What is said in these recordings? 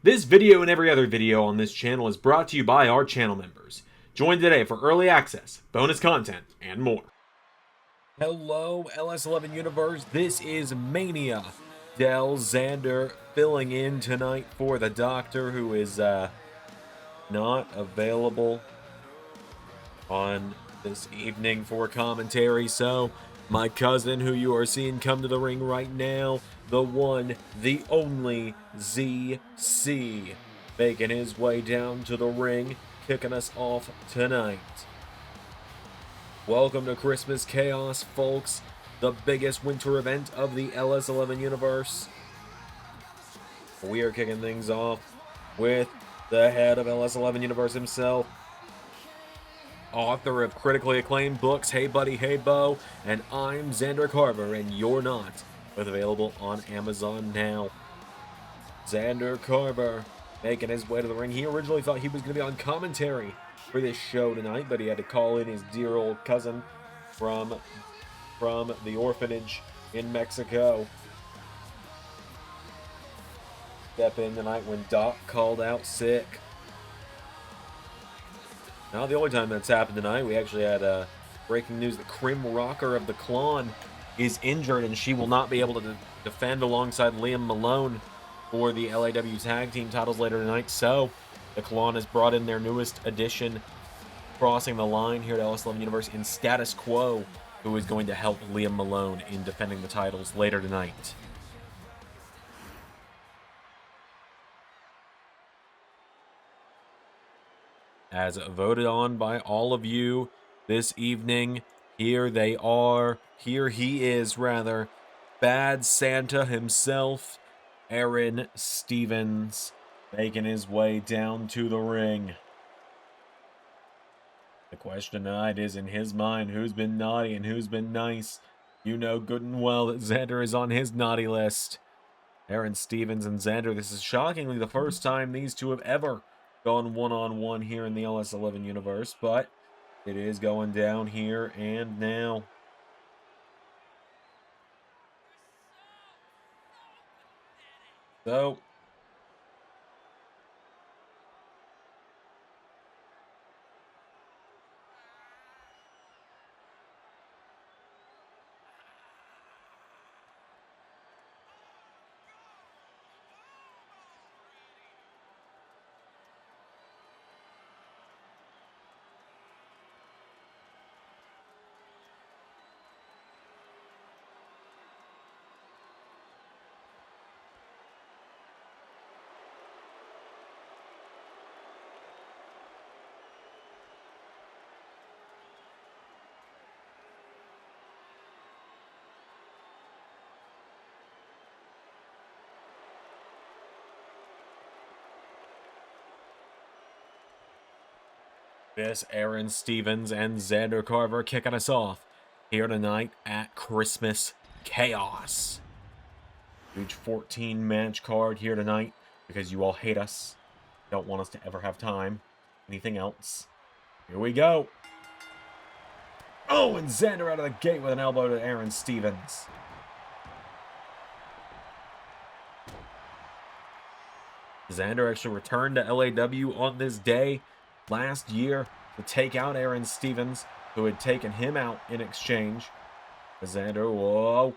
This video and every other video on this channel is brought to you by our channel members. Join today for early access, bonus content, and more. Hello, LS11 Universe. This is Mania. Zander filling in tonight for the Doctor, who is not available on this evening for commentary. So, my cousin, who you are seeing come to the ring right now, the one, the only ZC, making his way down to the ring, kicking us off tonight. Welcome to Christmas Chaos, folks, the biggest winter event of the LS11 universe. We are kicking things off with the head of LS11 universe himself, author of critically acclaimed books, Hey Buddy, Hey Bo, and I'm Zander Carver, and you're not, both available on Amazon now. Zander Carver making his way to the ring. He originally thought he was going to be on commentary for this show tonight, but he had to call in his dear old cousin from the orphanage in Mexico. Step in tonight when Doc called out sick. Not the only time that's happened tonight. We actually had breaking news that Crim Rocker of the Clon is injured, and she will not be able to defend alongside Liam Malone for the LAW Tag Team titles later tonight. So, the Clon has brought in their newest addition, crossing the line here at LS11 Universe in Status Quo, who is going to help Liam Malone in defending the titles later tonight. As voted on by all of you this evening, here they are. Here he is, rather. Bad Santa himself, Aron Stevens, making his way down to the ring. The question tonight is, in his mind, who's been naughty and who's been nice? You know good and well that Zander is on his naughty list. Aron Stevens and Zander, this is shockingly the first time these two have ever gone one-on-one here in the LS11 universe, but it is going down here and now. So, this Aron Stevens and Zander Carver kicking us off here tonight at Christmas Chaos. Huge 14-match card here tonight because you all hate us. Don't want us to ever have time. Anything else? Here we go. Oh, and Zander out of the gate with an elbow to Aron Stevens. Zander actually returned to LAW on this day last year to take out Aron Stevens, who had taken him out in exchange. Zander, whoa.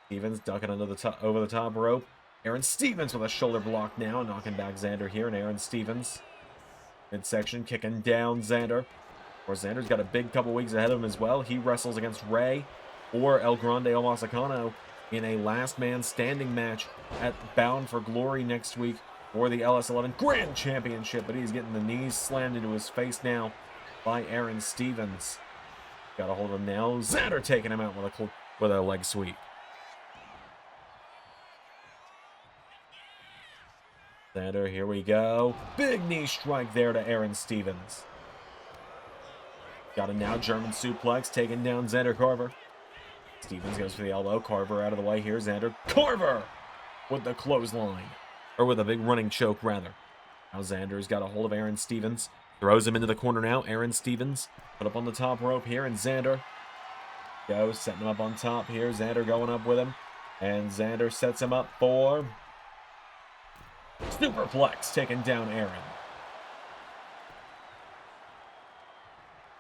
Stevens ducking under the top, over the top rope. Aron Stevens with a shoulder block now, knocking back Zander here, and Aron Stevens midsection kicking down Zander. Of course, Zander's got a big couple weeks ahead of him as well. He wrestles against Ray or El Grande Omasacano in a last man standing match at Bound for Glory next week for the LS11 Grand Championship, but he's getting the knees slammed into his face now by Aron Stevens. Got a hold of him now. Zander taking him out with a leg sweep. Zander, here we go. Big knee strike there to Aron Stevens. Got a now German suplex, taking down Zander Carver. Stevens goes for the elbow. Carver out of the way here. Zander Carver with the clothesline. Or with a big running choke, rather. Now Zander's got a hold of Aron Stevens. Throws him into the corner now. Aron Stevens put up on the top rope here, and Zander goes, setting him up on top here. Zander going up with him. And Zander sets him up for Superplex taking down Aron.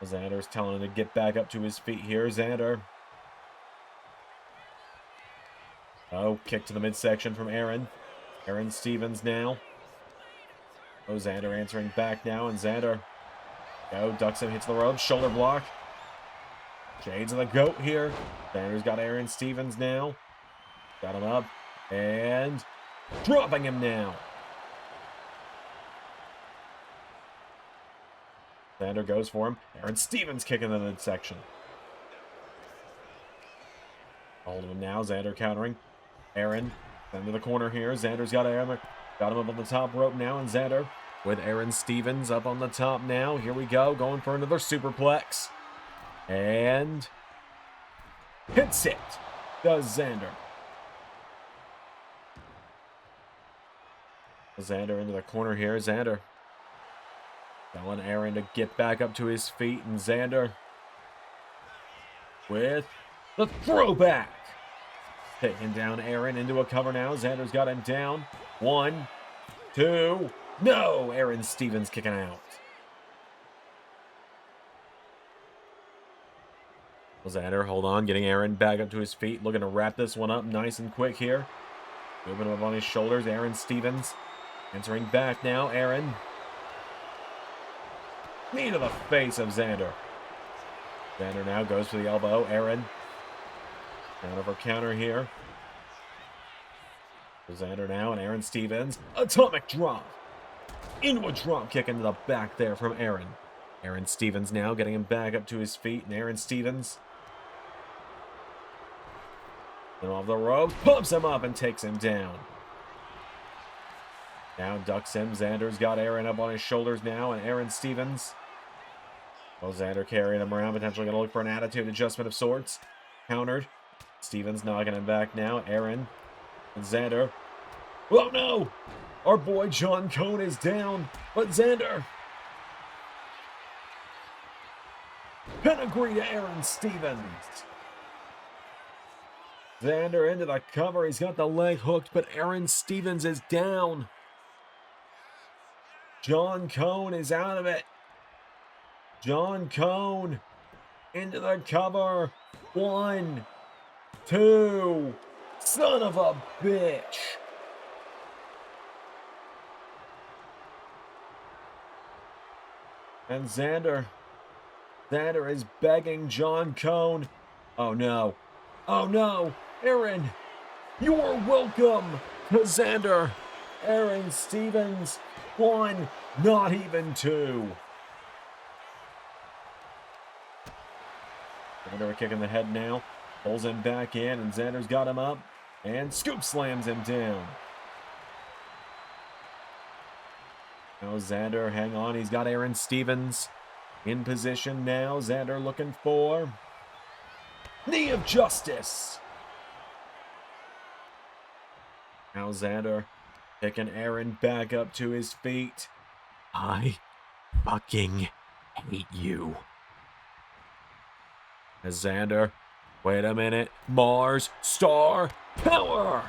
Zander's telling him to get back up to his feet here. Zander. Oh, kick to the midsection from Aron. Aron Stevens now. Oh, Zander answering back now, and Zander. Oh, ducks him, hits the ropes, shoulder block. Shades of the goat here. Zander's got Aron Stevens now. Got him up, and dropping him now. Zander goes for him. Aron Stevens kicking the midsection. Hold of him now. Zander countering. Aron into the corner here. Zander's got Aron. Got him up on the top rope now. And Zander with Aron Stevens up on the top now. Here we go. Going for another superplex. And hits it. Does Zander. Zander into the corner here. Zander telling Aron to get back up to his feet, and Zander with the throwback. Taking down Aron into a cover now. Zander's got him down. 1, 2, no! Aron Stevens kicking out. Zander, hold on, getting Aron back up to his feet, looking to wrap this one up nice and quick here. Moving him up on his shoulders, Aron Stevens answering back now. Aron. Knee to the face of Zander. Zander now goes for the elbow. Aron. Counter for counter here. Zander now and Aron Stevens. Atomic drop. Into a drop kick into the back there from Aron. Aron Stevens now getting him back up to his feet. And Aron Stevens. And off the rope. Pumps him up and takes him down. Now ducks him. Zander's got Aron up on his shoulders now. And Aron Stevens. Well, Zander carrying him around, potentially going to look for an attitude adjustment of sorts. Countered. Stevens knocking him back now. Aron and Zander. Oh no! Our boy John Cone is down, but Zander. Pedigree to Aron Stevens. Zander into the cover. He's got the leg hooked, but Aron Stevens is down. John Cone is out of it. John Cone into the cover. 1, 2. Son of a bitch. And Zander is begging John Cone. Oh no. Oh no. Aron, you are welcome to Zander. Aron Stevens. 1, not even 2. Zander kicking the head now. Pulls him back in, and Zander's got him up. And scoop slams him down. Now Zander, hang on. He's got Aron Stevens in position now. Zander looking for knee of justice. Now Zander picking Aron back up to his feet. I fucking hate you. As Zander, wait a minute, Mars Star Power!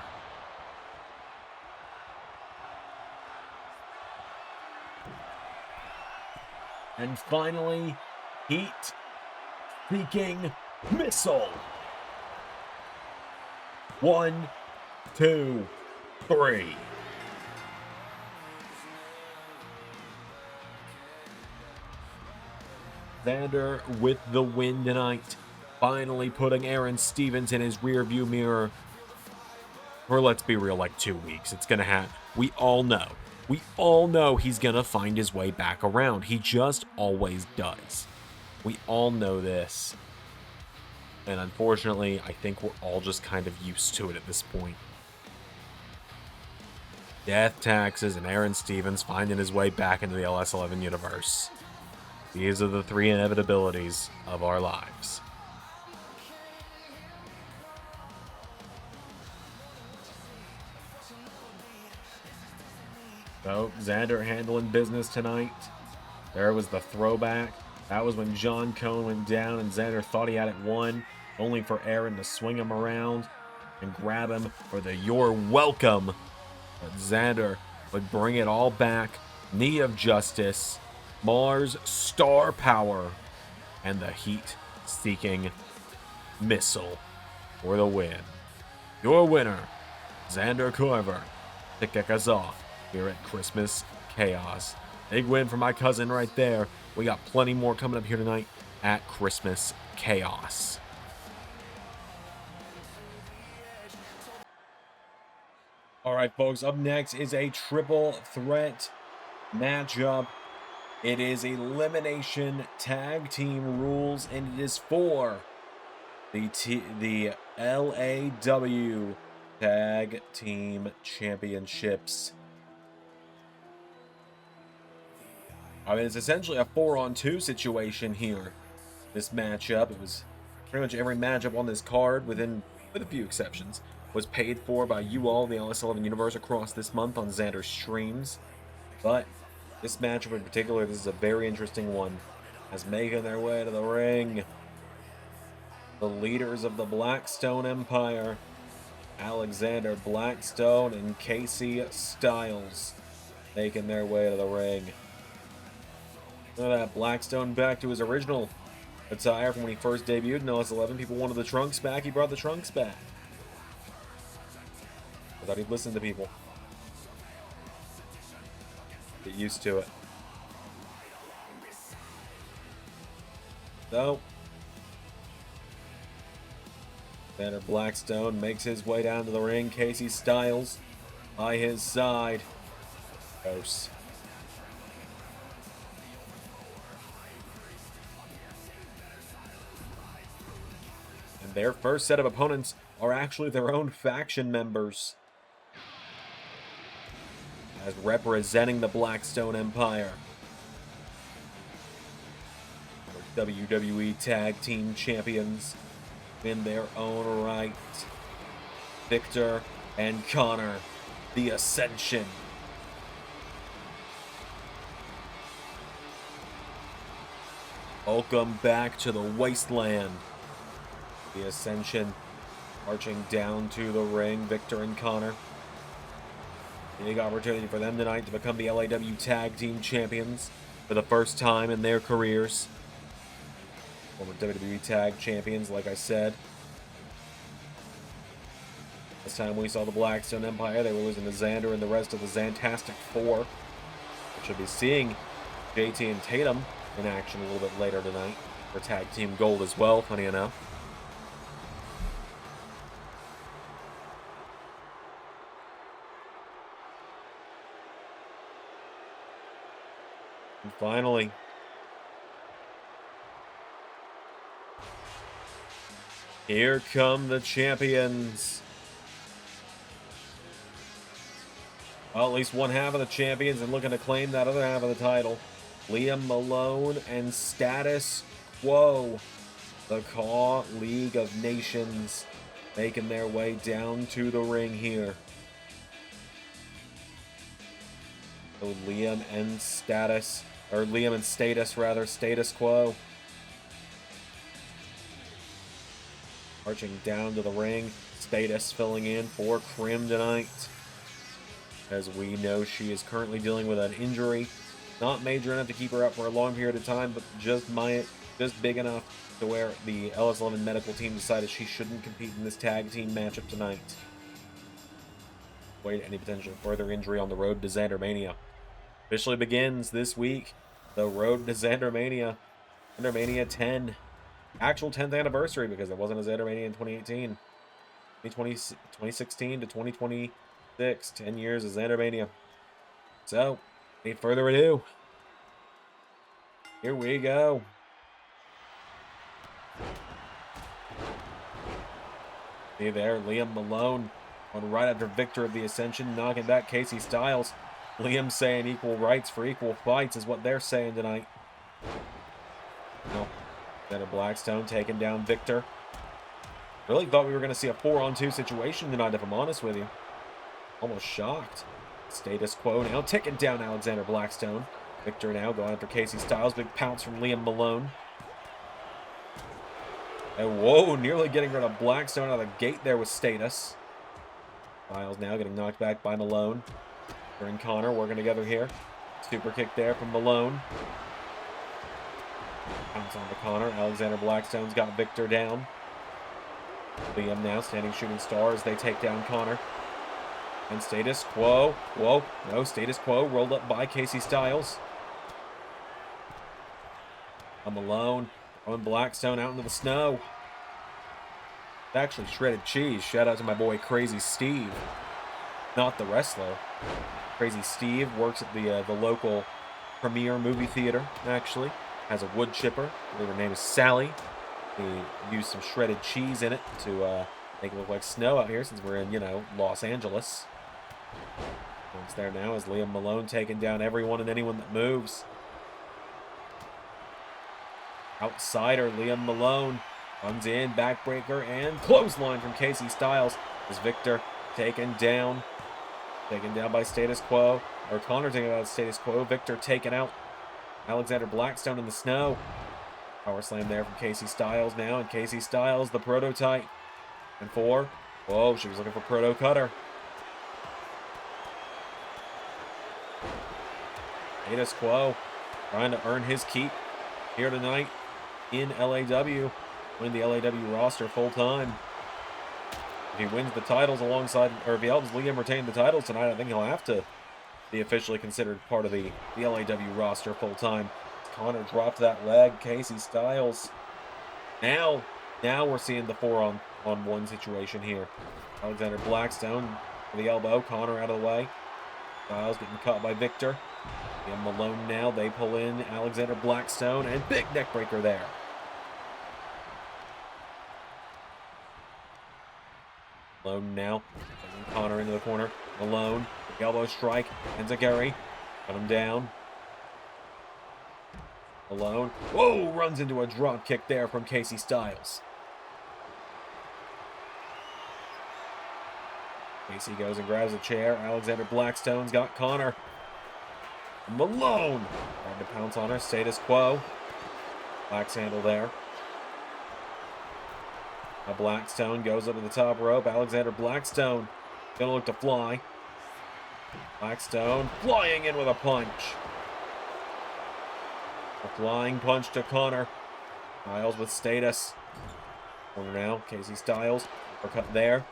And finally, Heat-seeking Missile. 1, 2, 3. Zander with the win tonight. Finally putting Aron Stevens in his rearview mirror for, let's be real, like 2 weeks. It's going to happen. We all know he's going to find his way back around. He just always does. We all know this. And unfortunately, I think we're all just kind of used to it at this point. Death, taxes, and Aron Stevens finding his way back into the LS11 universe. These are the 3 inevitabilities of our lives. So, Zander handling business tonight. There was the throwback. That was when John Cone went down and Zander thought he had it won, only for Aron to swing him around and grab him for the "You're welcome." But Zander would bring it all back. Knee of Justice, Mars Star Power, and the heat-seeking missile for the win. Your winner, Zander Corver, to kick us off here at Christmas Chaos. Big win for my cousin right there. We got plenty more coming up here tonight at Christmas Chaos. All right, folks, up next is a triple threat matchup. It is elimination tag team rules, and it is for the LAW Tag Team Championships. I mean, it's essentially a 4-on-2 situation here. This matchup, it was pretty much every matchup on this card, with a few exceptions, was paid for by you all, the LS11 universe, across this month on Zander streams. But this matchup in particular, this is a very interesting one, as making their way to the ring, the leaders of the Blackstone Empire, Alexander Blackstone and Casey Styles, making their way to the ring. Look at that, Blackstone back to his original attire from when he first debuted in LS11. People wanted the trunks back, he brought the trunks back. I thought he'd listen to people. Get used to it. So, Banner Blackstone makes his way down to the ring. Casey Styles by his side. Gross. And their first set of opponents are actually their own faction members, as representing the Blackstone Empire, WWE Tag Team Champions in their own right, Victor and Connor, the Ascension. Welcome back to the wasteland. The Ascension marching down to the ring, Victor and Connor. Big opportunity for them tonight to become the LAW Tag Team Champions for the first time in their careers. Former WWE Tag Champions, like I said. Last time we saw the Blackstone Empire, they were losing to Zander and the rest of the Zantastic Four. We should be seeing JT and Tatum in action a little bit later tonight for Tag Team Gold as well, funny enough. And finally, here come the champions. Well, at least one half of the champions and looking to claim that other half of the title. Liam Malone and Status Quo, the Caw League of Nations, making their way down to the ring here. So Liam and Status Quo, marching down to the ring. Status filling in for Krim tonight, as we know she is currently dealing with an injury. Not major enough to keep her up for a long period of time, but just big enough to where the LS11 medical team decided she shouldn't compete in this tag team matchup tonight. Wait, any potential further injury on the road to Zandermania. Officially begins this week, the road to Zandermania. Zandermania 10. Actual 10th anniversary, because it wasn't a Zandermania in 2018. 2016 to 2026. 10 years of Zandermania. So, without further ado, here we go. See there, Liam Malone on right after Victor of the Ascension, knocking back Casey Styles. Liam saying equal rights for equal fights is what they're saying tonight. No. Better Blackstone taking down Victor. Really thought we were going to see a 4-on-2 situation tonight, if I'm honest with you. Almost shocked. Status Quo now taking down Alexander Blackstone. Victor now going after Casey Styles. Big pounce from Liam Malone. And whoa, nearly getting rid of Blackstone out of the gate there with Status. Styles now getting knocked back by Malone. Victor and Connor working together here. Super kick there from Malone. Pounce on to Connor. Alexander Blackstone's got Victor down. Liam now standing shooting star as they take down Connor. And status quo. Whoa. No, status quo rolled up by Casey Styles. Malone throwing Blackstone out into the snow. It's actually shredded cheese. Shout out to my boy Crazy Steve. Not the wrestler. Crazy Steve works at the local Premiere movie theater, actually. Has a wood chipper. I believe her name is Sally. He used some shredded cheese in it to make it look like snow out here since we're in, you know, Los Angeles. It's there now as Liam Malone taking down everyone and anyone that moves. Outsider Liam Malone runs in, backbreaker, and clothesline from Casey Styles as Victor taken down. Taken down by Status Quo. Or Connor taken out Status Quo. Victor taken out. Alexander Blackstone in the snow. Power slam there from Casey Styles now. And Casey Styles, the prototype. And 4. Whoa, she was looking for Proto Cutter. Status Quo trying to earn his keep here tonight in LAW. Win the LAW roster full time. If he wins the titles alongside, or if he helps Liam retain the titles tonight, I think he'll have to be officially considered part of the LAW roster full time. Connor dropped that leg. Casey Styles. Now we're seeing the 4-on-1 situation here. Alexander Blackstone for the elbow. Connor out of the way. Styles getting caught by Victor. Liam Malone now. They pull in Alexander Blackstone and big neck breaker there. Malone now. Connor into the corner. Malone. The elbow strike. Zandzenegger. Cut him down. Malone. Whoa! Runs into a drop kick there from Casey Styles. Casey goes and grabs a chair. Alexander Blackstone's got Connor. Malone. Trying to pounce on her. Status Quo. Black's handle there. Now Blackstone goes up to the top rope. Alexander Blackstone gonna look to fly. Blackstone flying in with a punch. A flying punch to Connor. Styles with status. Corner now. Casey Styles. Uppercut there.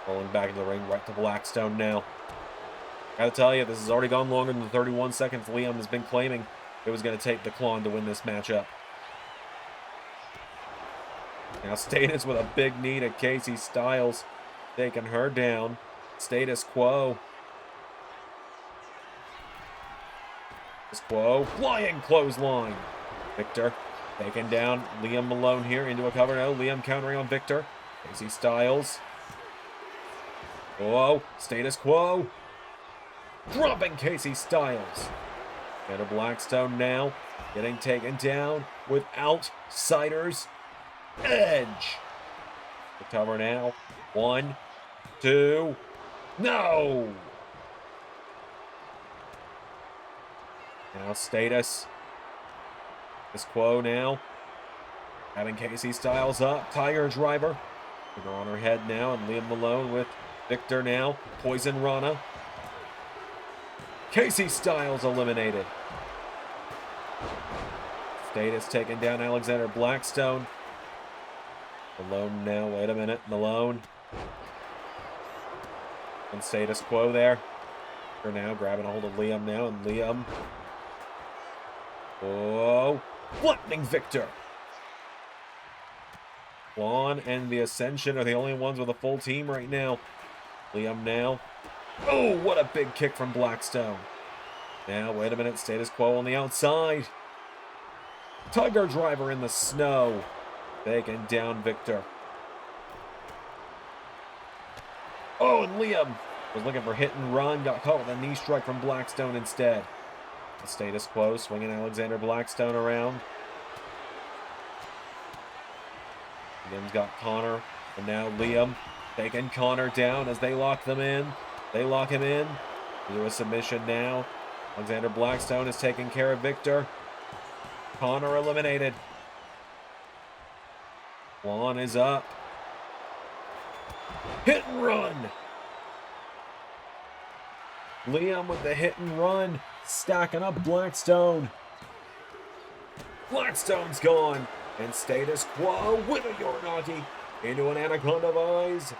Rolling back into the ring right to Blackstone now. Gotta tell you, this has already gone longer than the 31 seconds Liam has been claiming it was going to take the Klon to win this matchup. Now Status with a big knee to Casey Styles, taking her down. Status Quo. Status Quo, flying clothesline. Victor taking down Liam Malone here into a cover. No, Liam countering on Victor. Casey Styles. Whoa, Status Quo. Dropping Casey Styles. And a Blackstone now getting taken down with Outsider's Edge. The cover now. 1, 2, no! Now Status. This Quo now. Having Casey Styles up. Tiger Driver. Put her on her head now. And Liam Malone with Victor now. Poison Rana. Casey Styles eliminated. Status taking down Alexander Blackstone. Malone now. Wait a minute. Malone. And Status Quo there. For now, grabbing a hold of Liam now. And Liam. Whoa. Flattening Victor. Juan and the Ascension are the only ones with a full team right now. Liam now. Oh, what a big kick from Blackstone. Now, wait a minute. Status Quo on the outside. Tiger Driver in the snow. Taking down Victor. Oh, and Liam was looking for hit and run. Got caught with a knee strike from Blackstone instead. The Status Quo swinging Alexander Blackstone around. Liam's got Connor. And now Liam taking Connor down as they lock them in. They lock him in. Do a submission now. Alexander Blackstone is taking care of Victor. Connor eliminated. Juan is up. Hit and run. Liam with the hit and run. Stacking up Blackstone. Blackstone's gone. And status quo with a Uranagi into an Anaconda of Eyes.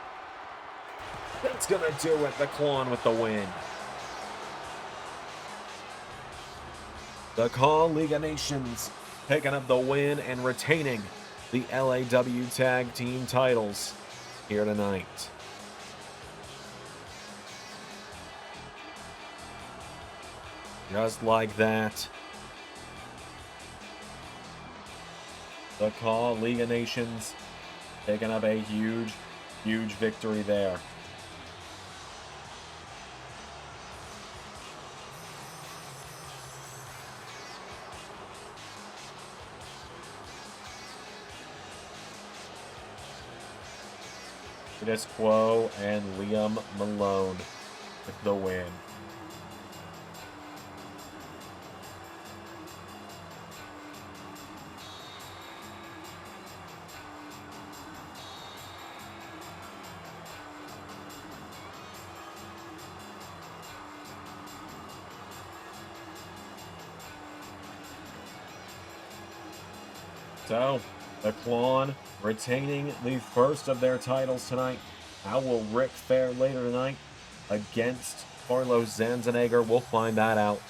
That's going to do it. The Klon with the win. The Call League of Nations picking up the win and retaining the LAW Tag Team titles here tonight. Just like that. The Call League of Nations picking up a huge, huge victory there. Status Quo and Liam Malone with the win. So, the Klon retaining the first of their titles tonight. How will Rick fare later tonight against Carlos Zandzenegger? We'll find that out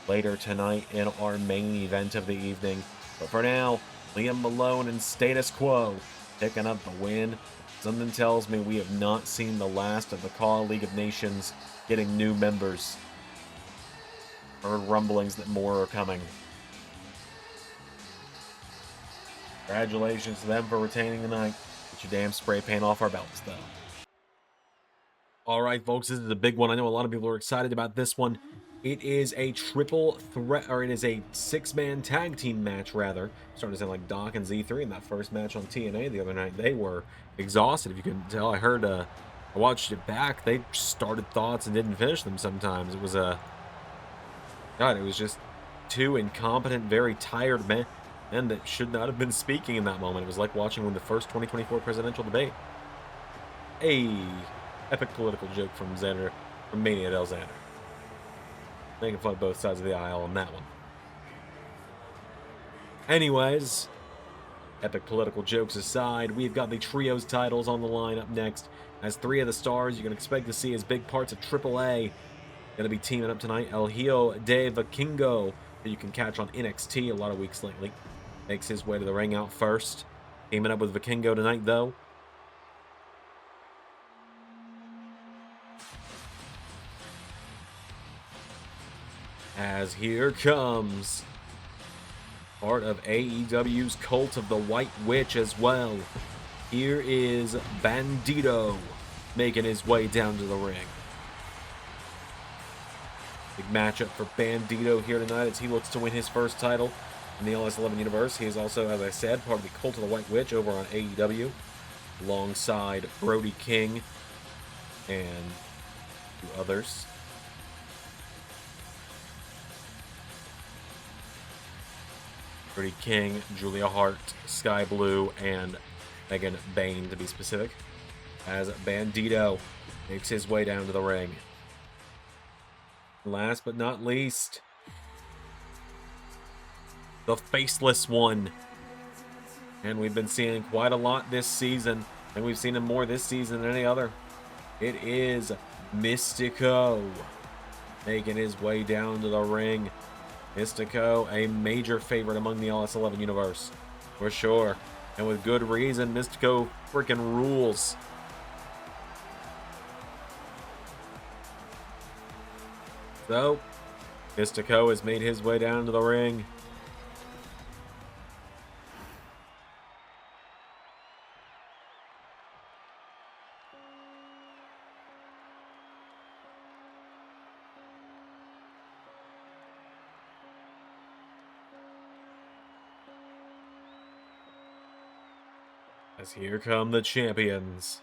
later tonight in our main event of the evening. But for now, Liam Malone and Status Quo picking up the win. Something tells me we have not seen the last of the Call League of Nations getting new members. Heard rumblings that more are coming. Congratulations to them for retaining tonight. Get your damn spray paint off our belts, though. All right, folks, this is a big one. I know a lot of people are excited about this one. It is a triple threat, or it is a six-man tag team match, rather. I'm starting to sound like Doc and Z3 in that first match on TNA the other night. They were exhausted, if you can tell. I watched it back. They started thoughts and didn't finish them sometimes. It was God, it was just two incompetent, very tired men that should not have been speaking in that moment. It was like watching the first 2024 presidential debate. Epic political joke from Zander, from Mania Del Zander. Making fun of both sides of the aisle on that one. Anyways, epic political jokes aside, we've got the Trios titles on the line up next. As three of the stars you can expect to see as big parts of AAA going to be teaming up tonight. El Hijo de Vikingo, that you can catch on NXT a lot of weeks lately, makes his way to the ring out first. Teaming up with Vikingo tonight, though. As here comes part of AEW's Cult of the White Witch as well. Here is Bandito making his way down to the ring. Big matchup for Bandito here tonight as he looks to win his first title in the LS11 universe. He is also, as I said, part of the Cult of the White Witch over on AEW, alongside Brody King and two others. Brody King, Julia Hart, Sky Blue, and Megan Bain, to be specific, as Bandito makes his way down to the ring. Last but not least, the Faceless One. And we've been seeing quite a lot this season, and we've seen him more this season than any other. It is Mystico making his way down to the ring. Mystico, a major favorite among the LS11 universe, for sure. And with good reason, Mystico freaking rules. So, Mystico has made his way down to the ring. As here come the champions.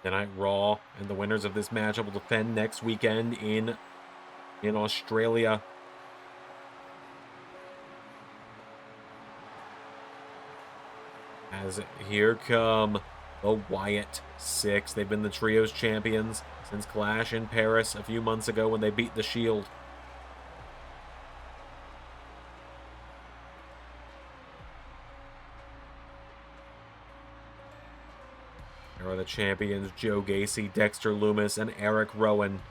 Tonight Raw, and the winners of this matchup will defend next weekend in Australia. As here come the Wyatt Six. They've been the Trios champions since Clash in Paris a few months ago when they beat the Shield. Here are the champions, Joe Gacy, Dexter Lumis, and Eric Rowan.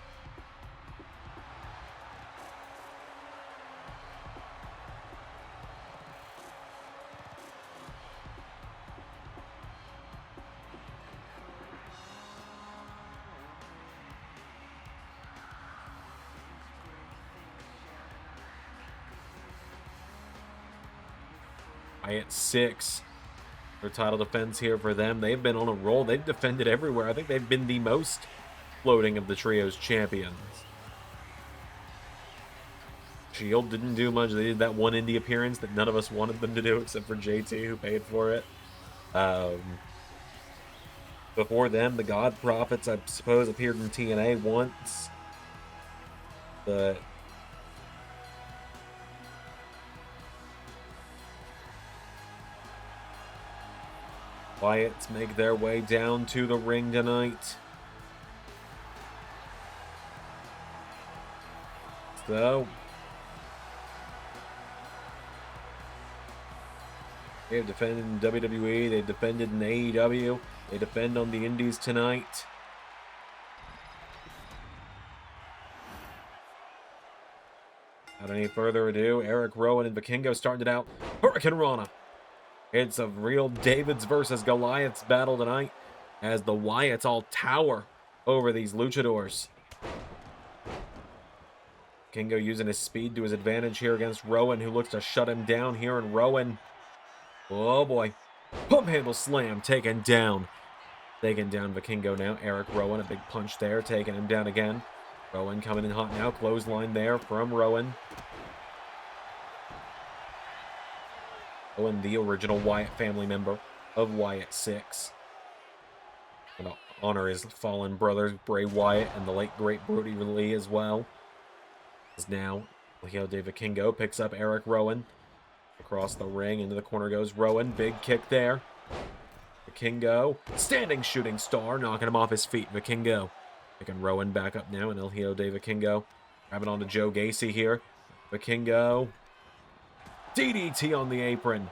Wyatt 6. Their title defense here for them. They've been on a roll. They've defended everywhere. I think they've been the most floating of the Trios champions. Shield didn't do much. They did that one indie appearance that none of us wanted them to do except for JT, who paid for it. Before them, the God Prophets, I suppose, appeared in TNA once. But Wyatts make their way down to the ring tonight. So they have defended in WWE, they defended in AEW, they defend on the Indies tonight. Without any further ado, Eric Rowan and Vikingo started out. Hurricane Rana. It's a real Davids versus Goliaths battle tonight as the Wyatts all tower over these luchadors. Kingo using his speed to his advantage here against Rowan, who looks to shut him down here. And Rowan, oh boy, pump handle slam taken down. Taking down Vikingo now. Eric Rowan, a big punch there, taking him down again. Rowan coming in hot now. Clothesline there from Rowan. Rowan, the original Wyatt family member of Wyatt 6. Gonna honor his fallen brothers, Bray Wyatt and the late great Brody Lee as well. As now, Leo De Vikingo picks up Eric Rowan. Across the ring, into the corner goes Rowan. Big kick there. Vikingo, standing shooting star, knocking him off his feet. Vikingo picking Rowan back up now, and El Hijo de Vikingo grabbing onto Joe Gacy here. Vikingo, DDT on the apron.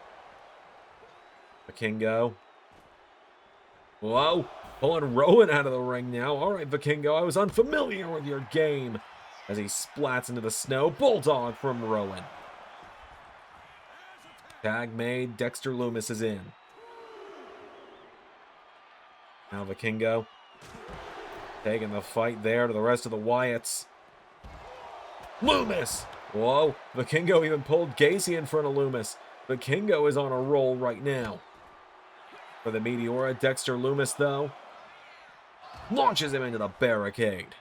Vikingo, whoa, pulling Rowan out of the ring now. All right, Vikingo, I was unfamiliar with your game. As he splats into the snow, Bulldog from Rowan. Tag made, Dexter Lumis is in. Now Vikingo taking the fight there to the rest of the Wyatts. Lumis! Whoa, Vikingo even pulled Gacy in front of Lumis. Vikingo is on a roll right now. For the Meteora, Dexter Lumis, though, launches him into the barricade.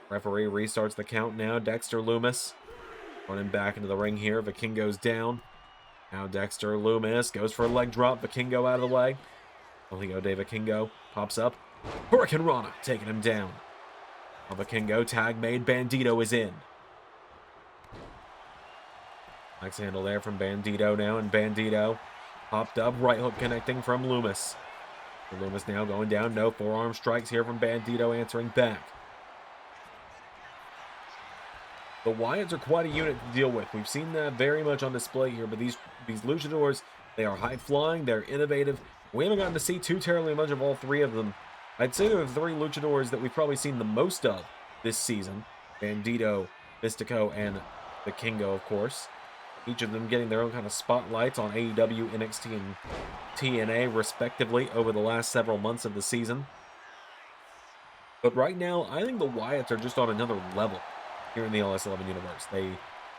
Referee restarts the count now. Dexter Lumis running back into the ring here. Vikingo's down. Now Dexter Lumis goes for a leg drop. Vikingo out of the way. Elio de Vikingo pops up. Hurricane Rana taking him down. Now Vikingo, tag made. Bandito is in. Axe handle there from Bandito now. And Bandito popped up. Right hook connecting from Lumis. Lumis now going down. No forearm strikes here from Bandito answering back. The Wyatts are quite a unit to deal with. We've seen that very much on display here, but these luchadors, they are high-flying, they're innovative. We haven't gotten to see too terribly much of all three of them. I'd say there are three luchadors that we've probably seen the most of this season. Bandito, Mystico, and Vikingo, of course. Each of them getting their own kind of spotlights on AEW, NXT, and TNA, respectively, over the last several months of the season. But right now, I think the Wyatts are just on another level here in the LS11 universe. They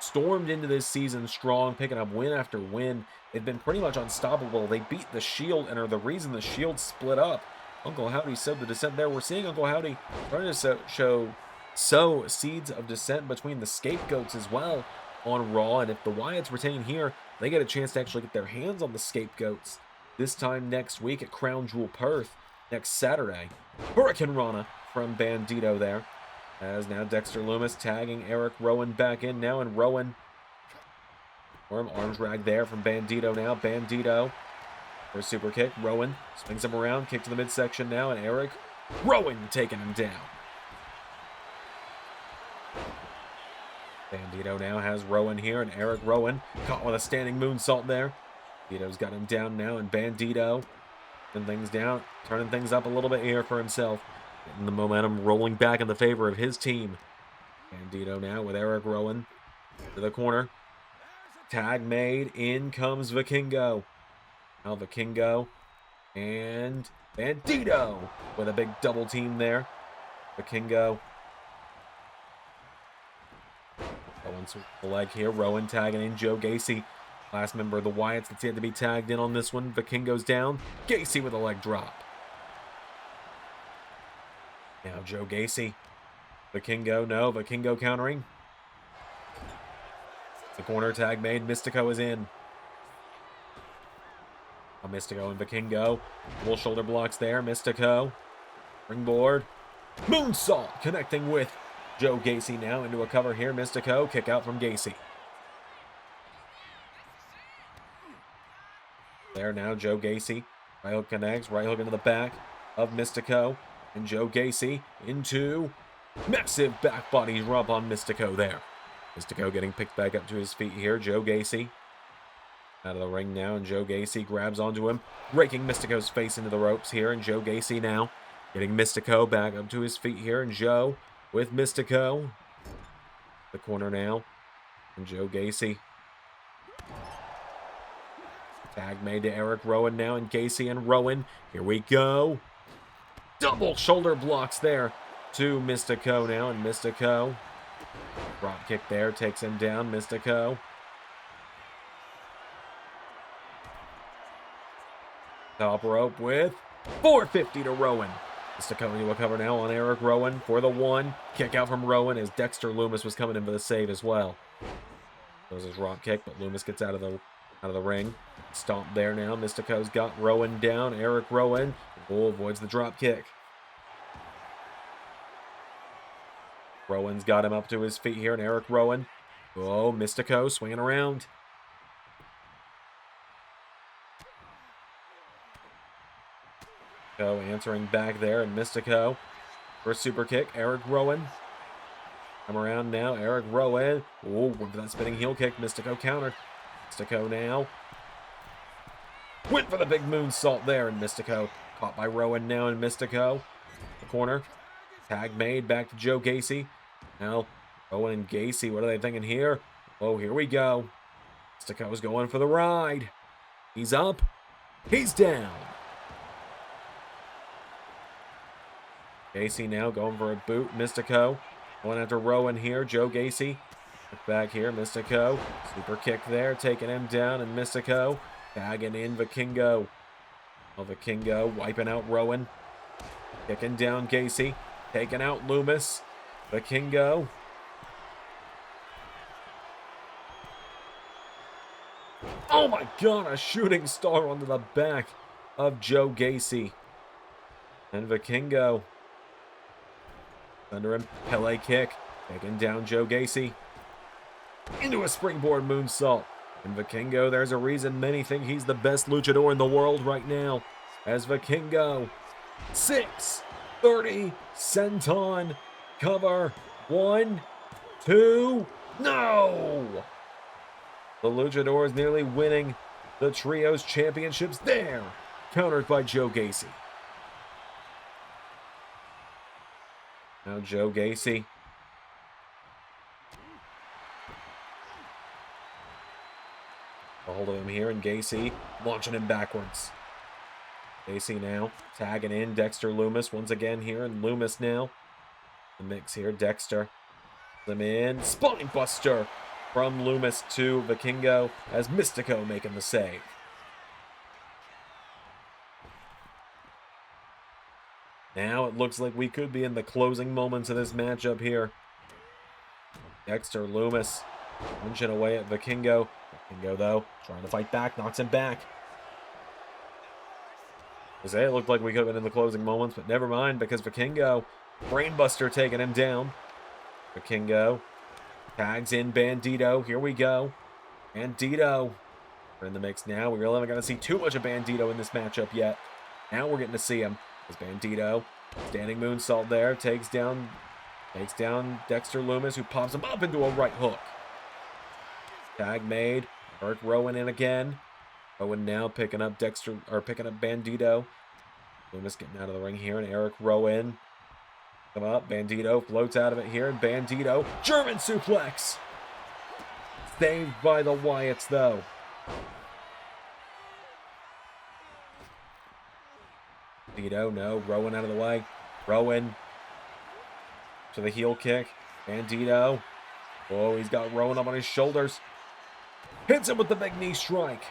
stormed into this season strong, picking up win after win. They've been pretty much unstoppable. They beat the Shield and are the reason the Shield split up. Uncle Howdy sowed the dissent there. We're seeing Uncle Howdy trying to sow seeds of dissent between the scapegoats as well on Raw. And if the Wyatts retain here, they get a chance to actually get their hands on the scapegoats this time next week at Crown Jewel Perth next Saturday. Hurricane Rana from Bandito there. As now Dexter Lumis tagging Eric Rowan back in now, and Rowan, arm drag there from Bandito now. Bandito For a super kick, Rowan swings him around, kick to the midsection now, and Eric Rowan taking him down. Bandito now has Rowan here, and Eric Rowan caught with a standing moonsault there. Bandito's got him down now, and Bandito turning things down, turning things up a little bit here for himself. Getting the momentum rolling back in the favor of his team. Bandito now with Eric Rowan to the corner. Tag made. In comes Vikingo. Now Vikingo and Bandito with a big double team there. Vikingo. Rowan's the leg here. Rowan tagging in Joe Gacy. Last member of the Willetts that's yet to be tagged in on this one. Vikingo's down. Gacy with a leg drop. Now Joe Gacy. Vikingo, no. Vikingo countering. The corner tag made. Mystico is in. Mystico and Vikingo. Little shoulder blocks there. Mystico. Springboard. Moonsault connecting with Joe Gacy now into a cover here. Mystico. Kick out from Gacy. There now, Joe Gacy. Right hook connects. Right hook into the back of Mystico. And Joe Gacy into massive back body rub on Mystico there. Mystico getting picked back up to his feet here. Joe Gacy out of the ring now, and Joe Gacy grabs onto him, raking Mystico's face into the ropes here. And Joe Gacy now getting Mystico back up to his feet here. And Joe with Mystico. The corner now. And Joe Gacy. Tag made to Eric Rowan now, and Gacy and Rowan. Here we go. Double shoulder blocks there to Mystico now, and Mystico. Drop kick there, takes him down. Mystico. Top rope with 450 to Rowan. Mystico into a cover now on Eric Rowan for the one. Kick out from Rowan as Dexter Loomis was coming in for the save as well. There's his drop kick, but Loomis gets out of the ring. Stomp there now. Mystico's got Rowan down. Eric Rowan avoids the drop kick. Rowan's got him up to his feet here, and Eric Rowan. Oh, Mystico swinging around. Answering back there, and Mystico for a super kick. Eric Rowan. Come around now. Eric Rowan. Oh, with that spinning heel kick. Mystico countered. Mystico now. Went for the big moonsault there, and Mystico caught by Rowan now, and Mystico. The corner. Tag made back to Joe Gacy. Now, Rowan and Gacy, what are they thinking here? Oh, here we go. Mystico's going for the ride. He's up. He's down. Gacy now going for a boot. Mystico going after Rowan here. Joe Gacy. Back here. Mystico. Super kick there. Taking him down. And Mystico tagging in Vikingo. Oh, Vikingo wiping out Rowan. Kicking down Gacy. Taking out Loomis. Vikingo. Oh my God, a shooting star onto the back of Joe Gacy. And Vikingo. Under him, Pele kick. Taking down Joe Gacy. Into a springboard moonsault. And Vikingo, there's a reason many think he's the best luchador in the world right now. As Vikingo. 630 senton cover. 1, 2, no! The luchador is nearly winning the trios championships there. Countered by Joe Gacy. Now Joe Gacy. A hold of him here, and Gacy launching him backwards. Gacy now tagging in Dexter Loomis once again here, and Loomis now. The mix here, Dexter. Them in. Spine buster from Loomis to Vikingo as Mystico making the save. Now it looks like we could be in the closing moments of this matchup here. Dexter Loomis punching away at Vikingo. Vikingo, though, trying to fight back, knocks him back. It looked like we could have been in the closing moments, but never mind, because Vikingo, brainbuster taking him down. Vikingo tags in Bandito. Here we go. Bandito We're in the mix now. We really haven't got to see too much of Bandito in this matchup yet. Now we're getting to see him. As Bandito, standing moonsault there, takes down Dexter Lumis, who pops him up into a right hook. Tag made. Eric Rowan in again. Rowan now picking up Bandito. Lumis getting out of the ring here, and Eric Rowan come up. Bandito floats out of it here, and Bandito, German suplex. Saved by the Willetts, though. Bandito, no. Rowan out of the way. Rowan to the heel kick. Bandito. Oh, he's got Rowan up on his shoulders. Hits him with the big knee strike.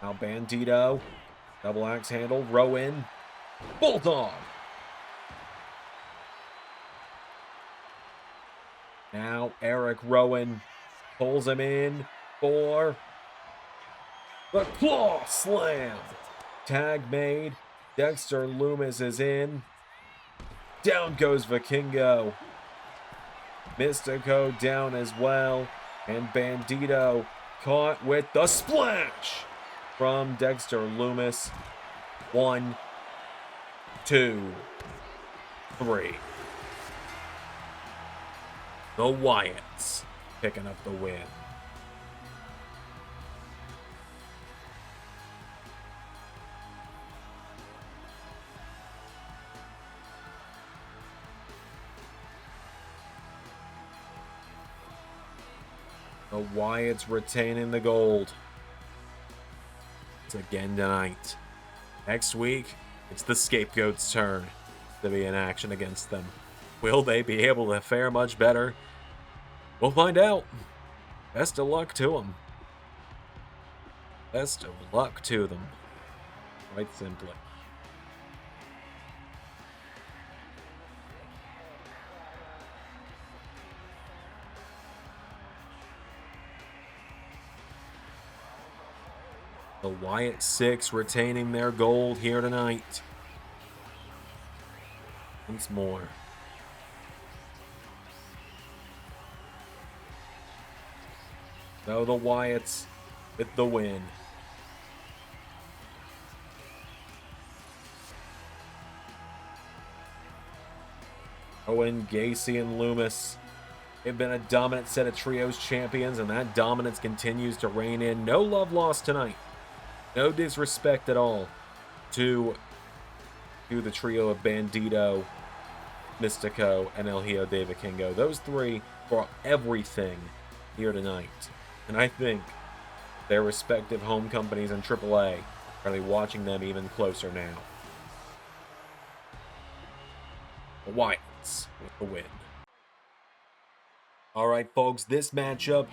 Now Bandito. Double axe handle. Rowan. Bulldog. Now Eric Rowan pulls him in for the claw slam. Tag made. Dexter Lumis is in. Down goes Vikingo. Mystico down as well. And Bandito caught with the splash from Dexter Lumis. 1, 2, 3. The Willetts picking up the win. The Willetts retaining the gold. It's again tonight. Next week, it's the Scapegoat's turn to be in action against them. Will they be able to fare much better? We'll find out. Best of luck to them. Best of luck to them. Quite simply. The Willetts 6 retaining their gold here tonight. Once more. So the Willetts with the win. Owen, Gacy, and Lumis. They've been a dominant set of trios champions, and that dominance continues to reign in. No love lost tonight. No disrespect at all to the trio of Bandito, Mystico, and El Hijo de Vikingo. Those three brought everything here tonight. And I think their respective home companies in AAA are really watching them even closer now. The Willetts with the win. Alright, folks, this matchup,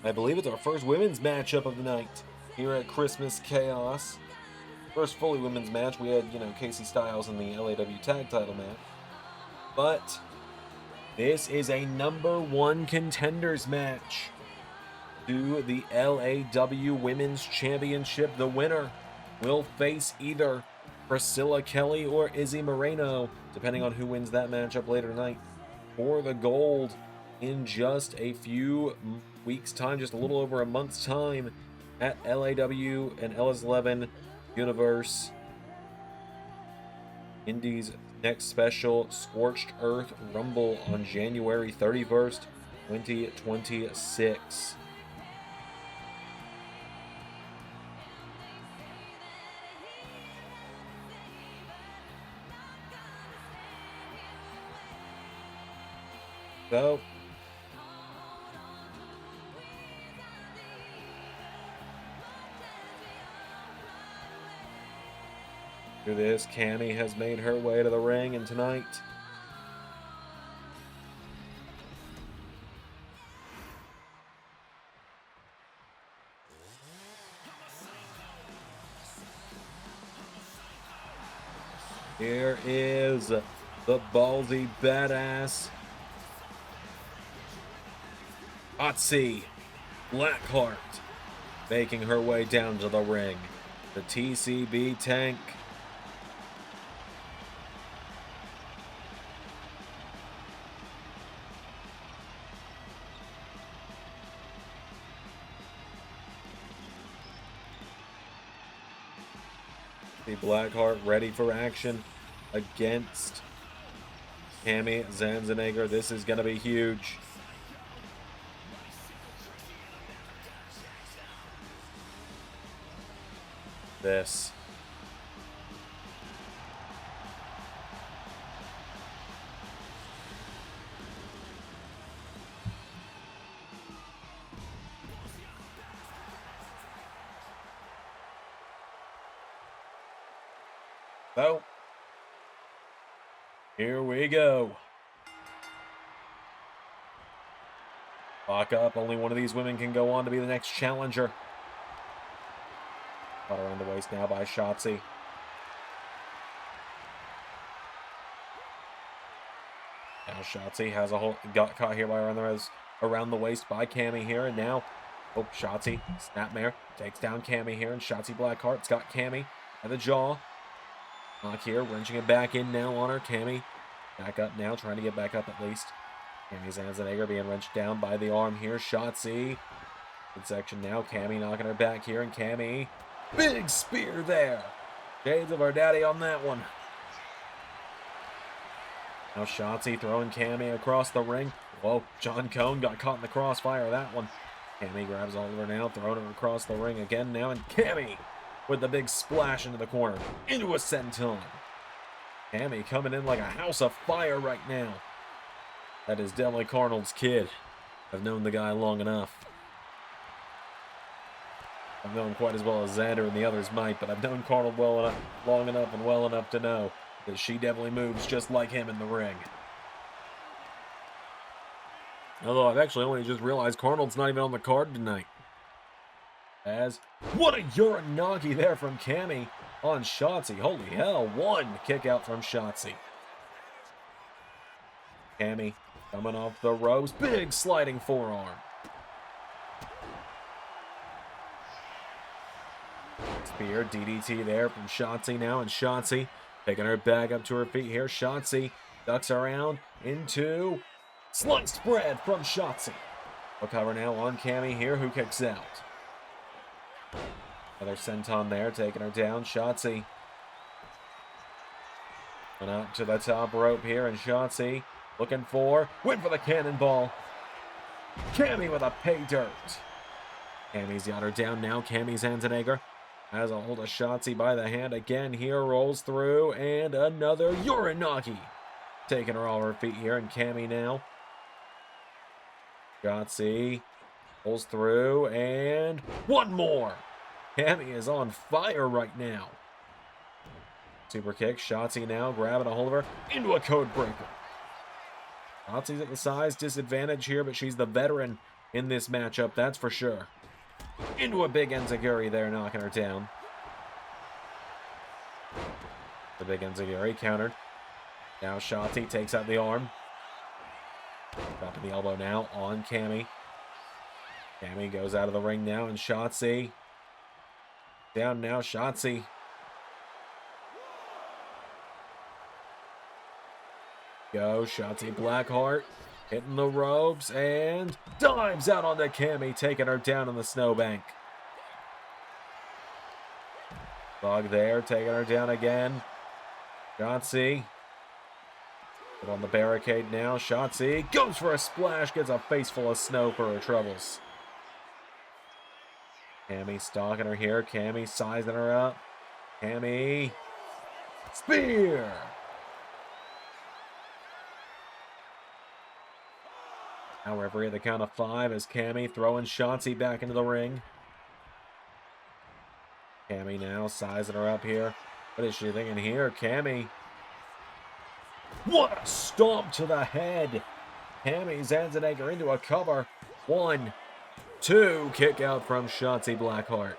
I believe it's our first women's matchup of the night here at Christmas Chaos. First fully women's match. We had, Casey Styles in the LAW tag title match. But this is a #1 contenders match to the LAW Women's Championship. The winner will face either Priscilla Kelly or Izzy Moreno, depending on who wins that matchup later tonight, for the gold in just a few weeks' time, just a little over a month's time, at LAW and LS11 Universe Indies next special Scorched Earth Rumble on January 31st, 2026. So through this, Cammy has made her way to the ring, and tonight here is the ballsy badass Otzi Blackheart making her way down to the ring. The TCB tank The Blackheart ready for action against Cammy Zandzenegger. This is going to be huge. This. So, here we go. Lock up. Only one of these women can go on to be the next challenger. Caught around the waist now by Shotzi. Now Shotzi has got caught here by around the waist by Cammy here, and now, oh, Shotzi, Snapmare takes down Cammy here, and Shotzi Blackheart's got Cammy at the jaw. Knock here, wrenching it back in now on her. Cammy back up now, trying to get back up at least. Cammy Zandzenegger being wrenched down by the arm here. Shotzi, good section now. Cammy knocking her back here, and Cammy, big spear there. Shades of our daddy on that one. Now Shotzi throwing Cammy across the ring. Whoa, John Cone got caught in the crossfire of that one. Cammy grabs hold of her now, throwing her across the ring again now, and Cammy with the big splash into the corner, into a senton. Cammy coming in like a house of fire right now. That is definitely Carnold's kid. I've known the guy long enough. I've known him quite as well as Zander and the others might, but I've known Carnold long enough and well enough to know that she definitely moves just like him in the ring. Although I've actually only just realized Carnold's not even on the card tonight. What a Uranagi there from Cammy on Shotzi. Holy hell, one kick out from Shotzi. Cammy coming off the ropes. Big sliding forearm. Spear, DDT there from Shotzi now, and Shotzi taking her back up to her feet here. Shotzi ducks around into sliced spread from Shotzi. We'll cover now on Cammy here, who kicks out. Another senton there, taking her down. Shotzi went up to the top rope here, and Shotzi looking went for the cannonball. Cammy with a pay dirt. Cammy's got her down now. Cammy Zandzenegger has a hold of Shotzi by the hand again here, rolls through, and another Uranagi. Taking her off her feet here, and Cammy now. Shotzi pulls through, and one more. Cammy is on fire right now. Super kick. Shotzi now grabbing a hold of her into a code breaker. Shotzi's at the size disadvantage here, but she's the veteran in this matchup, that's for sure. Into a big enziguri there, knocking her down. The big enziguri countered. Now Shotzi takes out the arm. Dropping the elbow now on Cammy. Cammy goes out of the ring now, and Shotzi down now. Shotzi Shotzi Blackheart hitting the ropes and dives out onto Cammy, taking her down on the snowbank. Bug there, taking her down again. Shotzi put on the barricade now. Shotzi goes for a splash, gets a face full of snow for her troubles. Cammy stalking her here. Cammy sizing her up. Cammy. Spear. Now referee at the count of 5 as Cammy throwing Shotzi back into the ring. Cammy now sizing her up here. What is she thinking here? Cammy. What a stomp to the head. Cammy Zandzenegger into a cover. 1, 2, kick out from Shotzi Blackheart.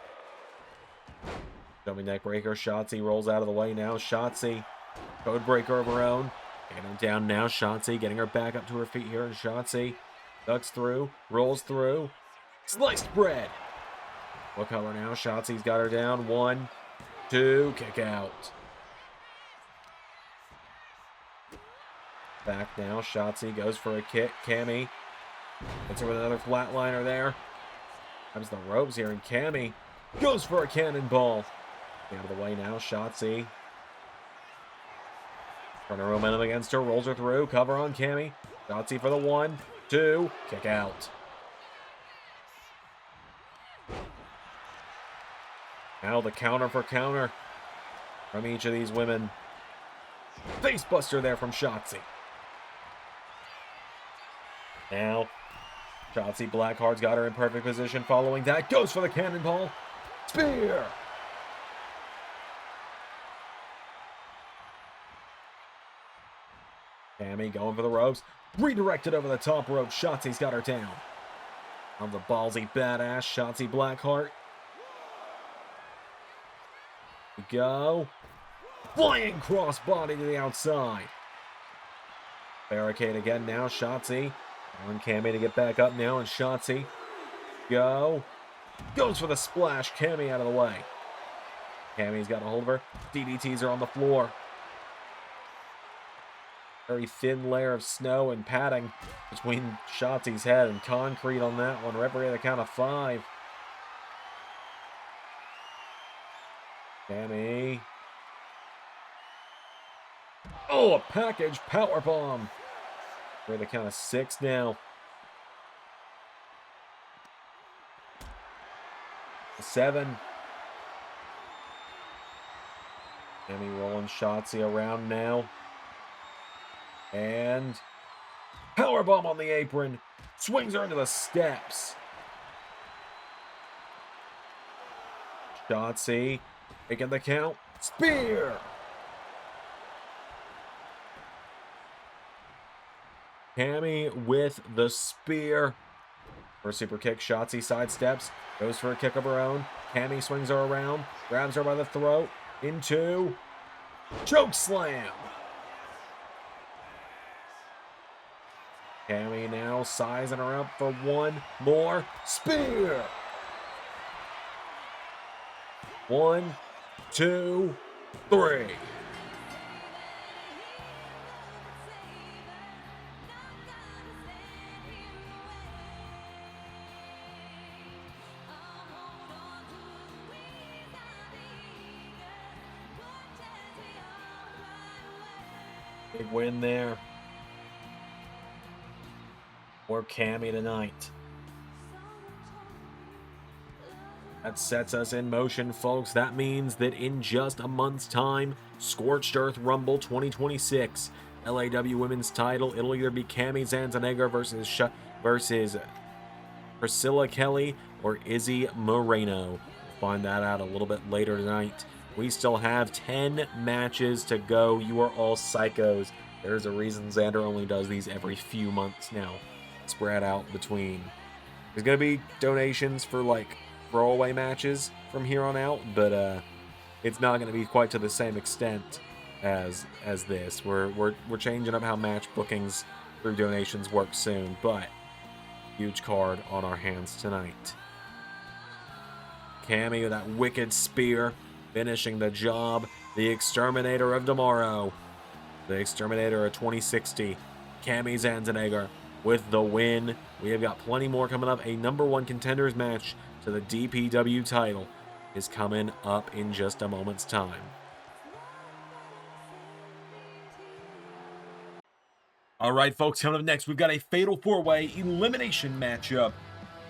Jumping neck breaker. Shotzi rolls out of the way now. Shotzi, code breaker of her own. Taking her down now. Shotzi getting her back up to her feet here. And Shotzi ducks through, rolls through. Sliced bread. We'll cover now. Shotzi's got her down. 1, 2, kick out. Back now. Shotzi goes for a kick. Cammy hits her with another flatliner there. Comes the ropes here, and Cammy goes for a cannonball. Out of the way now, Shotzi. Turn her momentum against her, rolls her through, cover on Cammy. Shotzi for the 1, 2, kick out. Now the counter for counter from each of these women. Face buster there from Shotzi. Now, Shotzi Blackheart's got her in perfect position. Following that, goes for the cannonball. Spear! Cammy going for the ropes. Redirected over the top rope. Shotzi's got her down. On the ballsy badass, Shotzi Blackheart. We go. Flying crossbody to the outside. Barricade again now. Shotzi. On Cammy to get back up now. And Shotzi. Go. Goes for the splash. Cammy out of the way. Cammy's got a hold of her. DDTs are on the floor. Very thin layer of snow and padding between Shotzi's head and concrete on that one. Referee at the count of 5. Cammy. Oh, a package powerbomb. We're at the count of 6 now. 7. Cammy rolling Shotzi around now. And powerbomb on the apron. Swings her into the steps. Shotzi making the count. Spear. Cammy with the spear. For a super kick, Shotzi sidesteps. Goes for a kick of her own. Cammy swings her around. Grabs her by the throat. Into choke slam. Cammy now sizing her up for 1 more spear. 1, 2, 3. Big win there for Cammy tonight. That sets us in motion, folks. That means that in just a month's time, Scorched Earth Rumble 2026, LAW Women's title, it'll either be Cammy Zandzenegger versus Priscilla Kelly or Izzy Moreno. We'll find that out a little bit later tonight. We still have 10 matches to go. You are all psychos. There's a reason Zander only does these every few months now. Spread out between. There's going to be donations for like throwaway matches from here on out, but it's not going to be quite to the same extent as this. We're changing up how match bookings through donations work soon, but huge card on our hands tonight. Cammy with that wicked spear, finishing the job. The Exterminator of tomorrow. The Exterminator of 2060. Cammy Zandzenegger with the win. We have got plenty more coming up. A #1 contenders match to the DPW title is coming up in just a moment's time. All right, folks, coming up next, we've got a Fatal 4-Way elimination matchup.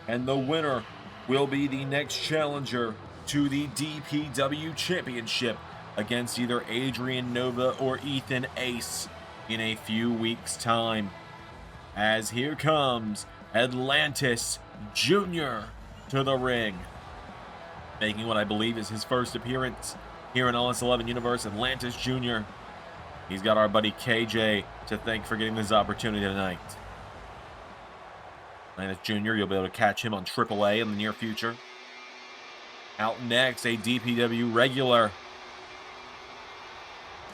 And the winner will be the next challenger to the DPW Championship against either Adrian Nova or Ethan Ace in a few weeks' time. As here comes Atlantis Jr. to the ring. Making what I believe is his first appearance here in LS11 Universe, Atlantis Jr. He's got our buddy KJ to thank for getting this opportunity tonight. Atlantis Jr., you'll be able to catch him on AAA in the near future. Out next, a DPW regular.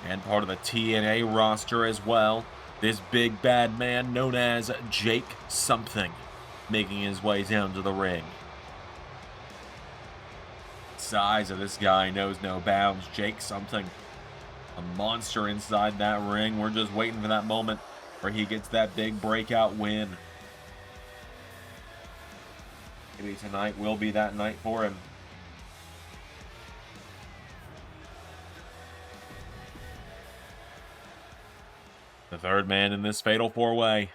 And part of the TNA roster as well. This big bad man known as Jake Something, making his way down to the ring. Size of this guy knows no bounds. Jake Something, a monster inside that ring. We're just waiting for that moment where he gets that big breakout win. Maybe tonight will be that night for him. The third man in this fatal four-way.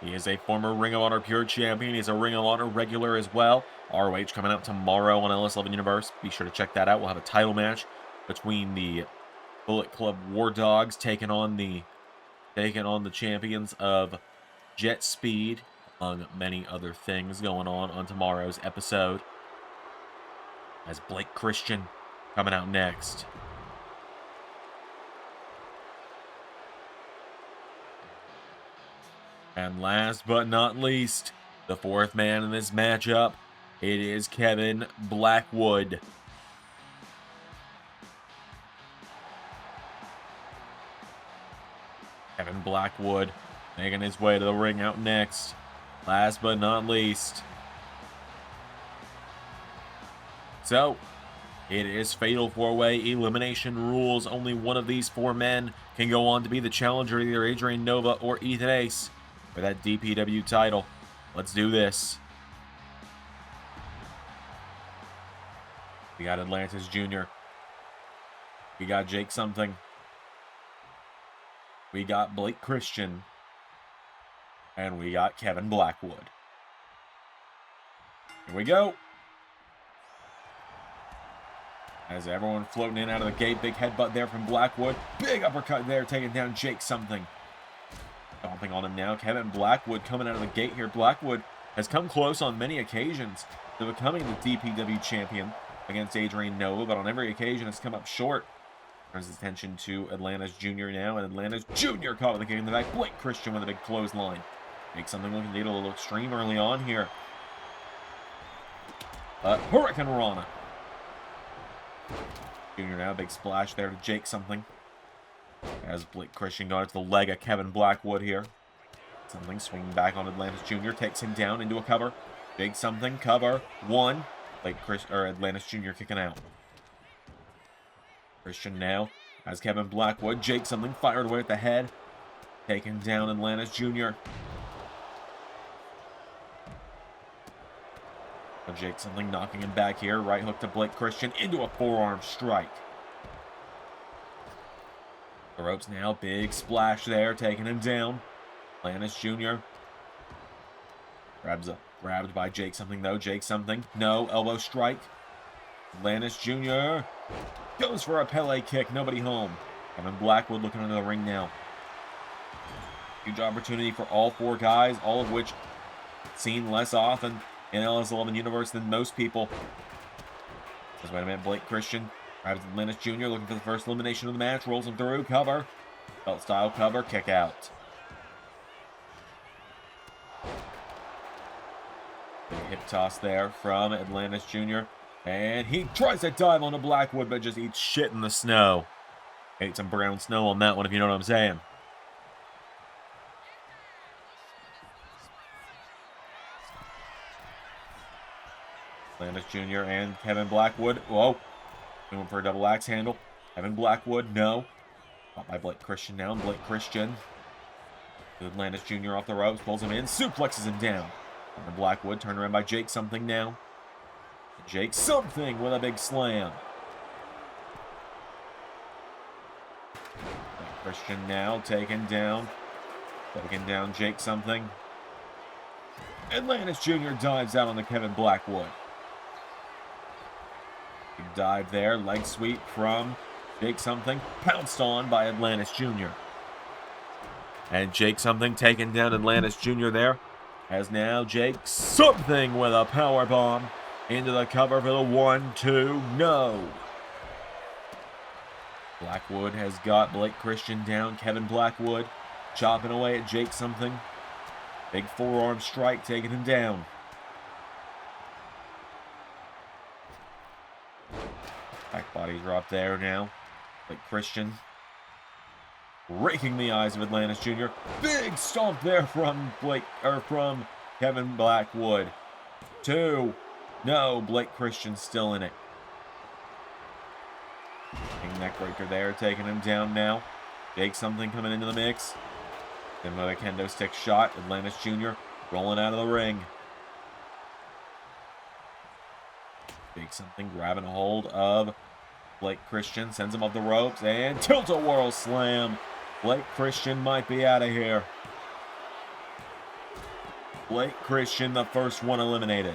He is a former Ring of Honor Pure Champion. He's a Ring of Honor regular as well. ROH coming out tomorrow on LS11 Universe. Be sure to check that out. We'll have a title match between the Bullet Club War Dogs taking on the champions of Jet Speed, among many other things going on tomorrow's episode. As Blake Christian coming out next. And last but not least, the fourth man in this matchup, it is Kevin Blackwood. Kevin Blackwood making his way to the ring out next. Last but not least. So, it is Fatal 4-Way Elimination Rules. Only one of these four men can go on to be the challenger, either Adrian Nova or Ethan Ace, for that DPW title. Let's do this. We got Atlantis Jr. We got Jake Something. We got Blake Christian. And we got Kevin Blackwood. Here we go. As everyone floating in out of the gate. Big headbutt there from Blackwood. Big uppercut there, taking down Jake Something. Stomping on him now. Kevin Blackwood coming out of the gate here. Blackwood has come close on many occasions to becoming the DPW champion against Adrian Nova, but on every occasion has come up short. Turns his attention to Atlantis Jr. now, and Atlantis Jr. caught with a kick in the back. Blake Christian with a big clothesline. Make something looking a little extreme early on here. Hurricane Rana. Jr. now, big splash there to Jake Something. As Blake Christian got to the leg of Kevin Blackwood here. Something swinging back on Atlantis Jr. Takes him down into a cover. Big Something, cover, one. Atlantis Jr. kicking out. Christian now has Kevin Blackwood. Jake Something fired away at the head. Taking down Atlantis Jr. Jake Something knocking him back here. Right hook to Blake Christian into a forearm strike. The ropes now. Big splash there. Taking him down. Atlantis Jr. Grabbed by Jake Something though. Jake Something. No. Elbow strike. Atlantis Jr. goes for a Pele kick. Nobody home. Kevin Blackwood looking into the ring now. Huge opportunity for all four guys. All of which seen less often in LS11 Universe than most people. Just wait a minute. Blake Christian grabs Atlantis Jr. looking for the first elimination of the match. Rolls him through. Cover. Belt style cover. Kick out. Big hip toss there from Atlantis Jr. And he tries to dive onto Blackwood, but just eats shit in the snow. Ate some brown snow on that one, if you know what I'm saying. Atlantis Jr. and Kevin Blackwood. Whoa. Going for a double axe handle. Kevin Blackwood, no. Caught by Blake Christian now. Blake Christian. Atlantis Jr. off the ropes. Pulls him in. Suplexes him down. Kevin Blackwood turned around by Jake Something now. Jake Something with a big slam. Blake Christian now taking down Jake Something. Atlantis Jr. dives out on the Kevin Blackwood. Big dive there, leg sweep from Jake Something, pounced on by Atlantis Jr. And Jake Something taking down Atlantis Jr. there. As now Jake Something with a power bomb into the cover for the 1-2, no. Blackwood has got Blake Christian down. Kevin Blackwood chopping away at Jake Something. Big forearm strike taking him down. Back body drop there now. Blake Christian raking the eyes of Atlantis Jr. Big stomp there from Kevin Blackwood. 2. No, Blake Christian still in it. Big neck breaker there, taking him down now. Jake Something coming into the mix. Then another kendo stick shot. Atlantis Jr. rolling out of the ring. Jake Something grabbing a hold of Blake Christian sends him off the ropes and tilt-a-whirl slam. Blake Christian might be out of here. Blake Christian, the first one eliminated.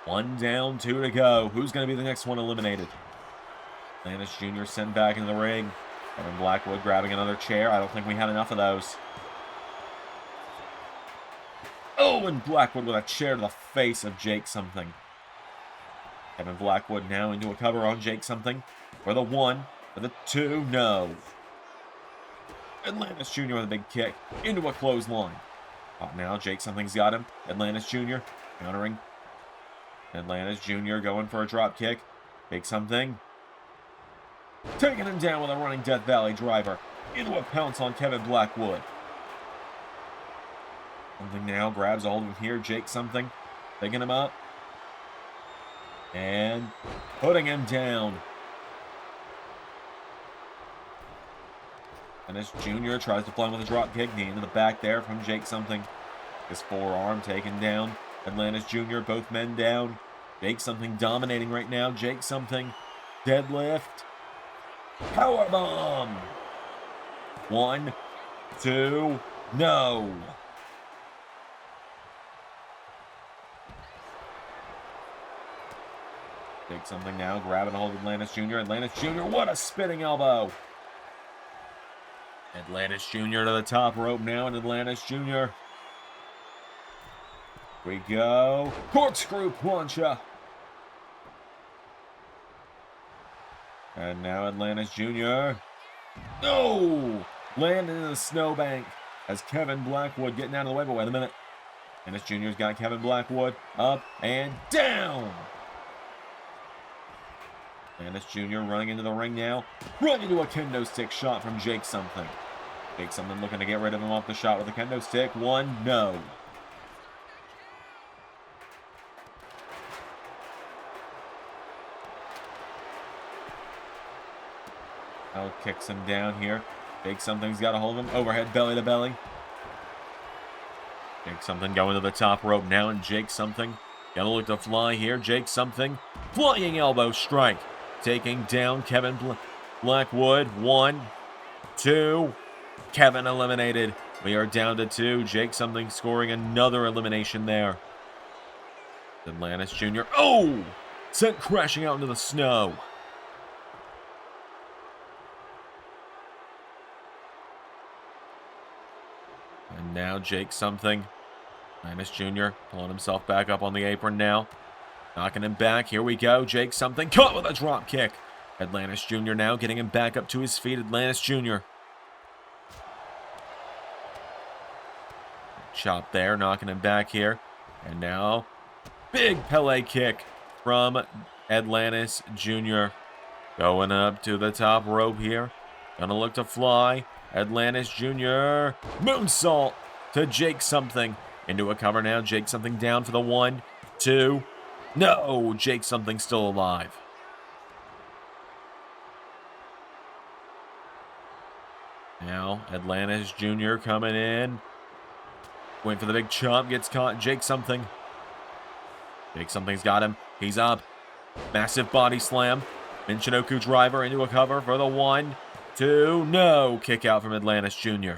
1 down, 2 to go. Who's going to be the next one eliminated? Atlantis Jr. sent back into the ring. Kevin Blackwood grabbing another chair. I don't think we had enough of those. Oh, and Blackwood with a chair to the face of Jake Something. Kevin Blackwood now into a cover on Jake Something. For the 1, for the 2, no. Atlantis Jr. with a big kick into a clothesline. Up now, Jake Something's got him. Atlantis Jr. countering. Atlantis Jr. going for a drop kick. Jake Something taking him down with a running Death Valley driver into a pounce on Kevin Blackwood. Something now grabs a hold of him here. Jake Something picking him up and putting him down. Atlantis Jr. tries to play him with a drop kick. Knee into the back there from Jake Something. His forearm taken down. Atlantis Jr. both men down. Jake Something dominating right now. Jake Something deadlift. Powerbomb. 1, 2, no. Jake Something now grabbing a hold of Atlantis Jr. Atlantis Jr. What a spinning elbow. Atlantis Jr. to the top rope now, and Atlantis Jr. Here we go. Corkscrew plancha. And now Atlantis Jr. No! Landing in the snowbank as Kevin Blackwood getting out of the way. But wait a minute. Atlantis Jr.'s got Kevin Blackwood up and down. Atlantis Jr. running into the ring now. Running into a kendo stick shot from Jake Something. Jake Something looking to get rid of him off the shot with a kendo stick. 1, no. Now kicks him down here. Jake Something's got a hold of him. Overhead belly to belly. Jake Something going to the top rope now, and Jake Something gonna look to fly here. Jake Something flying elbow strike. Taking down Kevin Blackwood. 1, 2. Kevin eliminated. We are down to 2. Jake Something scoring another elimination there. Atlantis Jr. Oh! Sent crashing out into the snow. And now Jake Something. Atlantis Jr. pulling himself back up on the apron now. Knocking him back. Here we go. Jake Something caught with a drop kick. Atlantis Jr. now getting him back up to his feet. Atlantis Jr. Chop there. Knocking him back here. And now big Pele kick from Atlantis Jr. Going up to the top rope here. Gonna look to fly. Atlantis Jr. Moonsault to Jake Something. Into a cover now. Jake Something down for the 1, 2. No! Jake Something still alive. Now, Atlantis Jr. coming in. Waiting for the big chop. Gets caught. Jake Something. Jake Something's got him. He's up. Massive body slam. Michinoku driver into a cover for the 1, 2. No! Kick out from Atlantis Jr.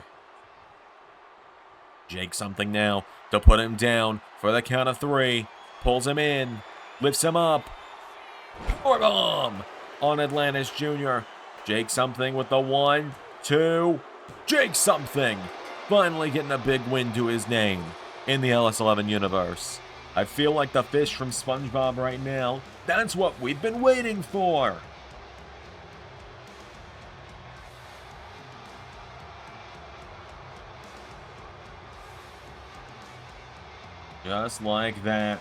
Jake Something now to put him down for the count of 3. Pulls him in. Lifts him up. Powerbomb on Atlantis Jr. Jake Something with the 1, 2. Jake Something finally getting a big win to his name in the LS11 universe. I feel like the fish from SpongeBob right now. That's what we've been waiting for. Just like that.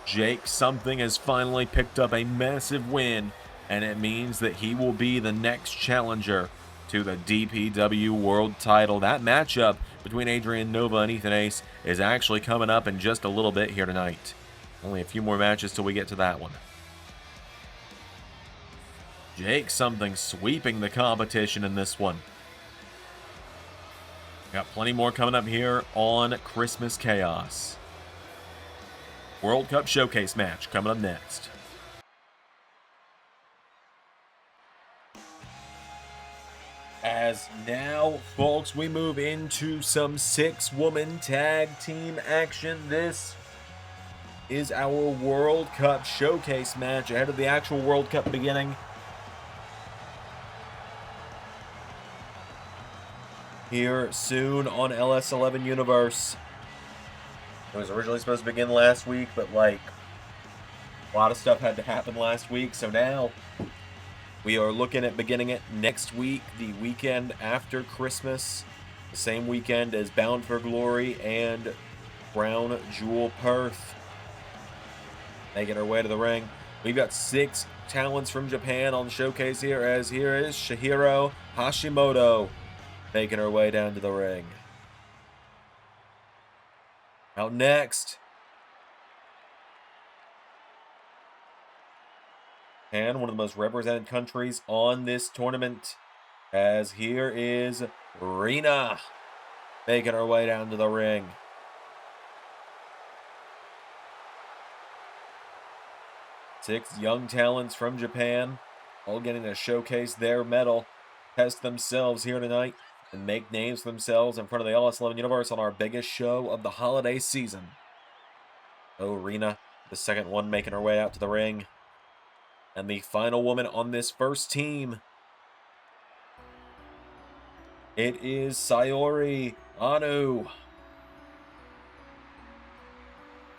Jake Something has finally picked up a massive win, and it means that he will be the next challenger to the DPW World title. That matchup between Adrian Nova and Ethan Ace is actually coming up in just a little bit here tonight. Only a few more matches till we get to that one. Jake Something sweeping the competition in this one. Got plenty more coming up here on Christmas Chaos. World Cup Showcase match coming up next. As now, folks, we move into some 6-woman tag team action. This is our World Cup Showcase match ahead of the actual World Cup beginning. Here soon on LS11 Universe. It was originally supposed to begin last week, but like a lot of stuff had to happen last week, so now we are looking at beginning it next week, the weekend after Christmas, the same weekend as Bound for Glory and Crown Jewel Perth. Making our way to the ring. We've got 6 talents from Japan on the showcase here, as here is Chihiro Hashimoto making her way down to the ring. Out next, and one of the most represented countries on this tournament, as here is Rina making her way down to the ring. Six young talents from Japan, all getting to showcase their medal, test themselves here tonight, and make names for themselves in front of the LS11 Universe on our biggest show of the holiday season. Oh, Rina, the second one, making her way out to the ring. And the final woman on this first team, it is Sayori Anu.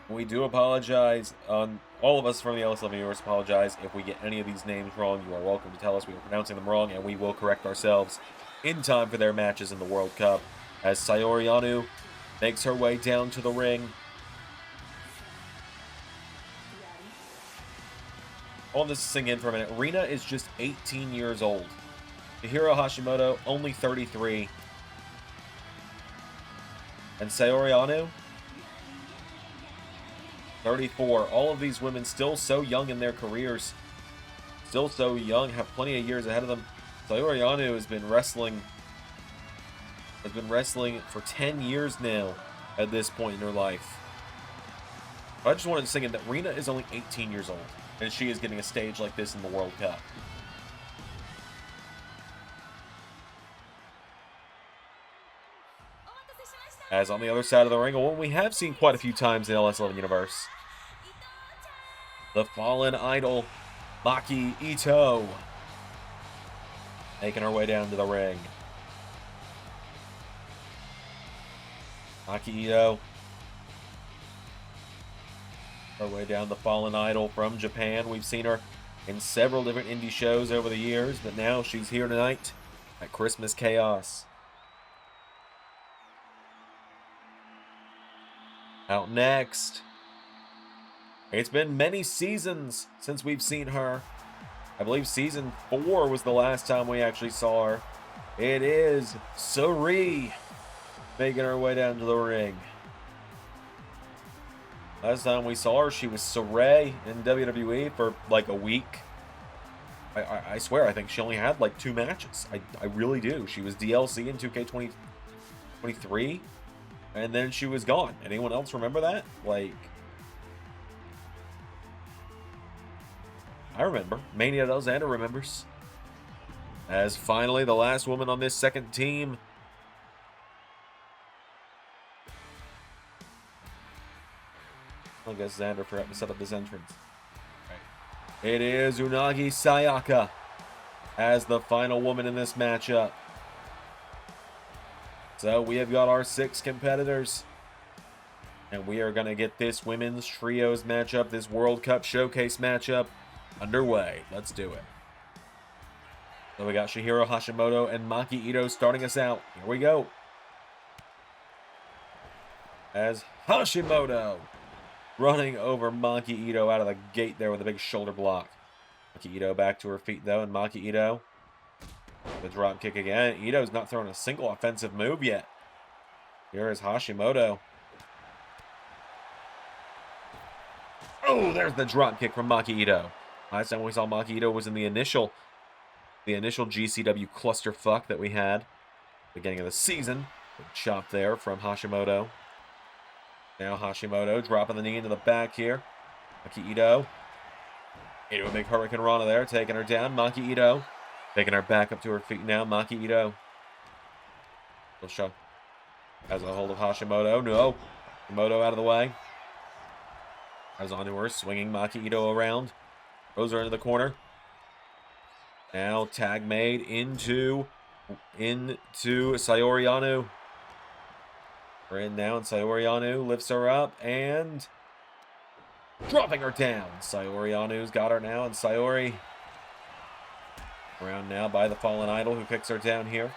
We do apologize. All of us from the LS11 Universe apologize if we get any of these names wrong. You are welcome to tell us we are pronouncing them wrong, and we will correct ourselves in time for their matches in the World Cup. As Sayori Anu makes her way down to the ring. I want this to sink in for a minute. Rina is just 18 years old. Chihiro Hashimoto, only 33. And Sayori Anu, 34. All of these women still so young in their careers. Still so young, have plenty of years ahead of them. Sayori Anu has been wrestling for 10 years now at this point in her life. I just wanted to sing in that Rina is only 18 years old, and she is getting a stage like this in the World Cup. As on the other side of the ring, a woman we have seen quite a few times in LS11 Universe. The Fallen Idol, Maki Ito, making her way down to the ring. Maki Ito, her way down, the Fallen Idol from Japan. We've seen her in several different indie shows over the years, but now she's here tonight at Christmas Chaos. Out next, it's been many seasons since we've seen her. I believe season 4 was the last time we actually saw her. It is Suri making her way down to the ring. Last time we saw her, she was Saray in WWE for like a week. I swear, I think she only had like 2 matches. I really do. She was DLC in 2K23. And then she was gone. Anyone else remember that? Like, I remember. Mania does, Zander remembers. As finally the last woman on this second team. I guess Zander forgot to set up his entrance. Right. It is Unagi Sayaka as the final woman in this matchup. So we have got our 6 competitors, and we are going to get this women's trios matchup, this World Cup Showcase matchup, underway. Let's do it. So we got Chihiro Hashimoto and Maki Ito starting us out. Here we go. As Hashimoto running over Maki Ito out of the gate there with a big shoulder block. Maki Ito back to her feet though, and Maki Ito, the drop kick again. Ito's not throwing a single offensive move yet. Here is Hashimoto. Oh, there's the drop kick from Maki Ito. Last time we saw Maki Ito was in the initial GCW clusterfuck that we had beginning of the season. Big chop there from Hashimoto. Now Hashimoto dropping the knee into the back here. Maki Ito. Into a big Hurricane Rana there, taking her down. Maki Ito taking her back up to her feet now. Maki Ito. Has a hold of Hashimoto. No. Hashimoto out of the way. Has onto her, swinging Maki Ito around. Throws her into the corner. Now tag made into Sayori Anou. We're in now, and Sayori Anou lifts her up and dropping her down. Sayori Anou's got her now, and Sayori around now by the Fallen Idol, who picks her down here.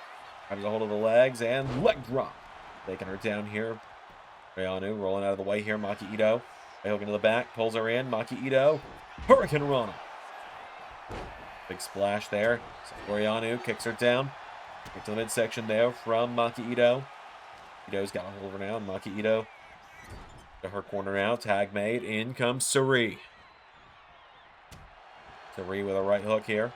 Grabs a hold of the legs and leg drop. Taking her down here. Anou rolling out of the way here. Maki Ito. Hook into the back, pulls her in. Maki Ito. Hurricane Rana. Big splash there. Sayori Anou kicks her down. Get to the midsection there from Maki Ito. Ito's got a hold of her now. Maki Ito to her corner now. Tag made. In comes Sari. Sari with a right hook here.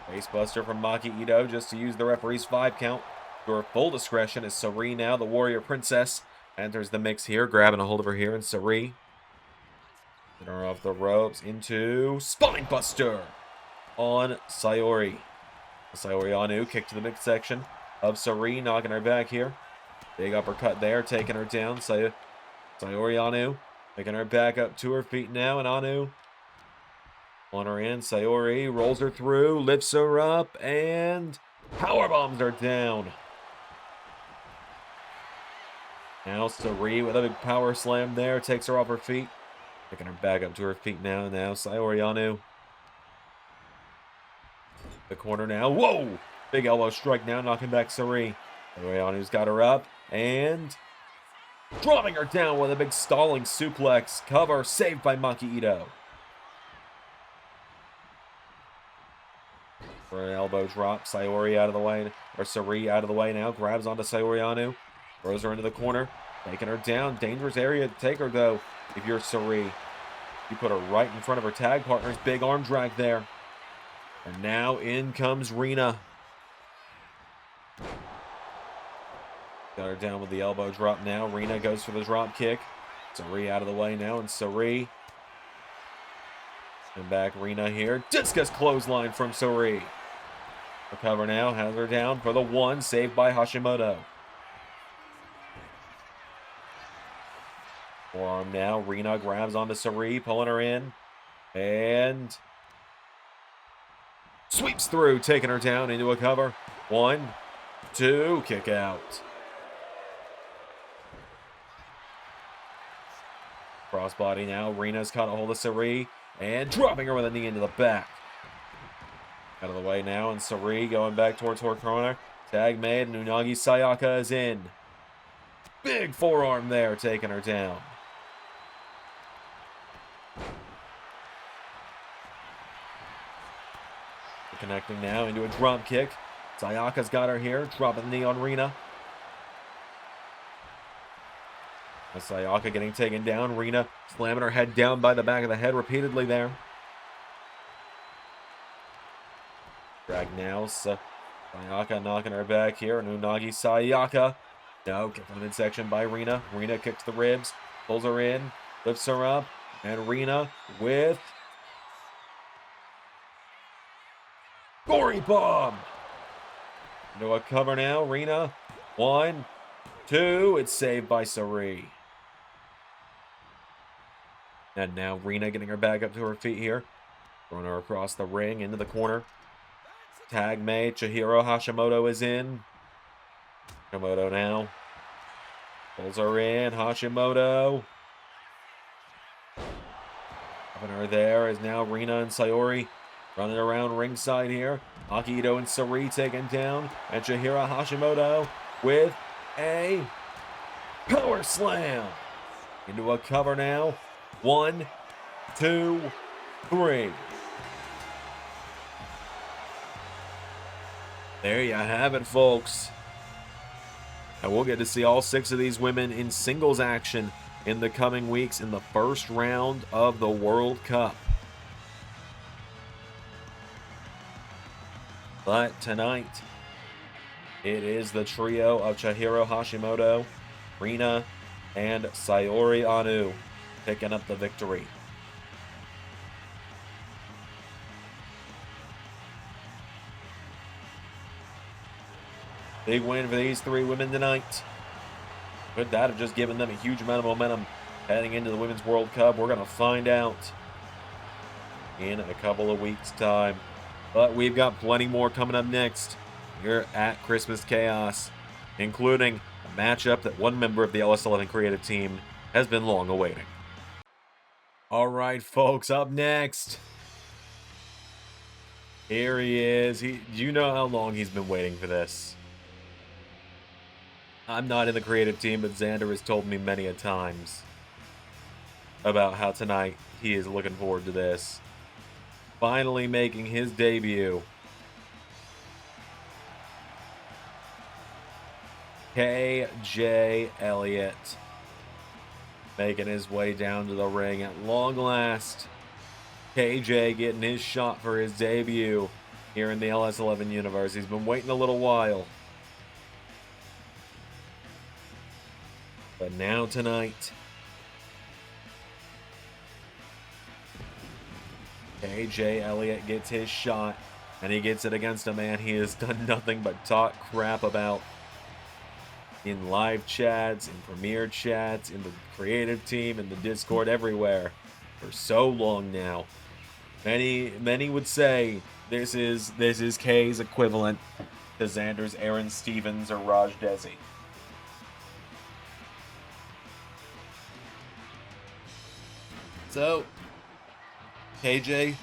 Facebuster from Maki Ito just to use the referee's 5 count. Your full discretion is Sari now, the Warrior Princess. Enters the mix here, grabbing a hold of her here, and Sari. Getting her off the ropes into Spine Buster on Sayori. Sayori Anou kick to the midsection of Sari, knocking her back here. Big uppercut there, taking her down. Sayori Anou picking her back up to her feet now, and Anou on her in. Sayori rolls her through, lifts her up, and power bombs her down. Now Sari with a big power slam there, takes her off her feet. Picking her back up to her feet now. Now Sayori Anou. The corner now. Whoa! Big elbow strike now, knocking back Sari. Sayori Anou's got her up and dropping her down with a big stalling suplex. Cover saved by Maki Ito. For an elbow drop, Sayori out of the way, or Sari out of the way now. Grabs onto Sayori Anou. Throws her into the corner. Taking her down. Dangerous area to take her, though, if you're Sari. You put her right in front of her tag partner's big arm drag there. And now in comes Rina. Got her down with the elbow drop now. Rina goes for the drop kick. Sari out of the way now, and Sari. And back Rina here. Discus clothesline from Sari. Recover now. Has her down for the 1. Saved by Hashimoto. Forearm now. Rina grabs onto Sari, pulling her in. And sweeps through, taking her down into a cover. 1, 2, kick out. Crossbody now. Rina's caught a hold of Sari and dropping her with a knee into the back. Out of the way now, and Sari going back towards her corner. Tag made, and Unagi Sayaka is in. Big forearm there, taking her down. Connecting now into a drop kick. Sayaka's got her here, dropping the knee on Rina. Sayaka getting taken down. Rina slamming her head down by the back of the head repeatedly there. Drag now. Sayaka knocking her back here. And Unagi Sayaka. No, kick from the midsection by Rina. Rina kicks the ribs, pulls her in, lifts her up, and Rina with Gory Bomb. Into a cover now. Rina. 1, 2. It's saved by Sari. And now Rina getting her back up to her feet here. Throwing her across the ring into the corner. Tag made. Chihiro Hashimoto is in. Hashimoto now. Pulls her in. Hashimoto. Having her there is now Rina and Sayori. Running around ringside here. Maki Ito and Sari taken down. And Chihiro Hashimoto with a power slam. Into a cover now. 1, 2, 3. There you have it, folks. And we'll get to see all 6 of these women in singles action in the coming weeks in the first round of the World Cup. But tonight, it is the trio of Chihiro Hashimoto, Rina and Sayori Anu picking up the victory. Big win for these three women tonight. Could that have just given them a huge amount of momentum heading into the Women's World Cup? We're going to find out in a couple of weeks' time. But we've got plenty more coming up next here at Christmas Chaos, including a matchup that one member of the LS11 creative team has been long awaiting. All right, folks, up next. Here he is. You know how long he's been waiting for this. I'm not in the creative team, but Zander has told me many a times about how tonight he is looking forward to this. Finally making his debut. KJ Elliott making his way down to the ring at long last. KJ getting his shot for his debut here in the LS11 universe. He's been waiting a little while. But now tonight, KJ Elliott gets his shot, and he gets it against a man he has done nothing but talk crap about in live chats, in premiere chats, in the creative team, in the Discord, everywhere for so long now. Many would say this is K's equivalent to Zander's Aron Stevens or Raj Desi. So, KJ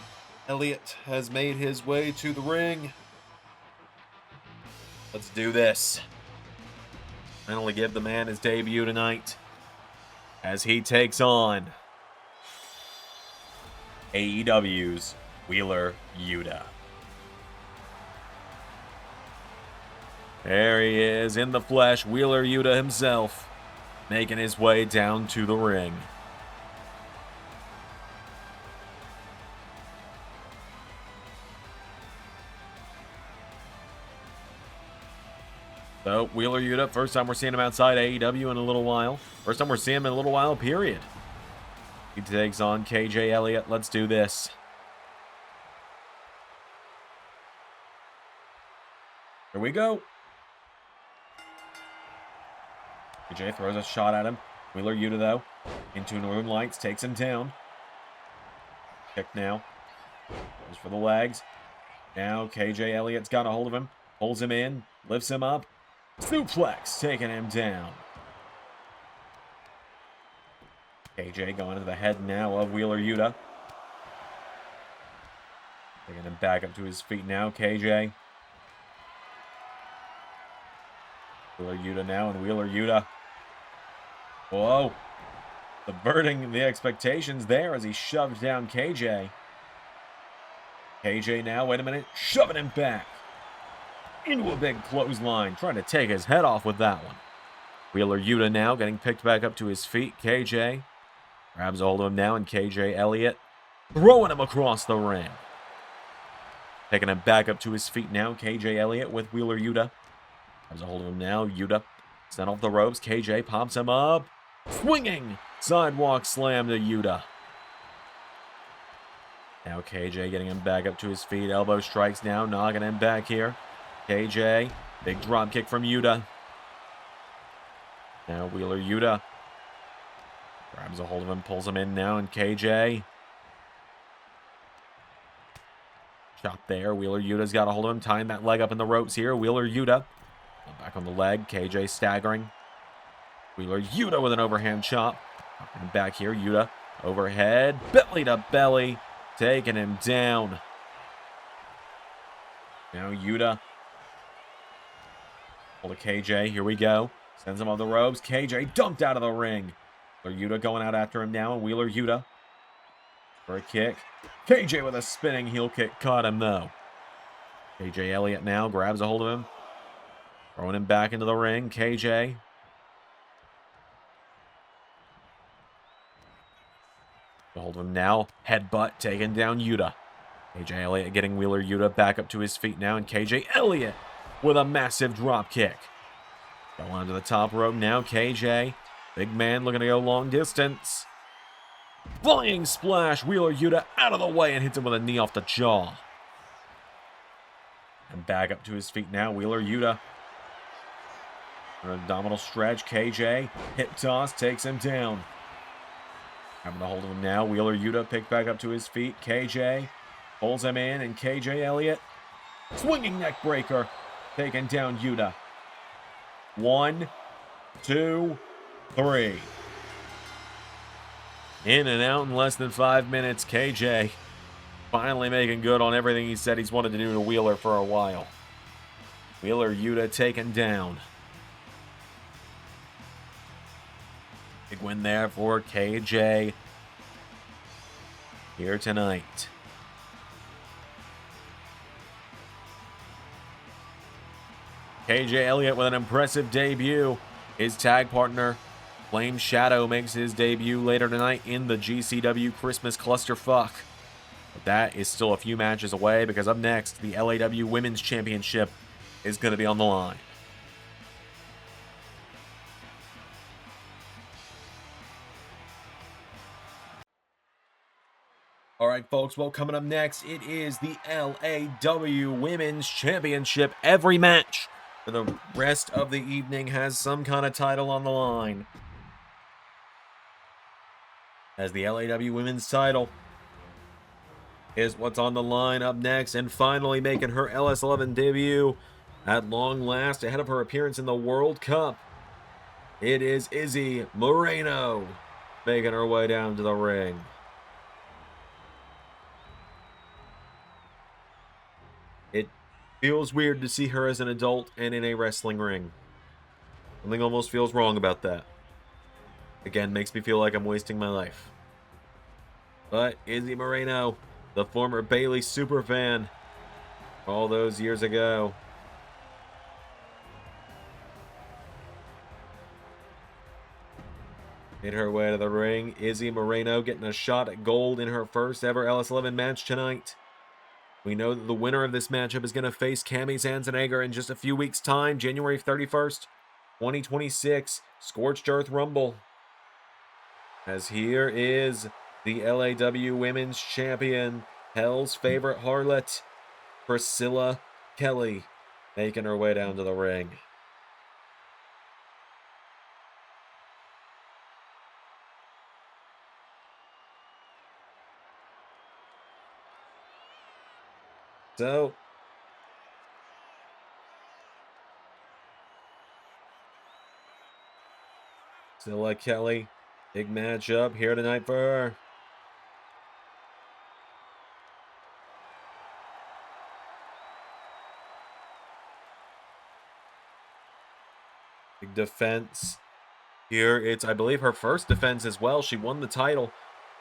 Elliott has made his way to the ring. Let's do this. Finally give the man his debut tonight as he takes on AEW's Wheeler Yuta. There he is in the flesh, Wheeler Yuta himself, making his way down to the ring. So, Wheeler Yuta, first time we're seeing him outside AEW in a little while. First time we're seeing him in a little while, period. He takes on KJ Elliott. Let's do this. Here we go. KJ throws a shot at him. Wheeler Yuta, though, into Northern Lights, takes him down. Kick now. Goes for the legs. Now KJ Elliott's got a hold of him. Pulls him in. Lifts him up. Suplex, taking him down. KJ going to the head now of Wheeler Yuta. Taking him back up to his feet now, KJ. Wheeler Yuta now, and Wheeler Yuta. Whoa. Subverting the expectations there as he shoves down KJ. KJ now, wait a minute, shoving him back into a big clothesline, trying to take his head off with that one. Wheeler Yuta now getting picked back up to his feet. KJ grabs a hold of him now, and KJ Elliott throwing him across the ring. Taking him back up to his feet now, KJ Elliott with Wheeler Yuta. Grabs a hold of him now, Yuta sent off the ropes. KJ pops him up. Swinging sidewalk slam to Yuta. Now KJ getting him back up to his feet. Elbow strikes now, knocking him back here. KJ, big drop kick from Yuta. Now Wheeler Yuta grabs a hold of him, pulls him in now, and KJ. Chop there. Wheeler Yuta's got a hold of him, tying that leg up in the ropes here. Wheeler Yuta back on the leg. KJ staggering. Wheeler Yuta with an overhand chop. And back here, Yuta overhead, belly to belly, taking him down. Now Yuta. Hold of KJ, here we go. Sends him on the ropes. KJ dumped out of the ring. Wheeler Yuta going out after him now, and Wheeler Yuta for a kick. KJ with a spinning heel kick, caught him though. KJ Elliott now grabs a hold of him. Throwing him back into the ring. KJ. A hold of him now. Headbutt taking down Yuta. KJ Elliott getting Wheeler Yuta back up to his feet now, and KJ Elliott with a massive drop kick. Fell onto the top rope now. KJ, big man looking to go long distance. Flying splash. Wheeler Yuta out of the way and hits him with a knee off the jaw. And back up to his feet now. Wheeler Yuta. An abdominal stretch. KJ, hip toss, takes him down. Having a hold of him now. Wheeler Yuta picked back up to his feet. KJ pulls him in, and KJ Elliott, swinging neck breaker, taking down Yuta. 1, 2, 3. In and out in less than 5 minutes. KJ finally making good on everything he said he's wanted to do to Wheeler for a while. Wheeler Yuta taken down. Big win there for KJ here tonight. KJ Elliott with an impressive debut. His tag partner, Flame Shadow, makes his debut later tonight in the GCW Christmas Clusterfuck. But that is still a few matches away, because up next, the LAW Women's Championship is going to be on the line. All right, folks, well, coming up next, it is the LAW Women's Championship. Every match for the rest of the evening has some kind of title on the line, as the LAW Women's title is what's on the line up next. And finally making her LS11 debut at long last, ahead of her appearance in the World Cup, it is Izzy Moreno making her way down to the ring. It feels weird to see her as an adult and in a wrestling ring. Something almost feels wrong about that. Again, makes me feel like I'm wasting my life. But Izzy Moreno, the former Bayley superfan all those years ago, made her way to the ring. Izzy Moreno getting a shot at gold in her first ever LS11 match tonight. We know that the winner of this matchup is going to face Cammy Zandzenegger in just a few weeks' time, January 31st, 2026, Scorched Earth Rumble. As here is the LAW Women's Champion, Hell's favorite harlot, Priscilla Kelly, making her way down to the ring. So, Priscilla Kelly, big matchup here tonight for her. Big defense. Here it's, I believe, her first defense as well. She won the title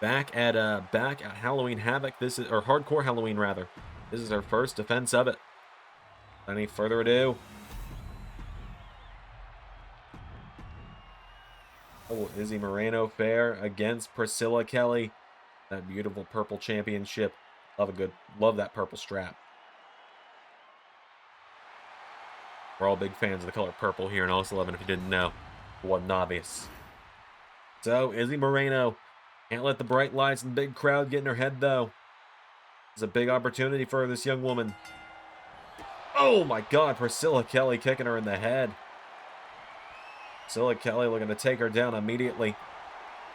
back at Halloween Havoc. This is, or Hardcore Halloween rather. This is her first defense of it. Without any further ado. Oh, Izzy Moreno fair against Priscilla Kelly. That beautiful purple championship. Love that purple strap. We're all big fans of the color purple here in LS11, if you didn't know. It wasn't obvious. So, Izzy Moreno. Can't let the bright lights and big crowd get in her head, though. It's a big opportunity for this young woman. Oh my God, Priscilla Kelly kicking her in the head. Priscilla Kelly looking to take her down immediately.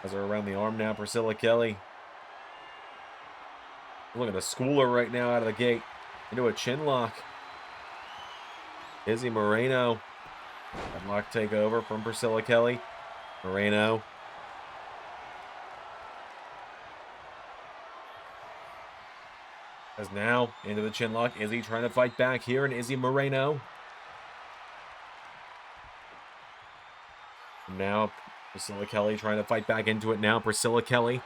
Has her around the arm now, Priscilla Kelly. Looking to school her right now out of the gate. Into a chin lock. Izzy Moreno. Headlock takeover from Priscilla Kelly. Moreno. As now into the chin lock. Izzy trying to fight back here, and Izzy Moreno. Now Priscilla Kelly trying to fight back into it now. Priscilla Kelly.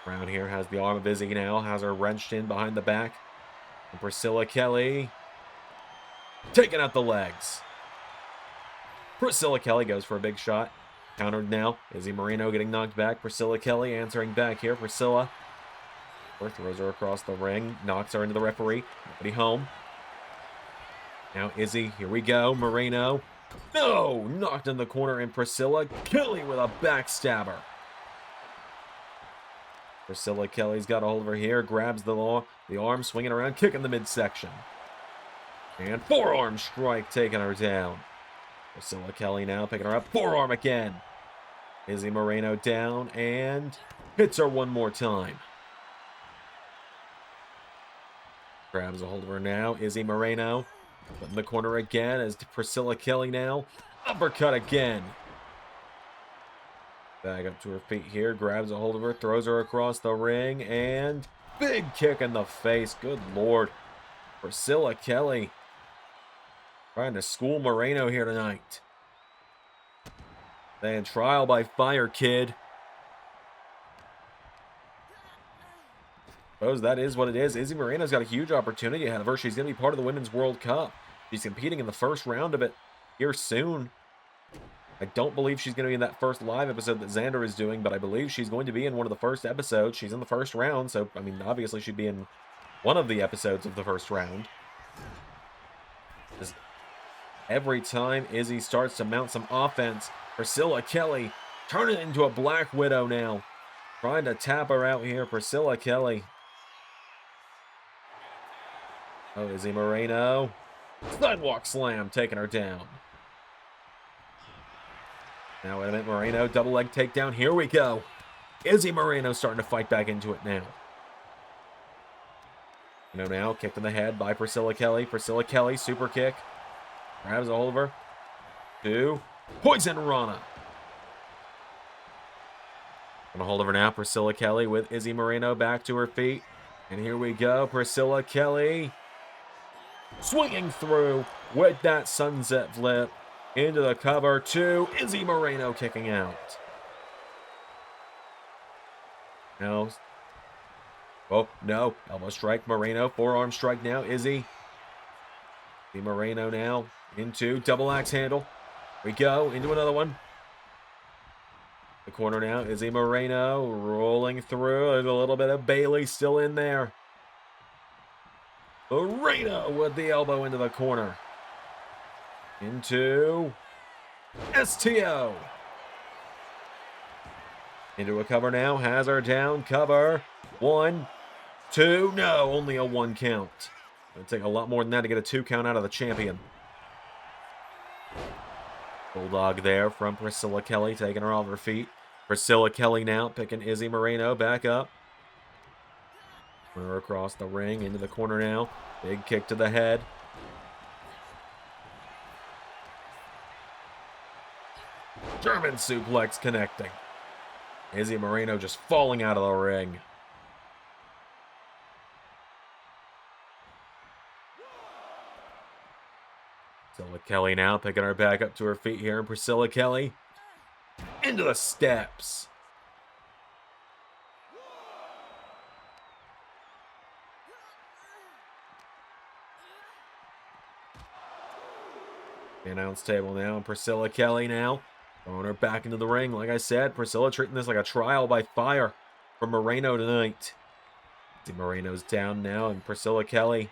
Brown here has the arm of Izzy now. Has her wrenched in behind the back. And Priscilla Kelly taking out the legs. Priscilla Kelly goes for a big shot. Countered now. Izzy Moreno getting knocked back. Priscilla Kelly answering back here. Priscilla throws her across the ring. Knocks her into the referee. Nobody home. Now Izzy. Here we go. Moreno No! Knocked in the corner, and Priscilla Kelly with a backstabber. Priscilla Kelly's got a hold of her here, grabs the arm, swinging around, kick in the midsection. And forearm strike, taking her down. Priscilla Kelly now picking her up, forearm again. Izzy Moreno down, and hits her one more time. Grabs a hold of her now, Izzy Moreno. Put in the corner again as Priscilla Kelly now. Uppercut again. Back up to her feet here, grabs a hold of her, throws her across the ring, and big kick in the face. Good Lord. Priscilla Kelly trying to school Moreno here tonight. Saying trial by fire, kid. Suppose that is what it is. Izzy Moreno's got a huge opportunity ahead of her. She's going to be part of the Women's World Cup. She's competing in the first round of it here soon. I don't believe she's going to be in that first live episode that Zander is doing, but I believe she's going to be in one of the first episodes. She's in the first round, so, I mean, obviously she'd be in one of the episodes of the first round. Just every time Izzy starts to mount some offense, Priscilla Kelly turning it into a Black Widow now. Trying to tap her out here, Priscilla Kelly. Oh, Izzy Moreno. Sidewalk slam, taking her down. Now, wait a minute, Moreno, double leg takedown. Here we go. Izzy Moreno starting to fight back into it now. Now, kicked in the head by Priscilla Kelly. Priscilla Kelly, super kick. Grabs a hold of her. 2. Poison Rana. Got a hold of her now, Priscilla Kelly with Izzy Moreno back to her feet. And here we go, Priscilla Kelly. Swinging through with that sunset flip. Into the cover, 2. Izzy Moreno kicking out. Now, oh, no. Elbow strike, Moreno. Forearm strike now, Izzy. Izzy Moreno now into double axe handle. We go into another one. The corner now, Izzy Moreno rolling through. There's a little bit of Bailey still in there. Moreno with the elbow into the corner. Into STO. Into a cover now. Has her down. Cover. 1, 2. No, only a 1 count. It'll take a lot more than that to get a 2 count out of the champion. Bulldog there from Priscilla Kelly, taking her off her feet. Priscilla Kelly now picking Izzy Moreno back up. Put her across the ring into the corner now. Big kick to the head. German suplex connecting. Izzy Moreno just falling out of the ring. Priscilla Kelly now picking her back up to her feet here. And Priscilla Kelly into the steps. The announce table now. And Priscilla Kelly now throwing her back into the ring. Like I said, Priscilla treating this like a trial by fire for Moreno tonight. See, Moreno's down now, and Priscilla Kelly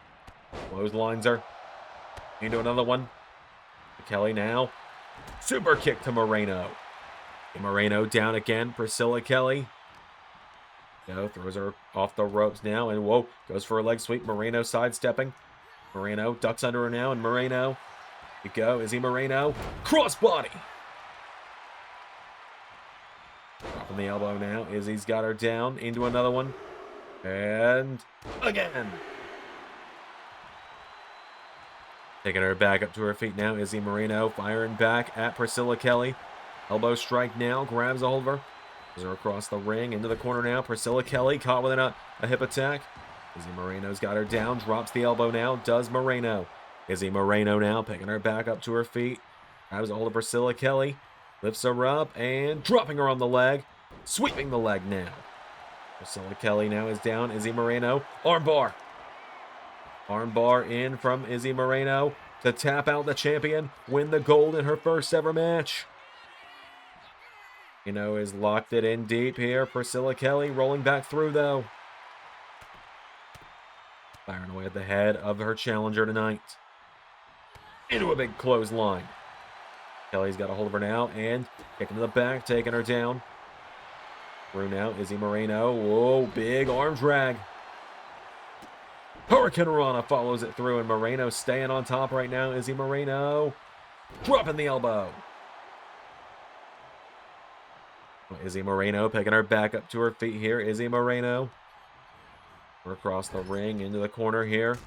clotheslines her into another one. Kelly now. Super kick to Moreno. And Moreno down again. Priscilla Kelly. Throws her off the ropes now, and whoa, goes for a leg sweep. Moreno sidestepping. Moreno ducks under her now, and Moreno. You go. Izzy Moreno. Crossbody. Dropping the elbow now. Izzy's got her down into another one. And again. Taking her back up to her feet now. Izzy Moreno firing back at Priscilla Kelly. Elbow strike now. Grabs a hold of her. Throws her across the ring into the corner now. Priscilla Kelly caught with a hip attack. Izzy Moreno's got her down. Drops the elbow now. Does Moreno. Izzy Moreno now picking her back up to her feet. Grabs a hold of Priscilla Kelly. Lifts her up and dropping her on the leg. Sweeping the leg now. Priscilla Kelly now is down. Izzy Moreno. Armbar. Armbar in from Izzy Moreno to tap out the champion. Win the gold in her first ever match. Is locked it in deep here. Priscilla Kelly rolling back through though. Firing away at the head of her challenger tonight. Into a big clothesline. Kelly's got a hold of her now, and kicking to the back, taking her down. Through now, Izzy Moreno. Whoa, big arm drag. Hurricane Rana follows it through, and Moreno staying on top right now. Izzy Moreno dropping the elbow. Izzy Moreno picking her back up to her feet here. Izzy Moreno. We're across the ring into the corner here.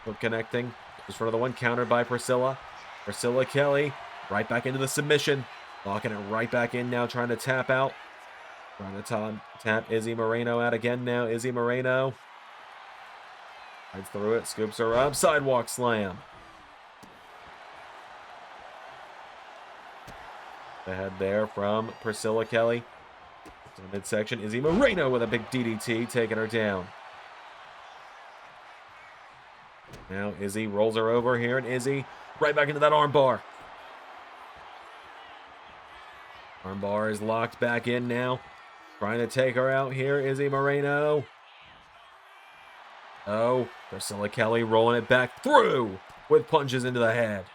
Hook connecting. Just front of the one, countered by Priscilla. Priscilla Kelly right back into the submission. Locking it right back in now, trying to tap out. Trying to tap Izzy Moreno out again now. Izzy Moreno. Hides through it, scoops her up. Sidewalk slam. The head there from Priscilla Kelly. To the midsection, Izzy Moreno with a big DDT, taking her down. Now Izzy rolls her over here, and Izzy right back into that armbar. Armbar is locked back in now. Trying to take her out here, Izzy Moreno. Oh, Priscilla Kelly rolling it back through with punches into the head.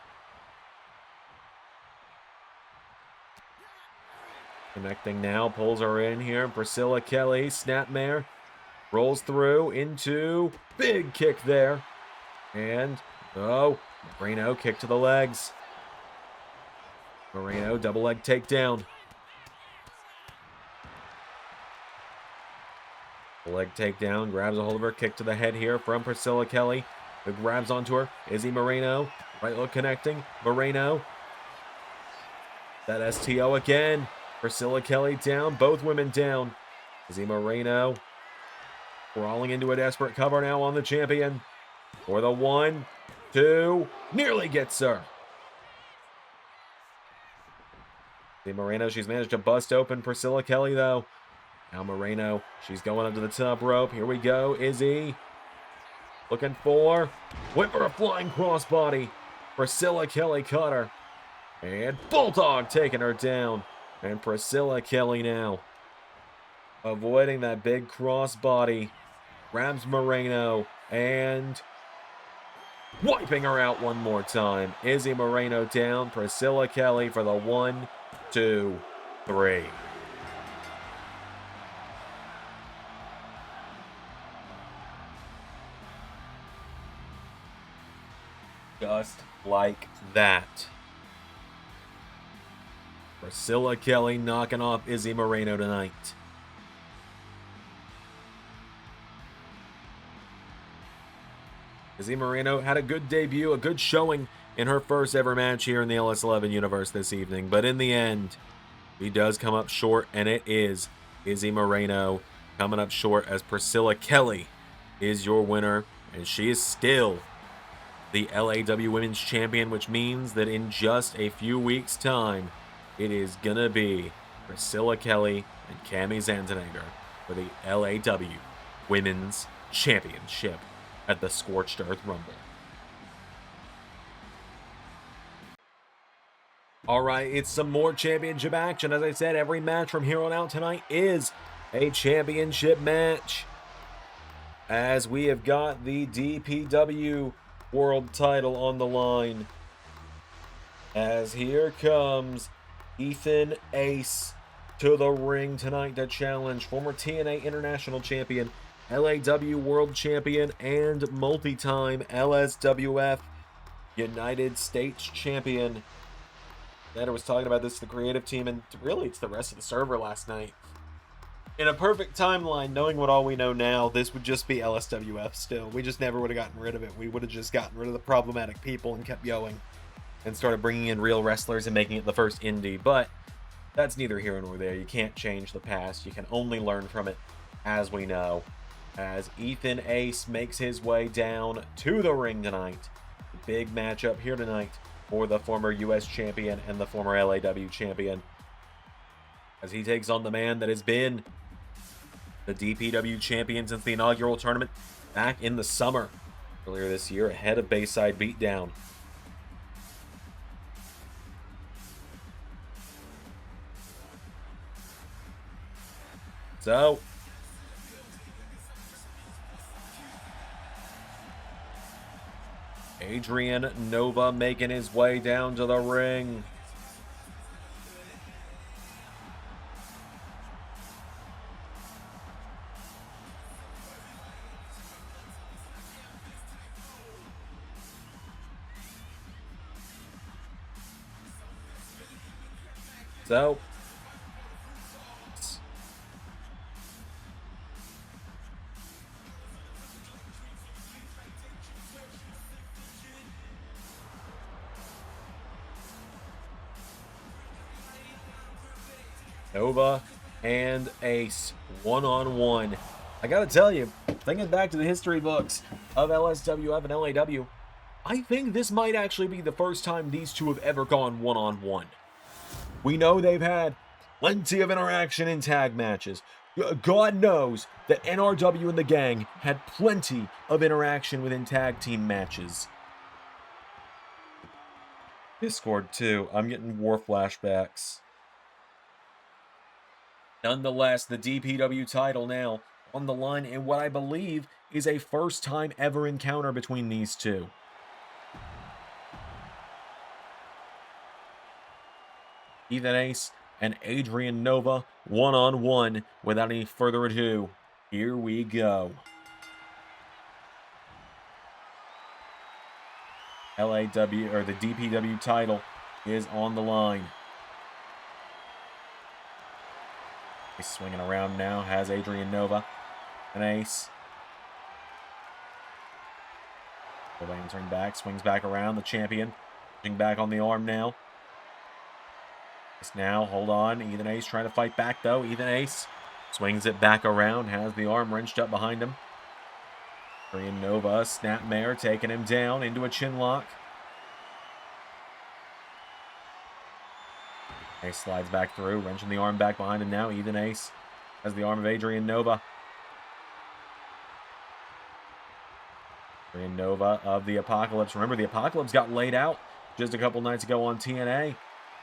Connecting now, pulls her in here. Priscilla Kelly, snapmare, rolls through into big kick there. And, oh, Moreno kick to the legs. Moreno double leg takedown. Leg takedown, grabs a hold of her, kick to the head here from Priscilla Kelly. Who grabs onto her. Izzy Moreno, right hook connecting. Moreno. That STO again. Priscilla Kelly down, both women down. Izzy Moreno crawling into a desperate cover now on the champion. For the 1, 2, nearly gets her. Izzy Moreno, she's managed to bust open Priscilla Kelly though. Now Moreno, she's going up to the top rope. Here we go, Izzy. Looking for, went for a flying crossbody. Priscilla Kelly caught her. And Bulldog taking her down. And Priscilla Kelly now avoiding that big crossbody. Grabs Moreno and wiping her out one more time. Izzy Moreno down. Priscilla Kelly for the 1, 2, 3. Just like that. Priscilla Kelly knocking off Izzy Moreno tonight. Izzy Moreno had a good debut, a good showing in her first ever match here in the LS11 universe this evening. But in the end, he does come up short, and it is Izzy Moreno coming up short as Priscilla Kelly is your winner. And she is still the LAW Women's Champion, which means that in just a few weeks' time, it is gonna be Priscilla Kelly and Cami Zandzenegger for the LAW Women's Championship at the Scorched Earth Rumble. All right, it's some more championship action. As I said, every match from here on out tonight is a championship match, as we have got the DPW World title on the line. As here comes Ethan Ace to the ring tonight to challenge former TNA International Champion, LAW World Champion, and multi-time LSWF United States Champion. Zander was talking about this to the creative team, and really it's the rest of the server last night. In a perfect timeline, knowing what all we know now, this would just be LSWF still. We just never would have gotten rid of it. We would have just gotten rid of the problematic people and kept going. And started bringing in real wrestlers and making it the first indie. But that's neither here nor there. You can't change the past. You can only learn from it, as we know. As Ethan Ace makes his way down to the ring tonight. Big matchup here tonight for the former US champion and the former LAW champion, as he takes on the man that has been the DPW champion since the inaugural tournament back in the summer earlier this year, ahead of Bayside Beatdown. So Adrian Nova making his way down to the ring. So, Nova and Ace, one-on-one. I gotta tell you, thinking back to the history books of LSWF and LAW, I think this might actually be the first time these two have ever gone one-on-one. We know they've had plenty of interaction in tag matches. God knows that NRW and the gang had plenty of interaction within tag team matches. Discord too. I'm getting war flashbacks. Nonetheless, the DPW title now on the line in what I believe is a first time ever encounter between these two. Ethan Ace and Adrian Nova one-on-one. Without any further ado, here we go. LAW, or the DPW title, is on the line. He's swinging around now, has Adrian Nova and Ace. Nova entering back, swings back around, the champion. Pushing back on the arm now. Now, hold on. Ethan Ace trying to fight back, though. Ethan Ace swings it back around, has the arm wrenched up behind him. Adrian Nova, snapmare, taking him down into a chin lock. Ace slides back through, wrenching the arm back behind him now. Ethan Ace has the arm of Adrian Nova. Adrian Nova of the Apocalypse. Remember, the Apocalypse got laid out just a couple nights ago on TNA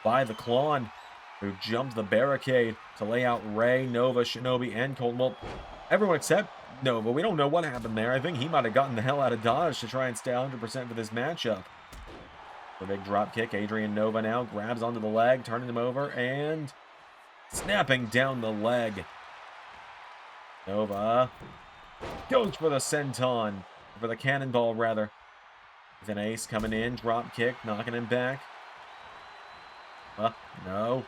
by the Clon, who jumped the barricade to lay out Ray, Nova, Shinobi, and Colton. Well, everyone except Nova. We don't know what happened there. I think he might have gotten the hell out of Dodge to try and stay 100% for this matchup. The big drop kick. Adrian Nova now grabs onto the leg, turning him over, and snapping down the leg. Nova goes for the senton, for the cannonball, rather. Ethan Ace coming in, drop kick, knocking him back. No.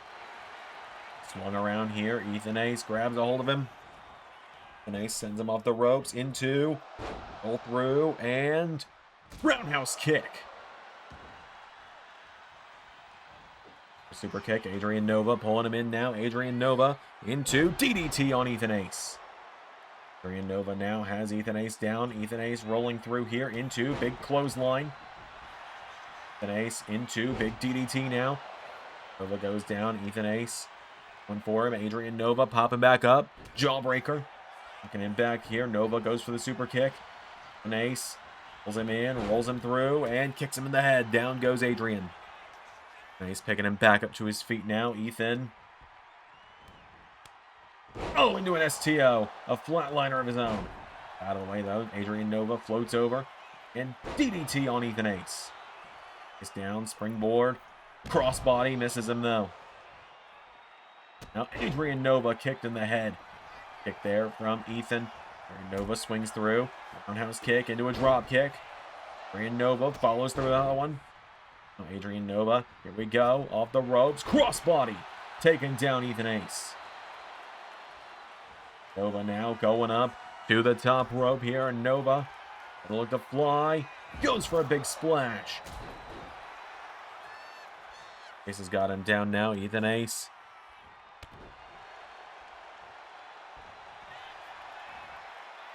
Swung around here. Ethan Ace grabs a hold of him. Ethan Ace sends him off the ropes into, pull through, and roundhouse kick. Super kick. Adrian Nova pulling him in now. Adrian Nova into DDT on Ethan Ace. Adrian Nova now has Ethan Ace down. Ethan Ace rolling through here into big clothesline. Ethan Ace into big DDT now. Nova goes down. Ethan Ace going for him. Adrian Nova popping back up. Jawbreaker. Looking him back here. Nova goes for the super kick. Ethan Ace pulls him in, rolls him through, and kicks him in the head. Down goes Adrian. Ace picking him back up to his feet now. Ethan. Oh, into an STO. A flatliner of his own. Out of the way, though. Adrian Nova floats over. And DDT on Ethan Ace. Ace down. Springboard. Crossbody. Misses him, though. Now, Adrian Nova kicked in the head. Kick there from Ethan. Adrian Nova swings through. Roundhouse kick into a drop kick. Adrian Nova follows through another one. Now, Adrian Nova. Here we go. Off the ropes. Crossbody. Taking down Ethan Ace. Nova now going up to the top rope here. And Nova will look to fly. Goes for a big splash. Ace has got him down now. Ethan Ace.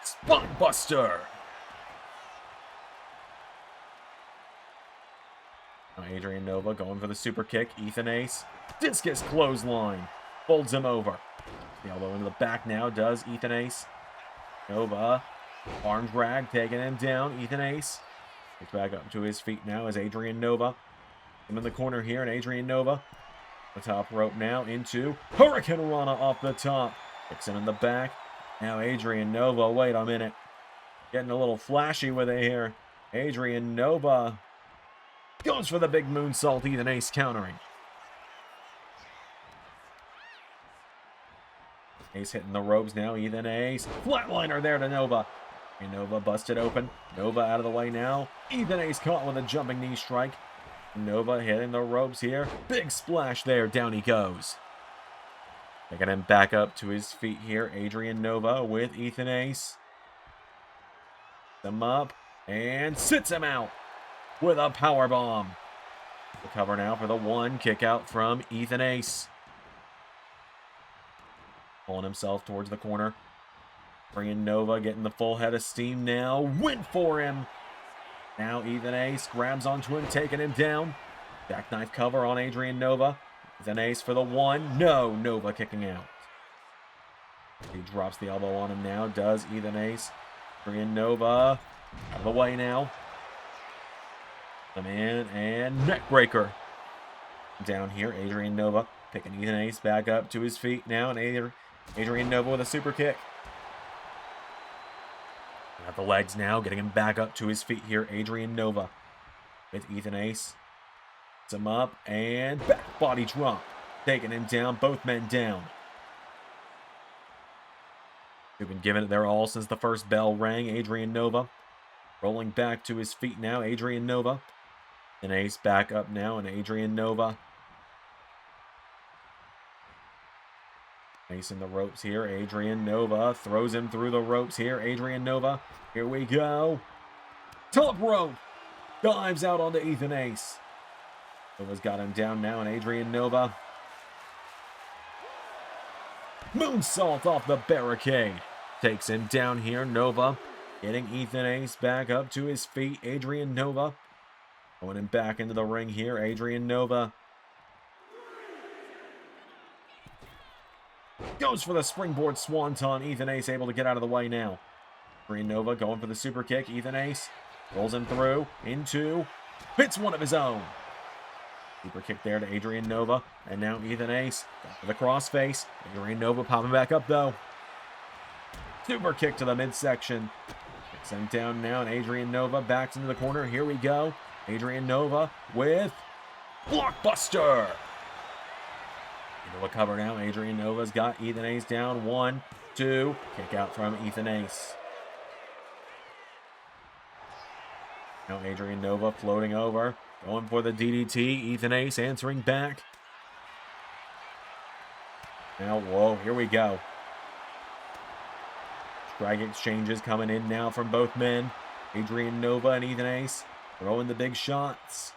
Spot Buster. Now Adrian Nova going for the super kick. Ethan Ace. Discus clothesline. Folds him over. The elbow into the back now does Ethan Ace. Nova. Arm drag taking him down. Ethan Ace. Gets back up to his feet now as Adrian Nova. I'm in the corner here, and Adrian Nova. The top rope now into Hurricane Rana off the top. Kicks him in the back. Now Adrian Nova. Wait a minute. Getting a little flashy with it here. Adrian Nova goes for the big moonsault. Ethan Ace countering. Ace hitting the ropes now. Ethan Ace. Flatliner there to Nova. And Nova busted open. Nova out of the way now. Ethan Ace caught with a jumping knee strike. Nova hitting the ropes here. Big splash there. Down he goes. Taking him back up to his feet here. Adrian Nova with Ethan Ace. Him up and sits him out with a power bomb. The cover now for the one. Kick out from Ethan Ace. Pulling himself towards the corner. Bringing Nova, getting the full head of steam now. Went for him. Now Ethan Ace grabs onto him, taking him down. Jackknife cover on Adrian Nova. Ethan Ace for the one. No, Nova kicking out. He drops the elbow on him now. Does Ethan Ace. Adrian Nova out of the way now. Come in and neck breaker. Down here, Adrian Nova picking Ethan Ace back up to his feet now. And Adrian Nova with a super kick. Got the legs now, getting him back up to his feet here. Adrian Nova with Ethan Ace. Gets him up and back body drop. Taking him down, both men down. They've been giving it their all since the first bell rang. Adrian Nova rolling back to his feet now. Adrian Nova. And Ace back up now, and Adrian Nova. Ace in the ropes here. Adrian Nova throws him through the ropes here. Adrian Nova. Here we go. Top rope. Dives out onto Ethan Ace. Nova's got him down now, and Adrian Nova. Moonsault off the barricade. Takes him down here. Nova getting Ethan Ace back up to his feet. Adrian Nova. Going him back into the ring here. Adrian Nova. Goes for the springboard swanton. Ethan Ace able to get out of the way now. Adrian Nova going for the super kick. Ethan Ace rolls him through into. Hits one of his own. Super kick there to Adrian Nova. And now Ethan Ace for the crossface. Adrian Nova popping back up though. Super kick to the midsection. Kicks him down now. And Adrian Nova backs into the corner. Here we go. Adrian Nova with blockbuster. Into a cover now. Adrian Nova's got Ethan Ace down. 1, 2. Kick out from Ethan Ace. Now Adrian Nova floating over. Going for the DDT. Ethan Ace answering back. Now, whoa, here we go. Strike exchanges coming in now from both men. Adrian Nova and Ethan Ace throwing the big shots.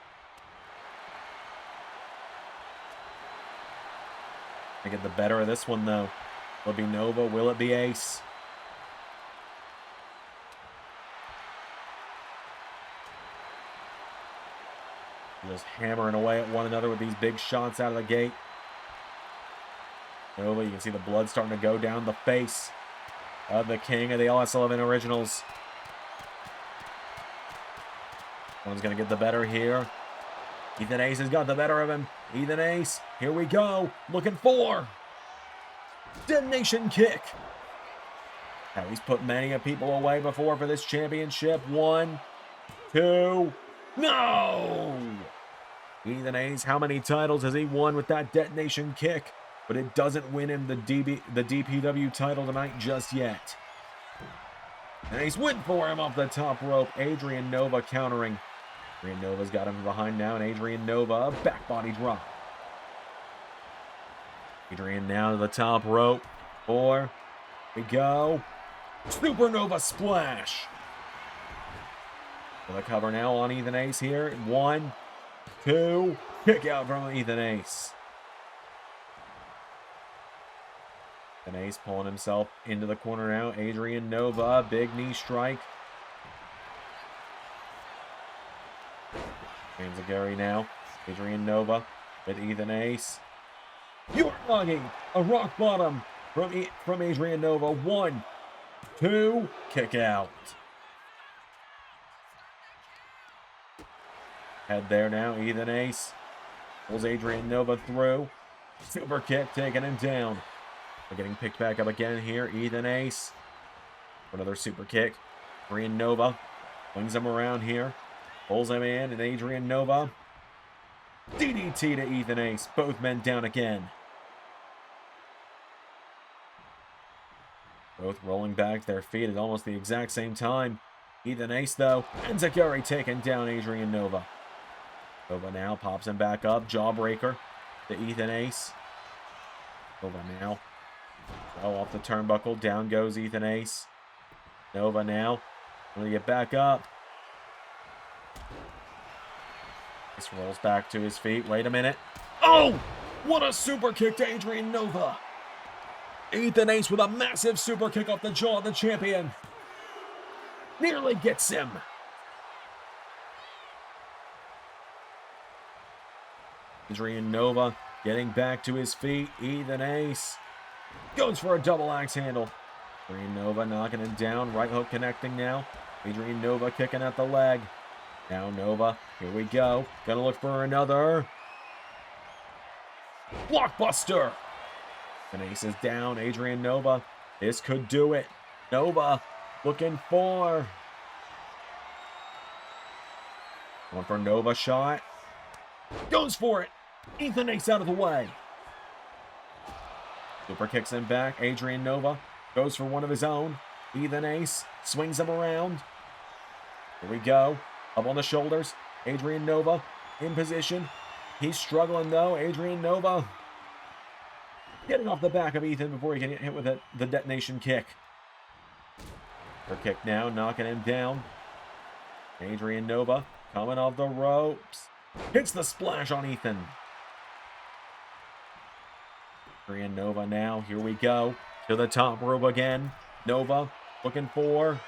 I get the better of this one, though. Will it be Nova? Will it be Ace? Just hammering away at one another with these big shots out of the gate. Nova, you can see the blood starting to go down the face of the king of the LS11 originals. One's going to get the better here. Ethan Ace has got the better of him. Ethan Ace, here we go. Looking for detonation kick. Now he's put many of people away before for this championship. 1, 2, no! Ethan Ace, how many titles has he won with that detonation kick? But it doesn't win him the DPW title tonight just yet. And Ace went for him off the top rope. Adrian Nova countering. Adrian Nova's got him behind now, and Adrian Nova, back body drop. Adrian now to the top rope. 4, we go. Supernova splash. For the cover now on Ethan Ace here. 1, 2, kick out from Ethan Ace. Ethan Ace pulling himself into the corner now. Adrian Nova, big knee strike. Zandzenegger now. Adrian Nova with Ethan Ace. You're logging a rock bottom from Adrian Nova. 1, 2, kick out. Head there now. Ethan Ace pulls Adrian Nova through. Super kick taking him down. We're getting picked back up again here. Ethan Ace. Another super kick. Adrian Nova swings him around here. Pulls him in, and Adrian Nova. DDT to Ethan Ace. Both men down again. Both rolling back to their feet at almost the exact same time. Ethan Ace, though. And Zandzenegger taking down Adrian Nova. Nova now pops him back up. Jawbreaker to Ethan Ace. Nova now. Oh, off the turnbuckle. Down goes Ethan Ace. Nova now. Going to get back up. Ace rolls back to his feet. Wait a minute. Oh! What a super kick to Adrian Nova. Ethan Ace with a massive super kick off the jaw of the champion. Nearly gets him. Adrian Nova getting back to his feet. Ethan Ace goes for a double axe handle. Adrian Nova knocking him down. Right hook connecting now. Adrian Nova kicking at the leg. Now Nova. Here we go. Gonna look for another. Blockbuster. And Ace is down. Adrian Nova. This could do it. Nova looking for. Going for Nova shot. Goes for it. Ethan Ace out of the way. Super kicks him back. Adrian Nova goes for one of his own. Ethan Ace swings him around. Here we go. Up on the shoulders. Adrian Nova in position. He's struggling though. Adrian Nova getting off the back of Ethan before he can get hit with the detonation kick. Her kick now, knocking him down. Adrian Nova coming off the ropes. Hits the splash on Ethan. Adrian Nova now. Here we go. To the top rope again. Nova looking for.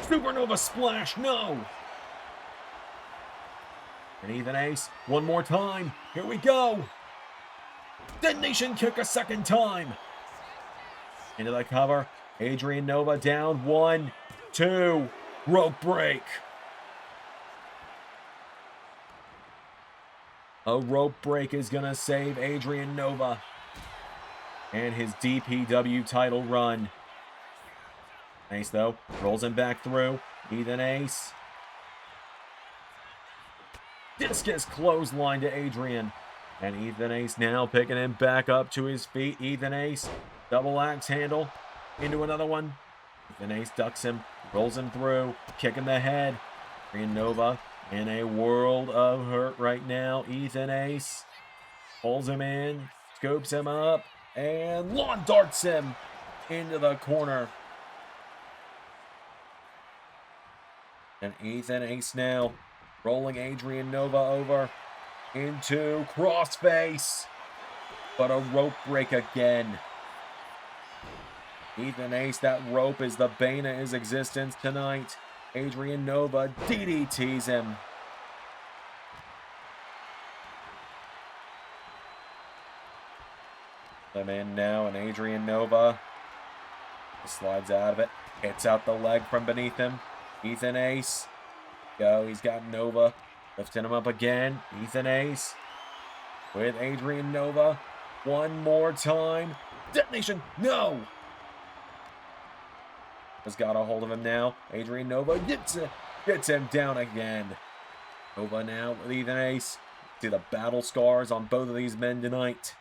Supernova splash. No. And Ethan Ace. One more time. Here we go. Detonation kick a second time. Into the cover. Adrian Nova down. 1, 2. Rope break. A rope break is going to save Adrian Nova and his DPW title run. Ace, though, rolls him back through. Ethan Ace. Discus clothesline to Adrian. And Ethan Ace now picking him back up to his feet. Ethan Ace, double axe handle into another one. Ethan Ace ducks him, rolls him through, kick in the head. Adrian Nova in a world of hurt right now. Ethan Ace pulls him in, scoops him up, and lawn darts him into the corner. And Ethan Ace now rolling Adrian Nova over into crossface. But a rope break again. Ethan Ace, that rope is the bane of his existence tonight. Adrian Nova DDTs him. I'm in now, and Adrian Nova slides out of it. Hits out the leg from beneath him. Ethan Ace. Go, he's got Nova. Lifting him up again. Ethan Ace with Adrian Nova. One more time. Detonation. No. Has got a hold of him now. Adrian Nova gets him down again. Nova now with Ethan Ace. See the battle scars on both of these men tonight.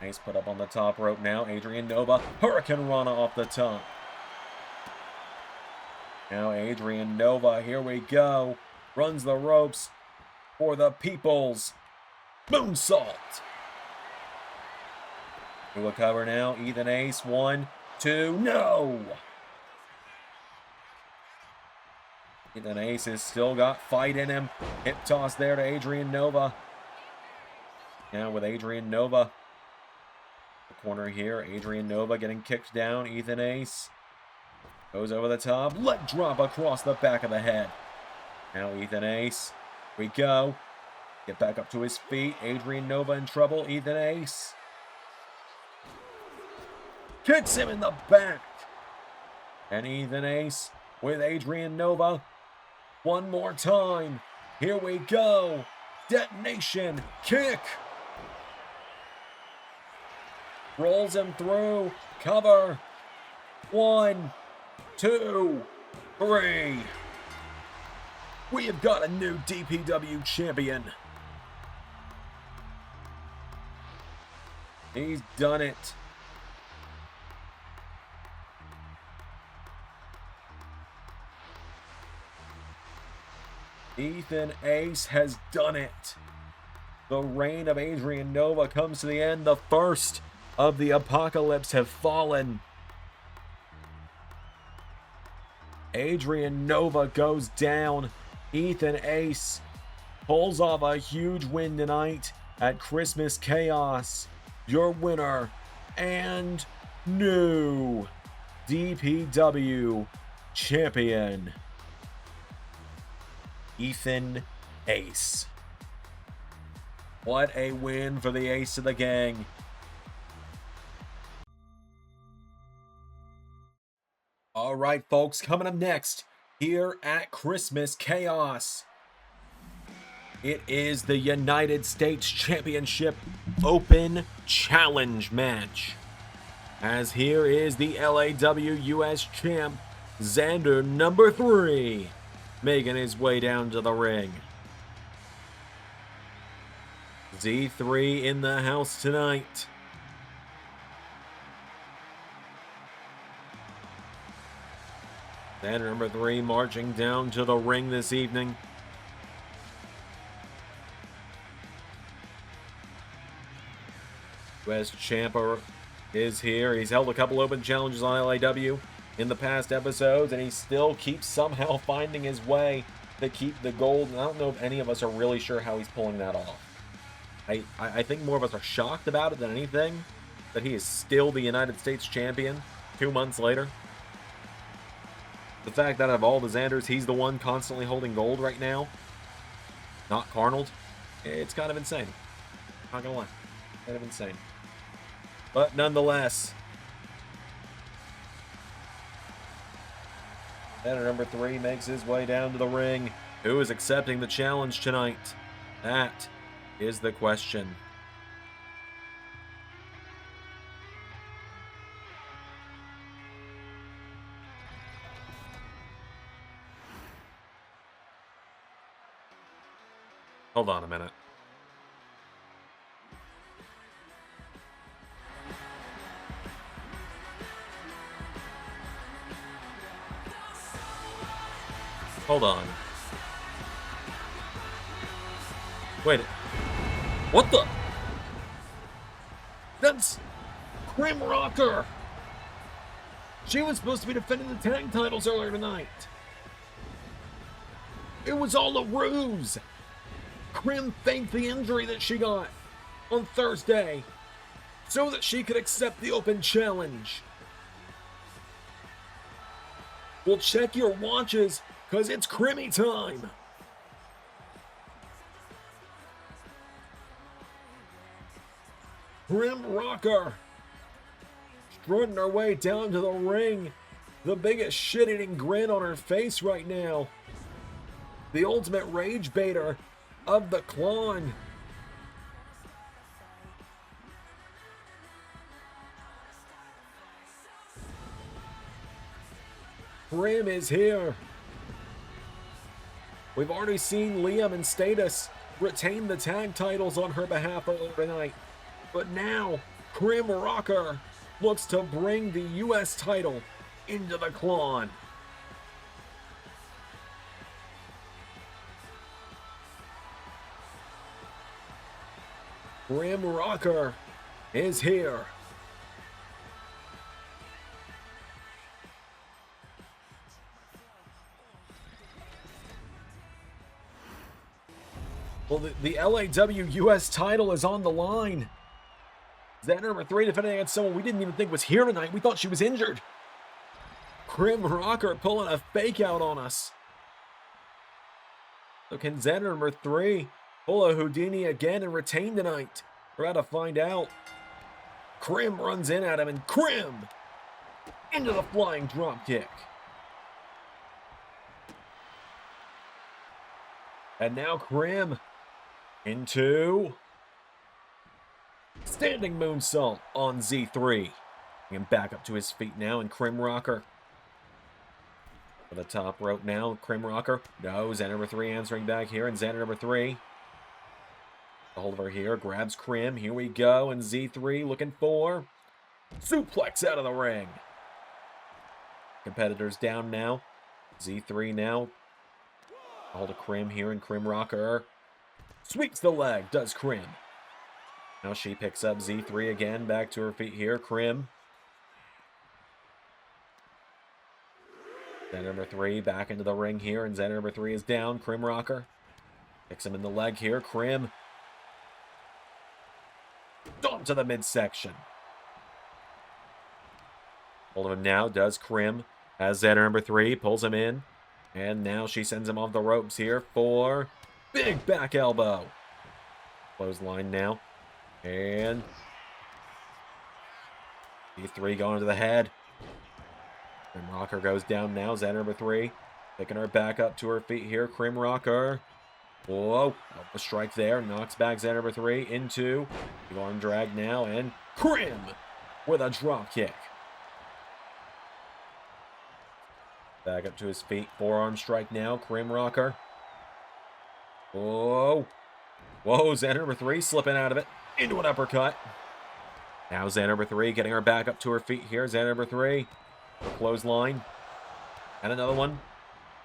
Ace put up on the top rope now. Adrian Nova. Hurricane Rana off the top. Now Adrian Nova. Here we go. Runs the ropes for the people's moonsault. We will cover now. Ethan Ace. 1, 2. No! Ethan Ace has still got fight in him. Hip toss there to Adrian Nova. Now with Adrian Nova. The corner here. Adrian Nova getting kicked down. Ethan Ace goes over the top. Leg drop across the back of the head. Now Ethan Ace. We go. Get back up to his feet. Adrian Nova in trouble. Ethan Ace kicks him in the back. And Ethan Ace with Adrian Nova. One more time. Here we go. Detonation kick. Rolls him through. Cover. 1, 2, 3. We have got a new DPW champion. He's done it. Ethan Ace has done it. The reign of Adrian Nova comes to the end. The first of the Apocalypse have fallen. Adrian Nova goes down. Ethan Ace pulls off a huge win tonight at Christmas Chaos. Your winner and new DPW champion, Ethan Ace. What a win for the ace of the gang. All right, folks, coming up next here at Christmas Chaos, it is the United States Championship Open Challenge match. As here is the LAW US champ, Zander number 3, making his way down to the ring. Z3 in the house tonight. Zander number 3 marching down to the ring this evening. US champ is here. He's held a couple open challenges on LAW in the past episodes, and he still keeps somehow finding his way to keep the gold. And I don't know if any of us are really sure how he's pulling that off. I think more of us are shocked about it than anything, that he is still the United States champion 2 months later. The fact that out of all the Zanders, he's the one constantly holding gold right now, not Carnold, it's kind of insane. Not gonna lie, kind of insane. But nonetheless, Zander number 3 makes his way down to the ring. Who is accepting the challenge tonight? That is the question. Hold on a minute. Hold on. Wait. What the? That's Grim Rocker. She was supposed to be defending the tag titles earlier tonight. It was all a ruse. Grim faked the injury that she got on Thursday so that she could accept the open challenge. Well, check your watches, because it's Crimmy time. Grim Rocker strutting her way down to the ring, the biggest shit-eating grin on her face right now. The ultimate rage baiter of the clan. Grim is here. We've already seen Liam and Status retain the tag titles on her behalf earlier tonight. But now, Grim Rocker looks to bring the US title into the clan. Grim Rocker is here. Well, the LAW US title is on the line. Zander number 3 defending against someone we didn't even think was here tonight. We thought she was injured. Grim Rocker pulling a fake out on us. So can Zander number 3 pull a Houdini again and retain tonight? We're about to find out. Grim runs in at him, and Grim into the flying drop kick. And now Grim into standing moonsault on Z3. Bring him back up to his feet now, and Grim Rocker for the top rope now. Grim Rocker. No, Zander number 3 answering back here, and Zander number 3 a hold of her here, grabs Grim. Here we go, and Z3 looking for suplex out of the ring. Competitors down now. Z3 now Hold of Krim here, and Krim Rocker sweeps the leg, does Krim. Now she picks up Z3 again, back to her feet here, Krim. Zander number 3 back into the ring here, and Zander number 3 is down. Krim Rocker picks him in the leg here. Krim dump to the midsection. Hold of him now, does Krim. Has Zander number 3, pulls him in. And now she sends him off the ropes here for big back elbow. Clothesline now. And E3 going to the head. Krim Rocker goes down now. Zander number 3 picking her back up to her feet here. Krim Rocker. Whoa. A strike there. Knocks back Zander number 3 into the arm drag now. And Krim with a drop kick. Back up to his feet. Forearm strike now. Krim Rocker. Whoa. Whoa. Zander number 3 slipping out of it. Into an uppercut. Now Zander number 3 getting her back up to her feet here. Zander number 3. Clothesline. And another one.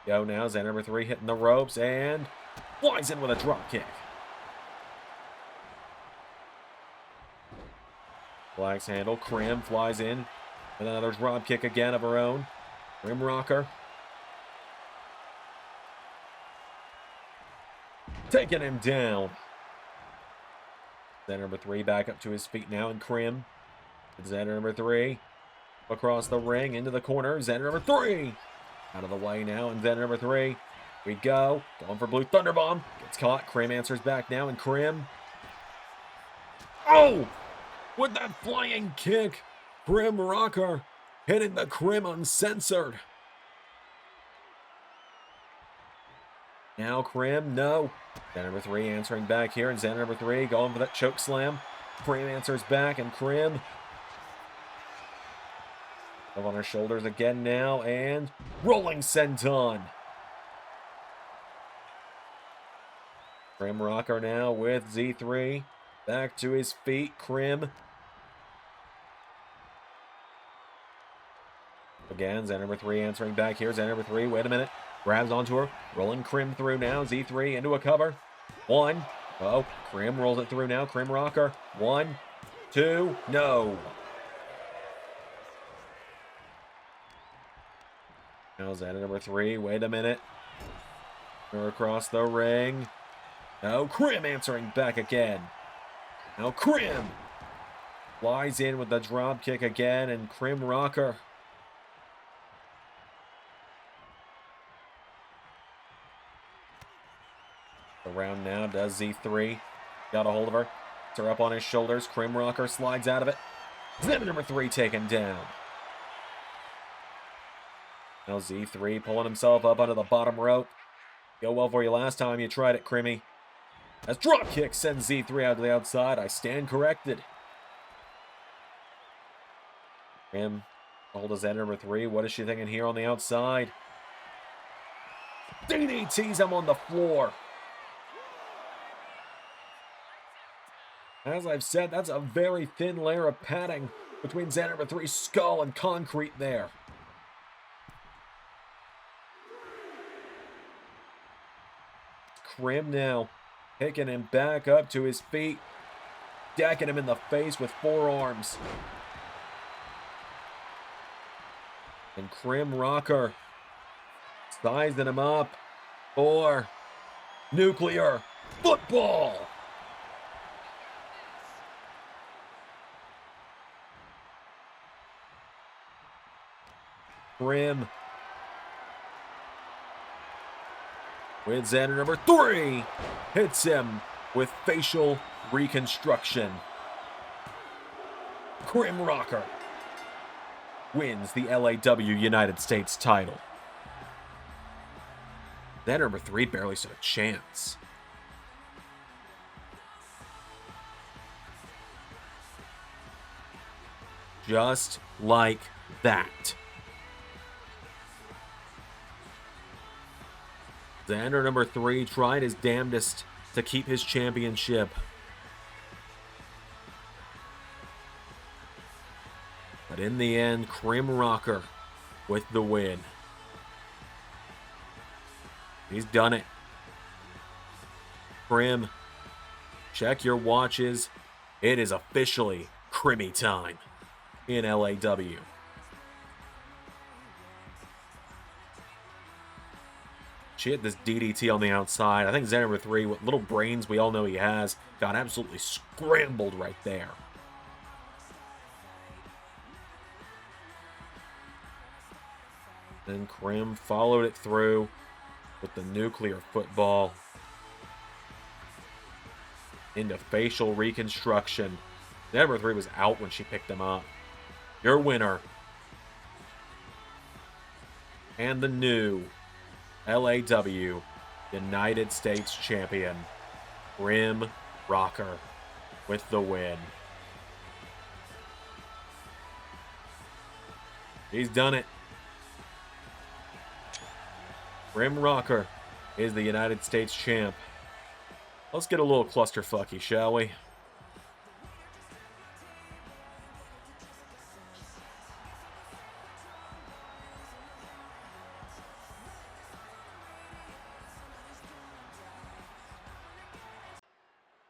Go now. Zander number 3 hitting the ropes and flies in with a drop kick. Black's handle. Krim flies in with another drop kick again of her own. Krim Rocker. Taking him down. Zander number 3 back up to his feet now, and Krim. Zander number 3 across the ring into the corner. Zander number 3 out of the way now, and Zander number 3. We go. Going for Blue Thunderbomb. Gets caught. Krim answers back now, and Krim. Oh! With that flying kick. Krim Rocker hitting the Krim uncensored. Now Krim, no. Zander number 3 answering back here, and Zander number 3 going for that choke slam. Krim answers back, and Krim up on her shoulders again now, and rolling senton. Krim Rocker now with Z3 back to his feet. Krim again. Zander number 3 answering back here. Zander number 3, wait a minute. Grabs onto her. Rolling Krim through now. Z3 into a cover. 1. Oh, Krim rolls it through now. Krim Rocker. 1, 2, no. Now Zander number 3, wait a minute. Go across the ring. No, Krim answering back again. Now Krim flies in with the drop kick again, and Krim Rocker around now, does Z3. Got a hold of her. Gets her up on his shoulders. Krim Rocker slides out of it. Zander number 3 taken down. Now Z3 pulling himself up onto the bottom rope. Go well for you last time you tried it, Krimmy. As drop kick sends Z3 out to the outside. I stand corrected. Krim hold of Zander number 3. What is she thinking here on the outside? DDTs him on the floor. As I've said, that's a very thin layer of padding between Zander number 3's skull and concrete there. Krim now picking him back up to his feet, decking him in the face with forearms. And Krim Rocker sizing him up for nuclear football. Krim with Zander number 3 hits him with facial reconstruction. Krim Rocker wins the LAW United States title. Zander number 3 barely stood a chance. Just like that. Zander number 3 tried his damnedest to keep his championship. But in the end, Krim Rocker with the win. He's done it. Crim, check your watches. It is officially Crimmy time in LAW. She hit this DDT on the outside. I think Zander with 3, what little brains we all know he has, got absolutely scrambled right there. Then Crim followed it through with the nuclear football into facial reconstruction. Number 3 was out when she picked him up. Your winner and the new LAW United States Champion, Crim Rocker, with the win. He's done it. Crim Rocker is the United States champ. Let's get a little clusterfucky, shall we?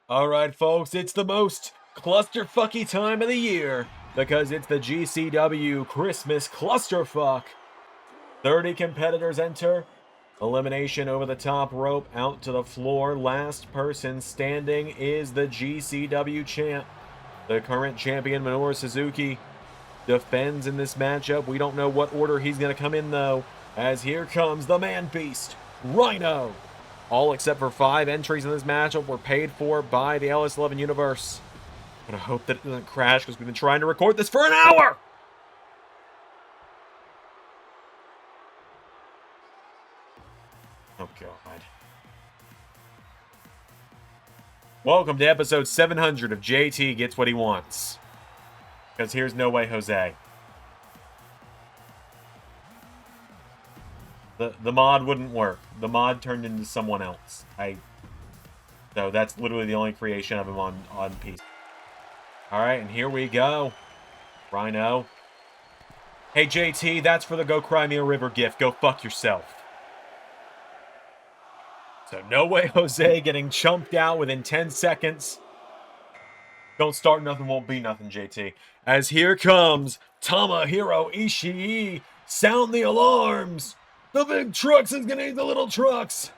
Alright, folks, it's the most clusterfucky time of the year because it's the GCW Christmas Clusterfuck. 30 competitors enter. Elimination over the top rope, out to the floor. Last person standing is the GCW champ. The current champion, Minoru Suzuki, defends in this matchup. We don't know what order he's going to come in, though, as here comes the man-beast, Rhino. All except for 5 entries in this matchup were paid for by the LS11 universe. But I hope that it doesn't crash because we've been trying to record this for an hour! Oh, God. Welcome to episode 700 of JT Gets What He Wants. Because here's No Way Jose. The mod wouldn't work. The mod turned into someone else. So that's literally the only creation of him on PC. Alright, and here we go. Rhino. Hey, JT, that's for the Go Cry Me a River gift. Go fuck yourself. So No Way Jose getting chumped out within 10 seconds. Don't start nothing, won't be nothing, JT. As here comes Tomohiro Ishii. Sound the alarms. The big trucks is gonna eat the little trucks.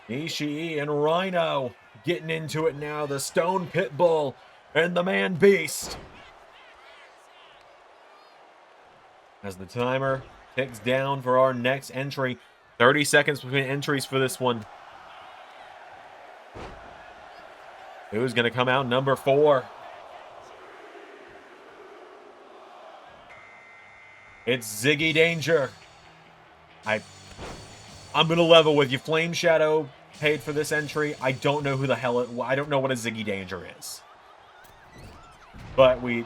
Ishii and Rhino getting into it now. The Stone Pitbull and the Man Beast. As the timer ticks down for our next entry. 30 seconds between entries for this one. Who's going to come out number 4? It's Ziggy Danger. I'm going to level with you. Flame Shadow paid for this entry. I don't know who the hell I don't know what a Ziggy Danger is. But we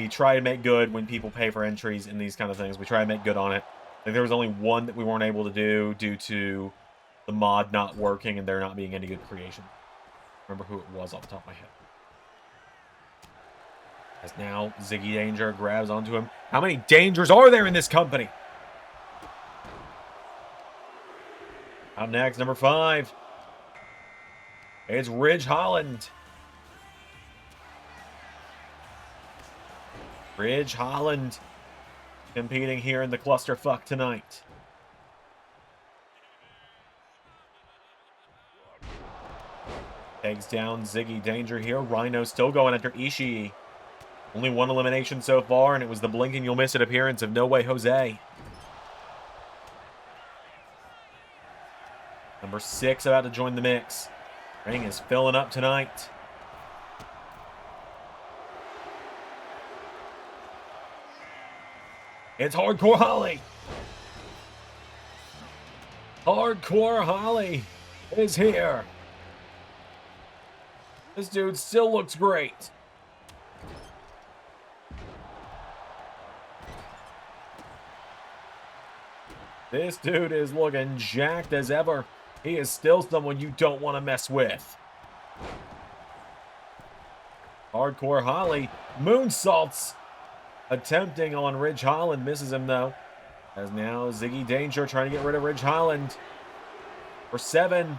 try to make good when people pay for entries in these kind of things. We try to make good on it. Like there was only one that we weren't able to do due to the mod not working and there not being any good creation. Remember who it was off the top of my head. As now Ziggy Danger grabs onto him. How many dangers are there in this company? Up next, number 5. It's Ridge Holland. Ridge Holland competing here in the clusterfuck tonight. Takes down Ziggy Danger here. Rhino still going after Ishii. Only 1 elimination so far, and it was the blink and you'll miss it appearance of No Way Jose. Number 6 about to join the mix. Ring is filling up tonight. It's Hardcore Holly. Hardcore Holly is here. This dude still looks great. This dude is looking jacked as ever. He is still someone you don't want to mess with. Hardcore Holly moonsaults. Attempting on Ridge Holland. Misses him though. As now Ziggy Danger trying to get rid of Ridge Holland. for 7.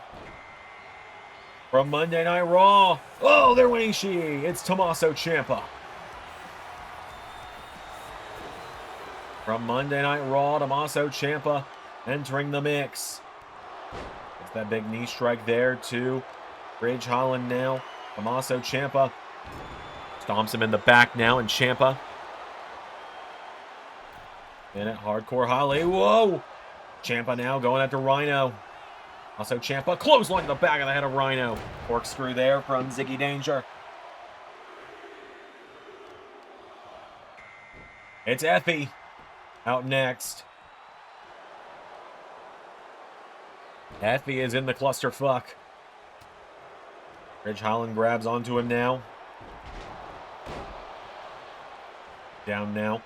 From Monday Night Raw. Oh, they're winning Ishii. It's Tommaso Ciampa. From Monday Night Raw, Tommaso Ciampa entering the mix. It's that big knee strike there to Ridge Holland now. Tommaso Ciampa stomps him in the back now, and Ciampa in it. Hardcore Holly. Whoa! Ciampa now going after Rhino. Also Ciampa clothesline to the back of the head of Rhino. Corkscrew there from Ziggy Danger. It's Effie out next. Effie is in the clusterfuck. Ridge Holland grabs onto him now. Down now.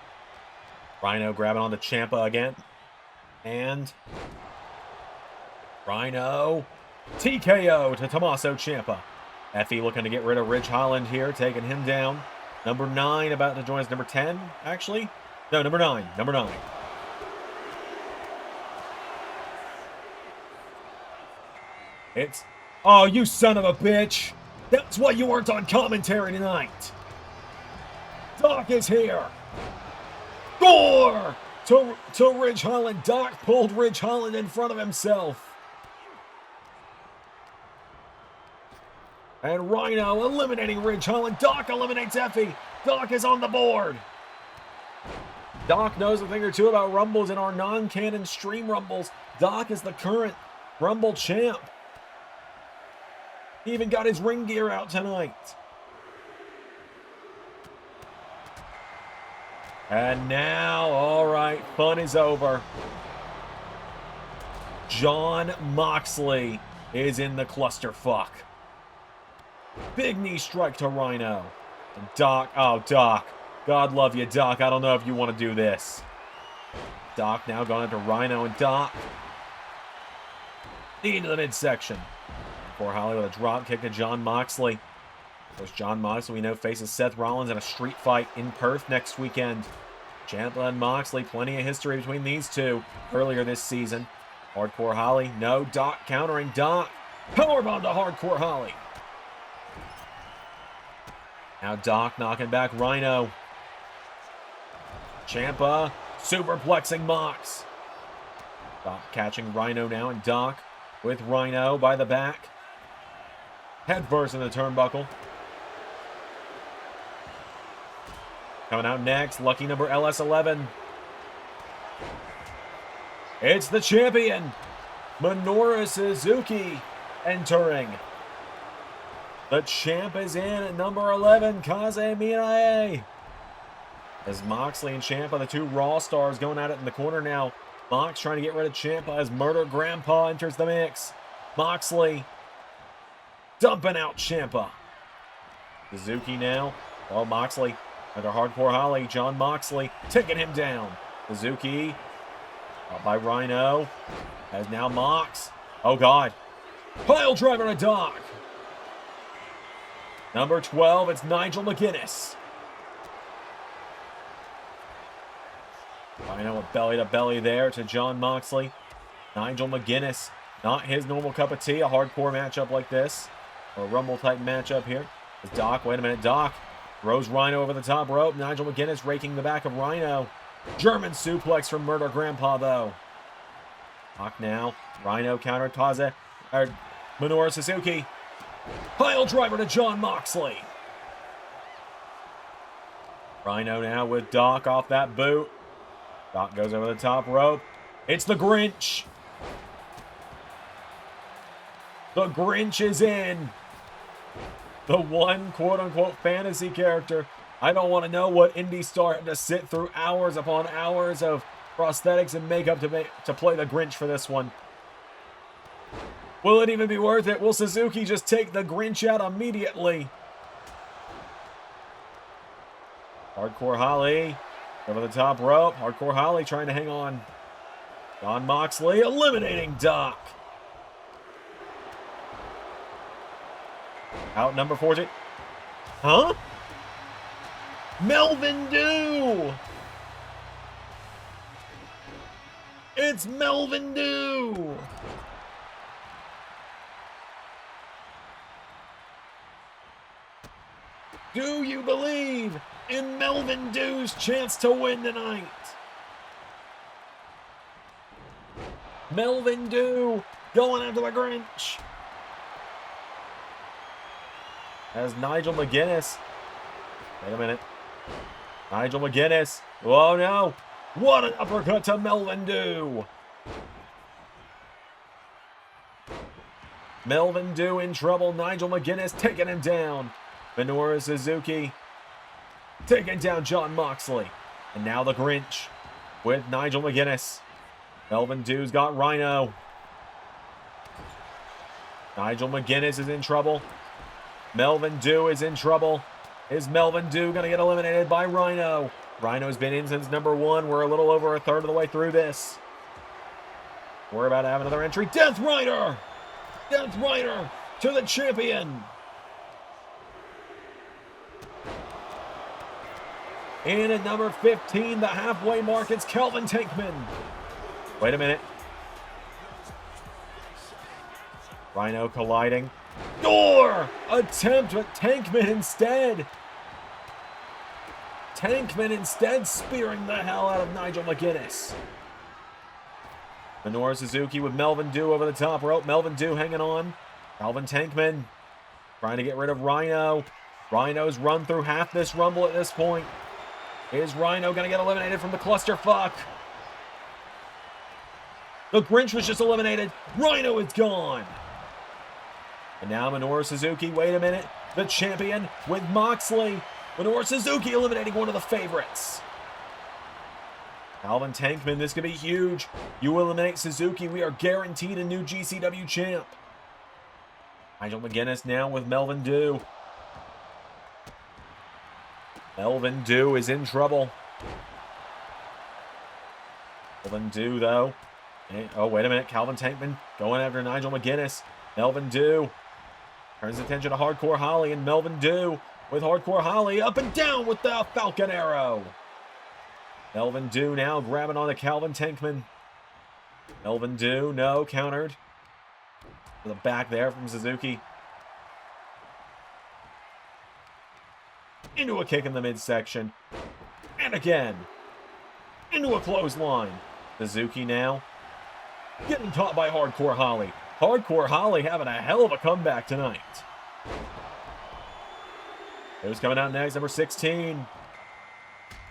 Rhino grabbing onto Ciampa again. And Rhino TKO to Tommaso Ciampa. Effie looking to get rid of Ridge Holland here, taking him down. Number 9 about to join us. Number 10, actually? No, number 9. Number 9. It's... Oh, you son of a bitch! That's why you weren't on commentary tonight! Doc is here! Gore! To Ridge Holland. Doc pulled Ridge Holland in front of himself. And Rhino eliminating Ridge Holland. Doc eliminates Effie. Doc is on the board. Doc knows a thing or two about Rumbles in our non-canon stream Rumbles. Doc is the current Rumble champ. He even got his ring gear out tonight. And now, all right, fun is over. Jon Moxley is in the clusterfuck. Big knee strike to Rhino. And Doc, oh, Doc. God love you, Doc. I don't know if you want to do this. Doc now going into Rhino and Doc. Knee into the midsection. Poor Holly with a drop kick to Jon Moxley. Of course, Jon Moxley, we know, faces Seth Rollins in a street fight in Perth next weekend. Ciampa and Moxley, plenty of history between these two earlier this season. Hardcore Holly, no. Doc countering Doc. Powerbomb to Hardcore Holly. Now Doc knocking back Rhino. Ciampa superplexing Mox. Doc catching Rhino now, and Doc with Rhino by the back. Head first in the turnbuckle. Coming out next, lucky number LS11. It's the champion, Minoru Suzuki, entering. The champ is in at number 11, Kaze Mirai. As Moxley and Ciampa, the two Raw stars, going at it in the corner now. Mox trying to get rid of Ciampa as Murder Grandpa enters the mix. Moxley dumping out Ciampa. Suzuki now. Oh, Moxley under Hardcore Holly. Jon Moxley taking him down. Suzuki out by Rhino. As now Mox. Oh, God. Pile driver to Doc. Number 12, it's Nigel McGuinness. Rhino with belly to belly there to Jon Moxley. Nigel McGuinness, not his normal cup of tea, a hardcore matchup like this. Or a Rumble type matchup here. As Doc, wait a minute, Doc throws Rhino over the top rope. Nigel McGuinness raking the back of Rhino. German suplex from Murder Grandpa, though. Doc now. Rhino counter Kaze, or Minoru Suzuki. Pile driver to Jon Moxley. Rhino now with Doc off that boot. Doc goes over the top rope. It's the Grinch. The Grinch is in. The one quote-unquote fantasy character. I don't want to know what indie star had to sit through hours upon hours of prosthetics and makeup to play the Grinch for this one. Will it even be worth it? Will Suzuki just take the Grinch out immediately? Hardcore Holly over the top rope. Hardcore Holly trying to hang on. Jon Moxley eliminating Doc. Out number 14. Huh? Melvin Dew! It's Melvin Dew! Do you believe in Melvin Dew's chance to win tonight? Melvin Dew going after the Grinch. As Nigel McGuinness. Wait a minute. Nigel McGuinness. Oh no. What an uppercut to Melvin Dew. Melvin Dew in trouble. Nigel McGuinness taking him down. Minoru Suzuki taking down Jon Moxley. And now the Grinch with Nigel McGuinness. Melvin Dew's got Rhino. Nigel McGuinness is in trouble. Melvin Dew is in trouble. Is Melvin Dew going to get eliminated by Rhino? Rhino's been in since number 1. We're a little over a third of the way through this. We're about to have another entry. Death Rider! Death Rider to the champion. In at number 15, the halfway mark, it's Calvin Tankman. Wait a minute. Rhino colliding. Door! Attempt with Tankman instead. Tankman instead spearing the hell out of Nigel McGuinness. Minoru Suzuki with Melvin Dew over the top rope. Melvin Dew hanging on. Calvin Tankman trying to get rid of Rhino. Rhino's run through half this Rumble at this point. Is Rhino going to get eliminated from the clusterfuck? The Grinch was just eliminated. Rhino is gone. And now Minoru Suzuki, wait a minute. The champion with Moxley. Minoru Suzuki eliminating one of the favorites. Calvin Tankman, this could be huge. You eliminate Suzuki, we are guaranteed a new GCW champ. Nigel McGuinness now with Melvin Dew. Melvin Dew is in trouble. Melvin Dew, though. Oh, wait a minute. Calvin Tankman going after Nigel McGuinness. Melvin Dew turns attention to Hardcore Holly, and Melvin Dew with Hardcore Holly up and down with the Falcon Arrow. Melvin Dew now grabbing onto Calvin Tankman. Melvin Dew, no, countered. To the back there from Suzuki. Into a kick in the midsection. And again. Into a clothesline. Suzuki now getting caught by Hardcore Holly. Hardcore Holly having a hell of a comeback tonight. Who's coming out next? Number 16.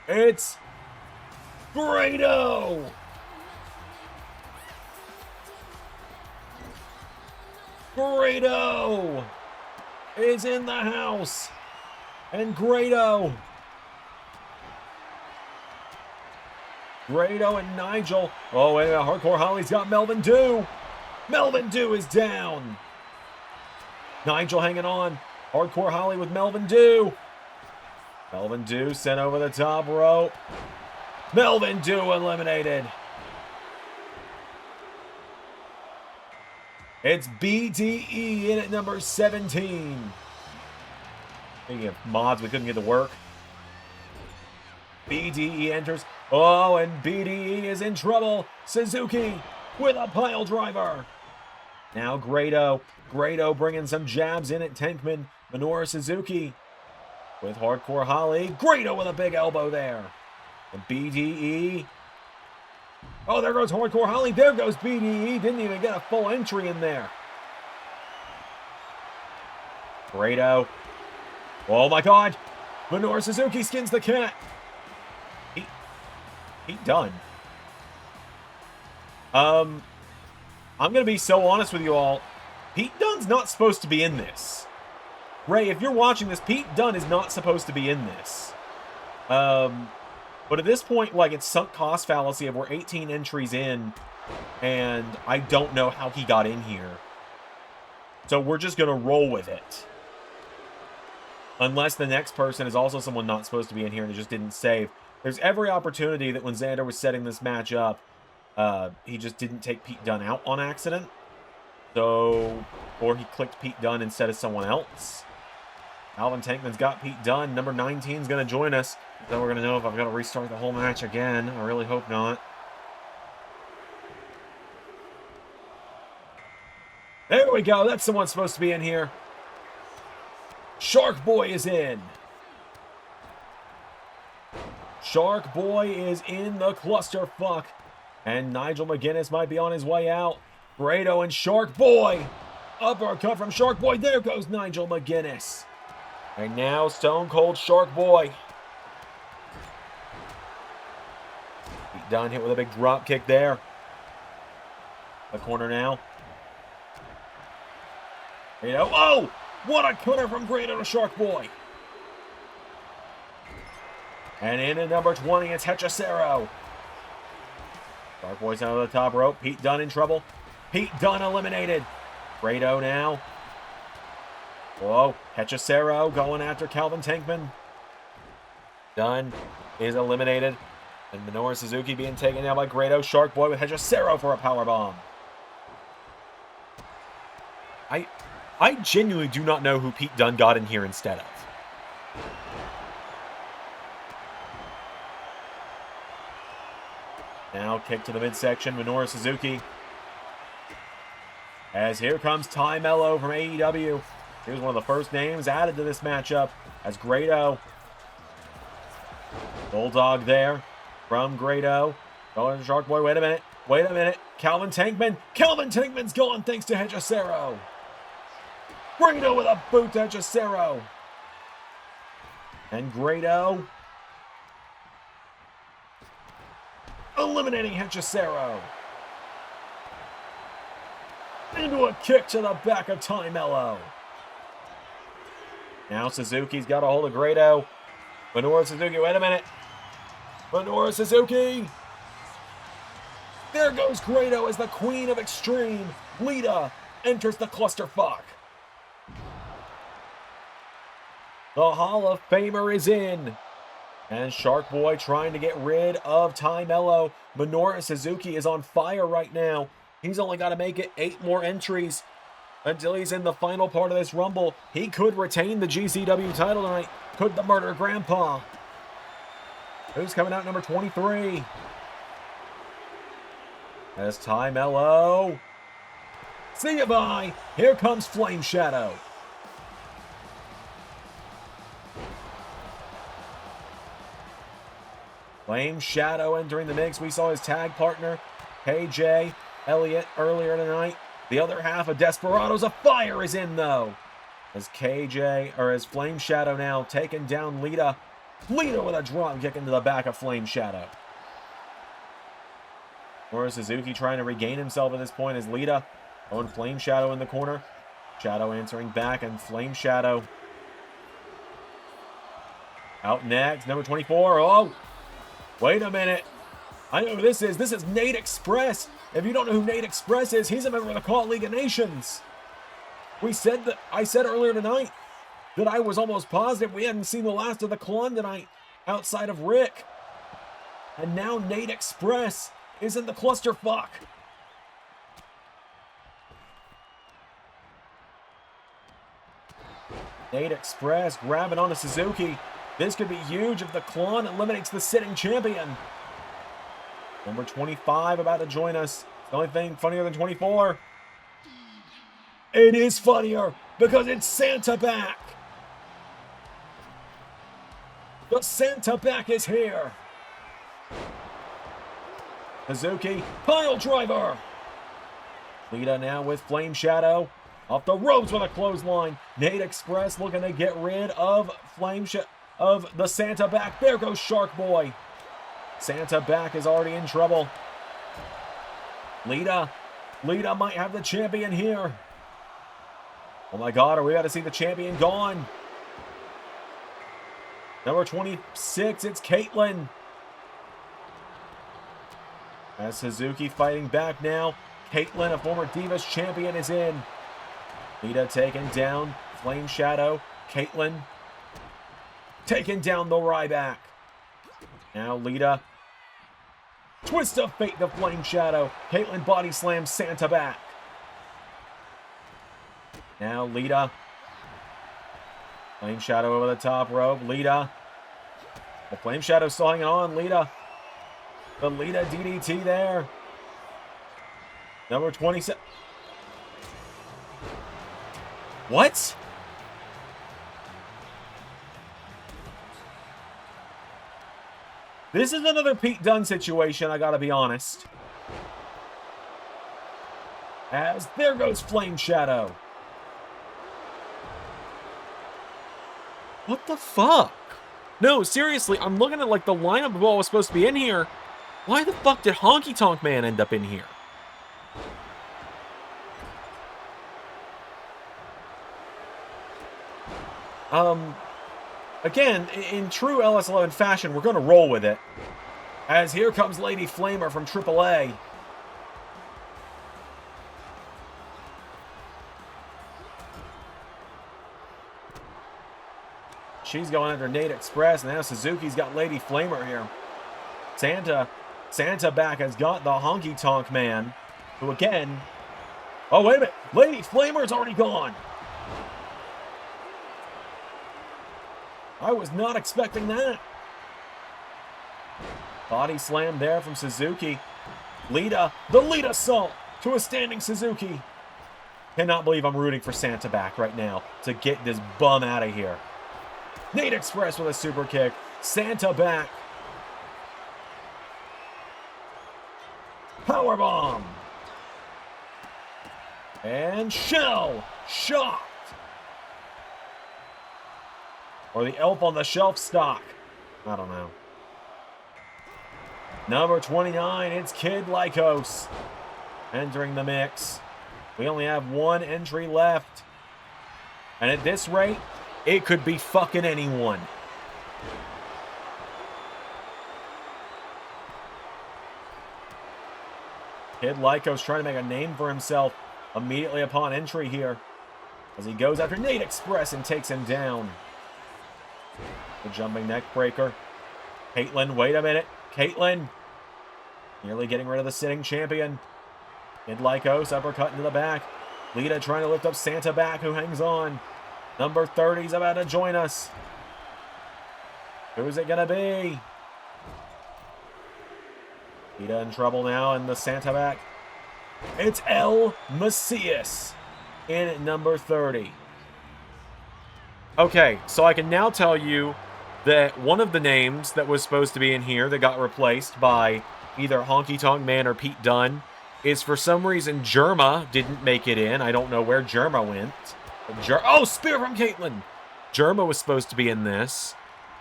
It's Grado. Grado is in the house. And Grado and Nigel. Oh, wait a minute. Hardcore Holly's got Melvin Dew. Melvin Dew is down. Nigel hanging on. Hardcore Holly with Melvin Dew. Melvin Dew sent over the top rope. Melvin Dew eliminated. It's BDE in at number 17. Speaking of mods, we couldn't get to work. BDE enters. Oh, and BDE is in trouble. Suzuki with a pile driver. Now Grado. Grado bringing some jabs in at Tankman. Minoru Suzuki with Hardcore Holly. Grado with a big elbow there. And BDE. Oh, there goes Hardcore Holly. There goes BDE. Didn't even get a full entry in there. Grado. Oh my God. Minoru Suzuki skins the cat. Pete Dunne. I'm going to be so honest with you all. Pete Dunne's not supposed to be in this. Ray, if you're watching this, Pete Dunne is not supposed to be in this. But at this point, like, it's sunk cost fallacy of we're 18 entries in, and I don't know how he got in here. So we're just going to roll with it. Unless the next person is also someone not supposed to be in here and they just didn't save. There's every opportunity that when Zander was setting this match up, he just didn't take Pete Dunne out on accident. So, or he clicked Pete Dunne instead of someone else. Calvin Tankman's got Pete Dunne. Number 19 is going to join us. Then we're going to know if I've got to restart the whole match again. I really hope not. There we go. That's someone supposed to be in here. Shark Boy is in. Shark Boy is in the clusterfuck. And Nigel McGuinness might be on his way out. Grado and Shark Boy. Uppercut from Shark Boy. There goes Nigel McGuinness. And now Stone Cold Shark Boy. Pete Dunne hit with a big drop kick there. The corner now. Grado. Oh! What a cutter from Grado to Shark Boy. And in at number 20, it's Hechicero. Shark Boy's out of the top rope. Pete Dunne in trouble. Pete Dunne eliminated. Grado now. Whoa. Hechicero going after Calvin Tankman. Dunne is eliminated. And Minoru Suzuki being taken down by Grado. Shark Boy with Hechicero for a powerbomb. I genuinely do not know who Pete Dunne got in here instead of. Now kick to the midsection, Minoru Suzuki. As here comes Ty Mello from AEW. Here's one of the first names added to this matchup as Grado. Bulldog there from Grado. Going to Shark Boy. Wait a minute. Calvin Tankman. Calvin Tankman's gone thanks to Hechicero. Grado with a boot to Hechicero. And Grado eliminating Hechicero. Into a kick to the back of Ty Mello. Now Suzuki's got a hold of Grado. Minoru Suzuki, wait a minute. Minoru Suzuki. There goes Grado as the Queen of Extreme. Lita enters the clusterfuck. The Hall of Famer is in. And Shark Boy trying to get rid of Ty Mello. Minoru Suzuki is on fire right now. He's only got to make it 8 more entries until he's in the final part of this Rumble. He could retain the GCW title tonight. Could the Murder Grandpa? Who's coming out number 23? As Ty Mello. See ya, bye. Here comes Flame Shadow. Flame Shadow entering the mix. We saw his tag partner, KJ Elliott, earlier tonight. The other half of Desperados of Fire is in, though. As Flame Shadow now taking down Lita. Lita with a drop kick into the back of Flame Shadow. Minoru Suzuki trying to regain himself at this point as Lita throwing Flame Shadow in the corner. Shadow answering back, and Flame Shadow out next. Number 24. Oh! Wait a minute. I know who this is. This is Nate Express. If you don't know who Nate Express is, he's a member of the Call League of Nations. I said earlier tonight that I was almost positive we hadn't seen the last of the Klon tonight outside of Rick. And now Nate Express is in the clusterfuck. Nate Express grabbing onto Suzuki. This could be huge if the Klon eliminates the sitting champion. Number 25 about to join us. The only thing funnier than 24. It is funnier because it's Santa back. The Santa back is here. Suzuki, pile driver. Lita now with Flame Shadow. Off the ropes with a clothesline. Nate Express looking to get rid of of the Santa back. There goes Shark Boy. Santa back is already in trouble. Lita might have the champion here. Oh my God, are we about to see the champion gone? Number 26, it's Caitlyn. As Suzuki fighting back now. Caitlyn, a former Divas champion, is in. Lita taking down Flame Shadow. Caitlyn taking down the Ryback. Now Lita. Twist of fate to Flame Shadow. Caitlyn body slams Santa back. Now Lita. Flame Shadow over the top rope. Lita. The Flame Shadow still hanging on. Lita. The Lita DDT there. Number 27. What? This is another Pete Dunne situation, I gotta be honest. As there goes Flame Shadow. What the fuck? No, seriously, I'm looking at like the lineup of what was supposed to be in here. Why the fuck did Honky Tonk Man end up in here? Again, in true LS11 fashion, we're going to roll with it. As here comes Lady Flamer from AAA. She's going after Nate Express. Now Suzuki's got Lady Flamer here. Santa back has got the Honky Tonk Man. Who again... Oh, wait a minute. Lady Flamer's already gone. I was not expecting that. Body slam there from Suzuki. Lita, the Lita Salt to a standing Suzuki. Cannot believe I'm rooting for Santa back right now to get this bum out of here. Nate Express with a super kick. Santa back. Powerbomb. And Shell. Shocked. Or the elf on the shelf stock. I don't know. Number 29, it's Kid Lycos entering the mix. We only have one entry left. And at this rate, it could be fucking anyone. Kid Lycos trying to make a name for himself immediately upon entry here. As he goes after Nate Express and takes him down. The jumping neck breaker. Caitlyn, wait a minute. Caitlyn. Nearly getting rid of the sitting champion. Kid Lycos, uppercut into the back. Lita trying to lift up Santa back, who hangs on. Number 30's about to join us. Who's it gonna be? Lita in trouble now, and the Santa back. It's El Macias in at number 30. Okay, so I can now tell you that one of the names that was supposed to be in here that got replaced by either Honky Tonk Man or Pete Dunne is for some reason Jerma didn't make it in. I don't know where Jerma went. Oh, spear from Caitlyn! Jerma was supposed to be in this.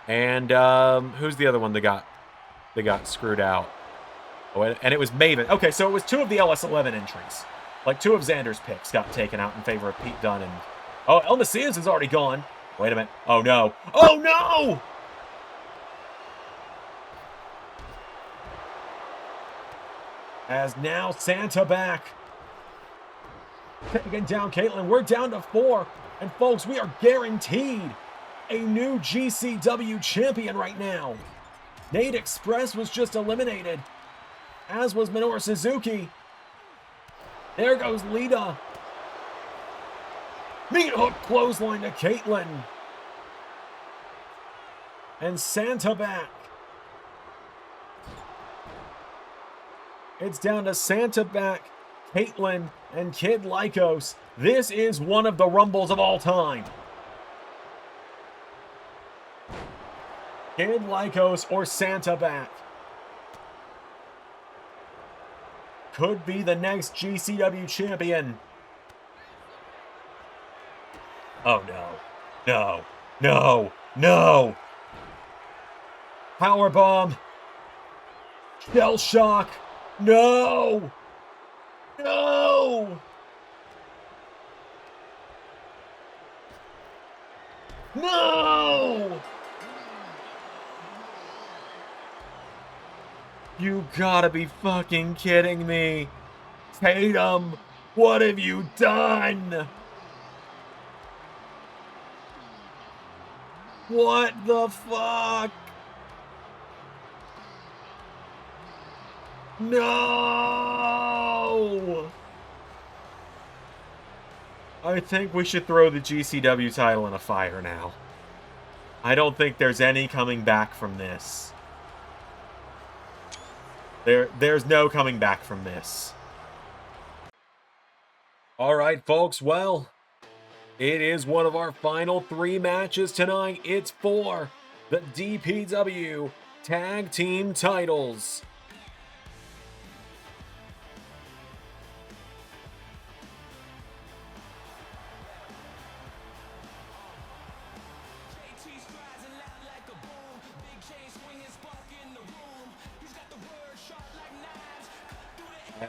And who's the other one that got screwed out? Oh, and it was Maven. Okay, so it was two of the LS11 entries. Like two of Zander's picks got taken out in favor of Pete Dunne. And oh, El Macias is already gone. Wait a minute. Oh, no. Oh, no! As now Santa back. Taking down Caitlyn. We're down to 4. And folks, we are guaranteed a new GCW champion right now. Nate Express was just eliminated. As was Minoru Suzuki. There goes Lita. Meat hook clothesline to Caitlyn. And Santa back. It's down to Santa back, Caitlyn, and Kid Lycos. This is one of the Rumbles of all time. Kid Lycos or Santa back. Could be the next GCW champion. Oh, no. No. No. No. Powerbomb. Shell shock. No. No. No. You gotta be fucking kidding me. Tatum, what have you done? What the fuck? No! I think we should throw the GCW title in a fire now. I don't think there's any coming back from this. There's no coming back from this. Alright, folks, well, it is one of our final 3 matches tonight. It's for the DPW Tag Team titles.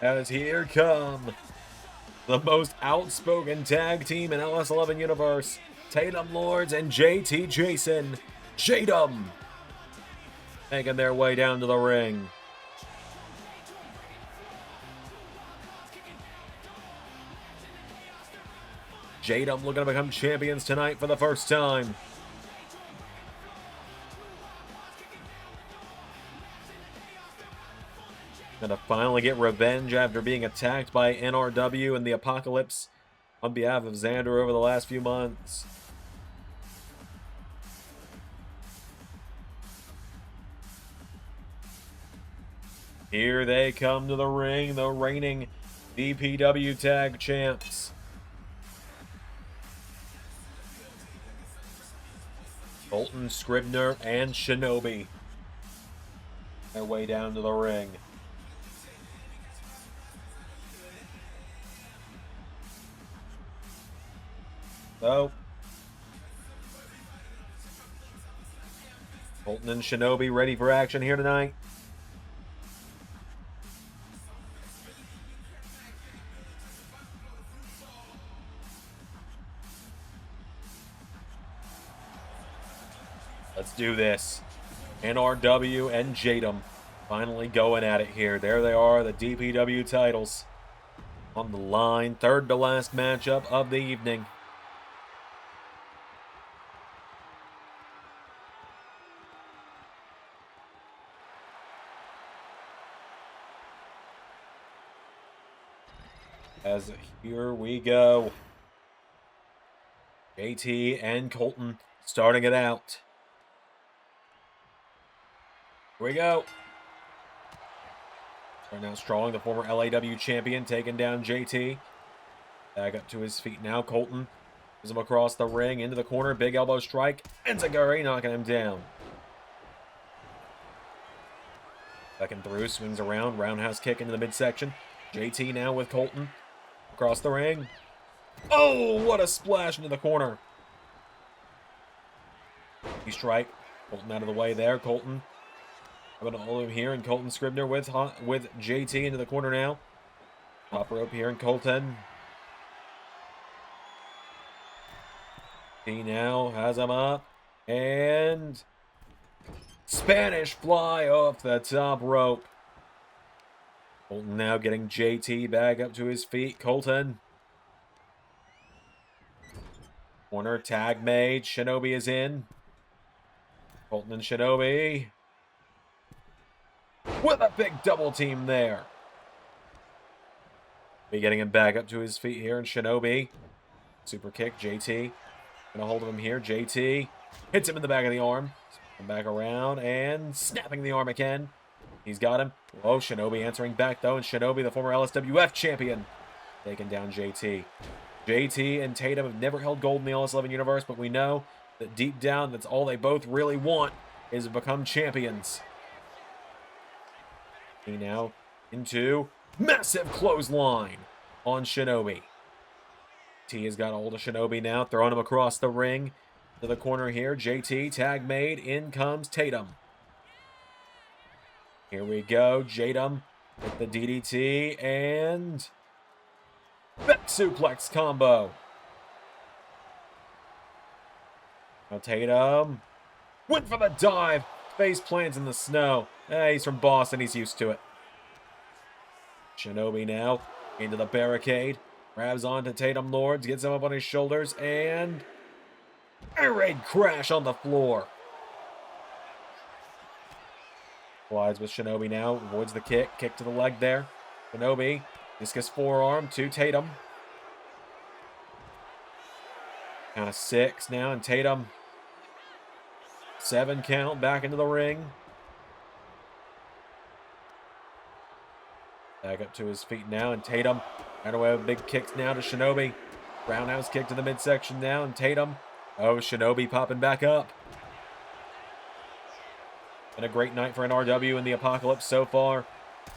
As here come the most outspoken tag team in LS11 Universe, Tatum Lords and JT Jason Jatum, making their way down to the ring. Jatum looking to become champions tonight for the first time. Gonna finally get revenge after being attacked by NRW and the Apocalypse on behalf of Zander over the last few months. Here they come to the ring, the reigning DPW Tag Champs. Colton, Scribner, and Shinobi. Their way down to the ring. So, Colton and Shinobi ready for action here tonight. Let's do this. NRW and Jatum finally going at it here. There they are, the DPW titles on the line. Third to last matchup of the evening. As here we go. JT and Colton starting it out. Here we go. Starting out strong, the former LAW champion taking down JT. Back up to his feet now. Colton moves him across the ring into the corner. Big elbow strike. Enziguri knocking him down. Second through, swings around. Roundhouse kick into the midsection. JT now with Colton. Across the ring. Oh, what a splash into the corner. He strike. Colton out of the way there. Colton going to hold him here, and Colton Scribner with JT into the corner now. Top rope here, and Colton. He now has him up, and Spanish fly off the top rope. Colton now getting JT back up to his feet. Colton. Corner tag made. Shinobi is in. Colton and Shinobi. With a big double team there. Be getting him back up to his feet here. And Shinobi. Super kick. JT. Gonna hold him here. JT. Hits him in the back of the arm. Come back around and snapping the arm again. He's got him. Oh, Shinobi answering back, though. And Shinobi, the former LSWF champion, taking down JT. JT and Tatum have never held gold in the LS11 universe, but we know that deep down, that's all they both really want, is to become champions. He now into massive clothesline on Shinobi. T has got a hold of Shinobi now, throwing him across the ring to the corner here. JT, tag made. In comes Tatum. Here we go. Jatum with the DDT and back suplex combo. Now Tatum went for the dive. Face plants in the snow. He's from Boston. He's used to it. Shinobi now into the barricade. Grabs onto Tatum Lords. Gets him up on his shoulders. And air raid crash on the floor. Slides with Shinobi now. Avoids the kick. Kick to the leg there. Shinobi. Discus forearm to Tatum. Count of 6 now. And Tatum. 7 count. Back into the ring. Back up to his feet now. And Tatum. Right away with big kicks now to Shinobi. Roundhouse kick to the midsection now. And Tatum. Oh, Shinobi popping back up. Been a great night for NRW in the Apocalypse so far.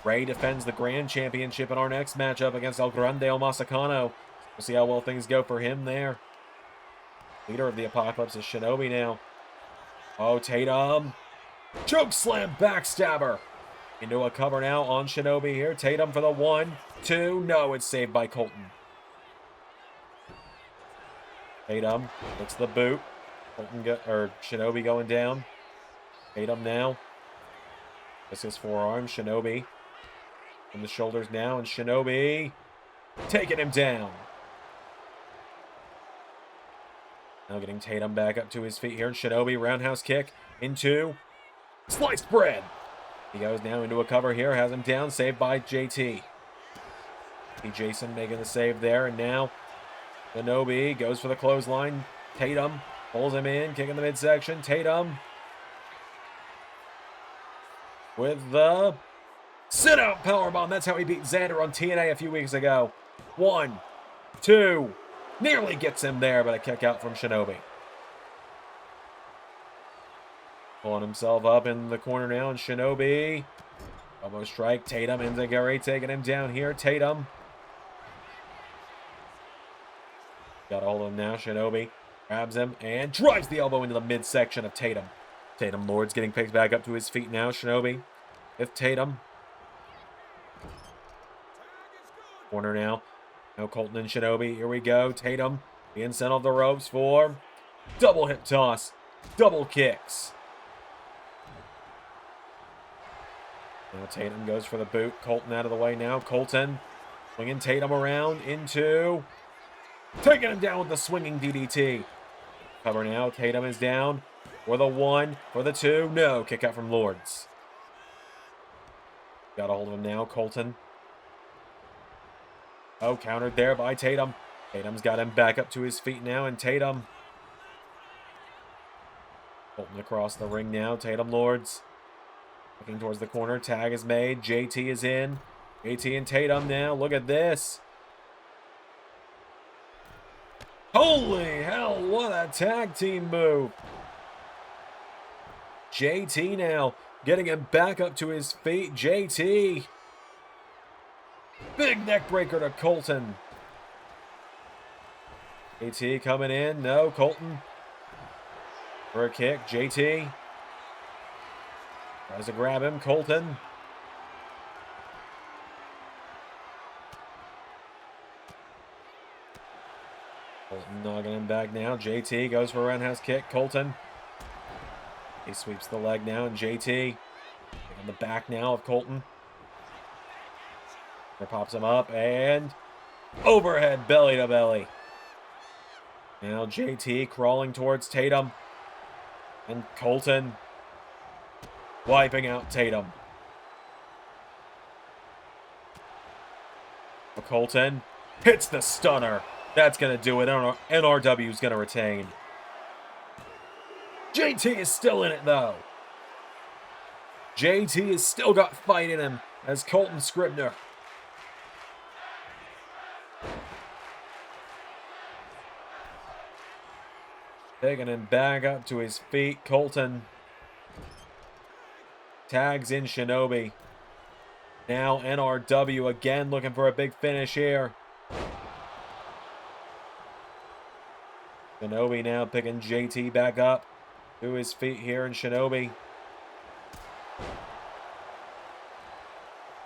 Ray defends the Grand Championship in our next matchup against El Grande El Masacano. We'll see how well things go for him there. Leader of the Apocalypse is Shinobi now. Oh, Tatum. Choke slam backstabber. Into a cover now on Shinobi here. Tatum for the 1, 2. No, it's saved by Colton. Tatum gets the boot. Shinobi going down. Tatum now. This is forearm. Shinobi from the shoulders now, and Shinobi taking him down. Now getting Tatum back up to his feet here, and Shinobi roundhouse kick into sliced bread. He goes now into a cover here, has him down, saved by JT. Jason making the save there, and now Shinobi goes for the clothesline. Tatum pulls him in, kicking the midsection. Tatum with the sit-out powerbomb. That's how he beat Zander on TNA a few weeks ago. 1, 2. Nearly gets him there, but a kick out from Shinobi. Pulling himself up in the corner now, and Shinobi. Elbow strike. Tatum, Zandzenegger taking him down here. Tatum. Got a hold of him now. Shinobi grabs him and drives the elbow into the midsection of Tatum. Tatum Lord's getting picked back up to his feet now. Shinobi with Tatum. Corner now. Now Colton and Shinobi. Here we go. Tatum being sent off the ropes for double hip toss. Double kicks. Now Tatum goes for the boot. Colton out of the way now. Colton swinging Tatum around into taking him down with the swinging DDT. Cover now. Tatum is down for the 1, for the 2. No. Kick out from Lords. Got a hold of him now. Colton. Oh, countered there by Tatum. Tatum's got him back up to his feet now, and Tatum. Colton across the ring now. Tatum Lords. Looking towards the corner. Tag is made. JT is in. JT and Tatum now. Look at this. Holy hell, what a tag team move. JT now getting him back up to his feet. JT. Big neck breaker to Colton. JT coming in. No, Colton. For a kick. JT. Tries to grab him. Colton. Colton knocking him back now. JT goes for a roundhouse kick. Colton. He sweeps the leg now, and JT on the back now of Colton. Pops him up, and overhead belly to belly. Now JT crawling towards Tatum, and Colton wiping out Tatum. Colton hits the stunner. That's going to do it. NRW is going to retain. JT is still in it, though. JT has still got fight in him as Colton Scribner. Taking him back up to his feet. Colton tags in Shinobi. Now NRW again looking for a big finish here. Shinobi now picking JT back up to his feet here, and Shinobi.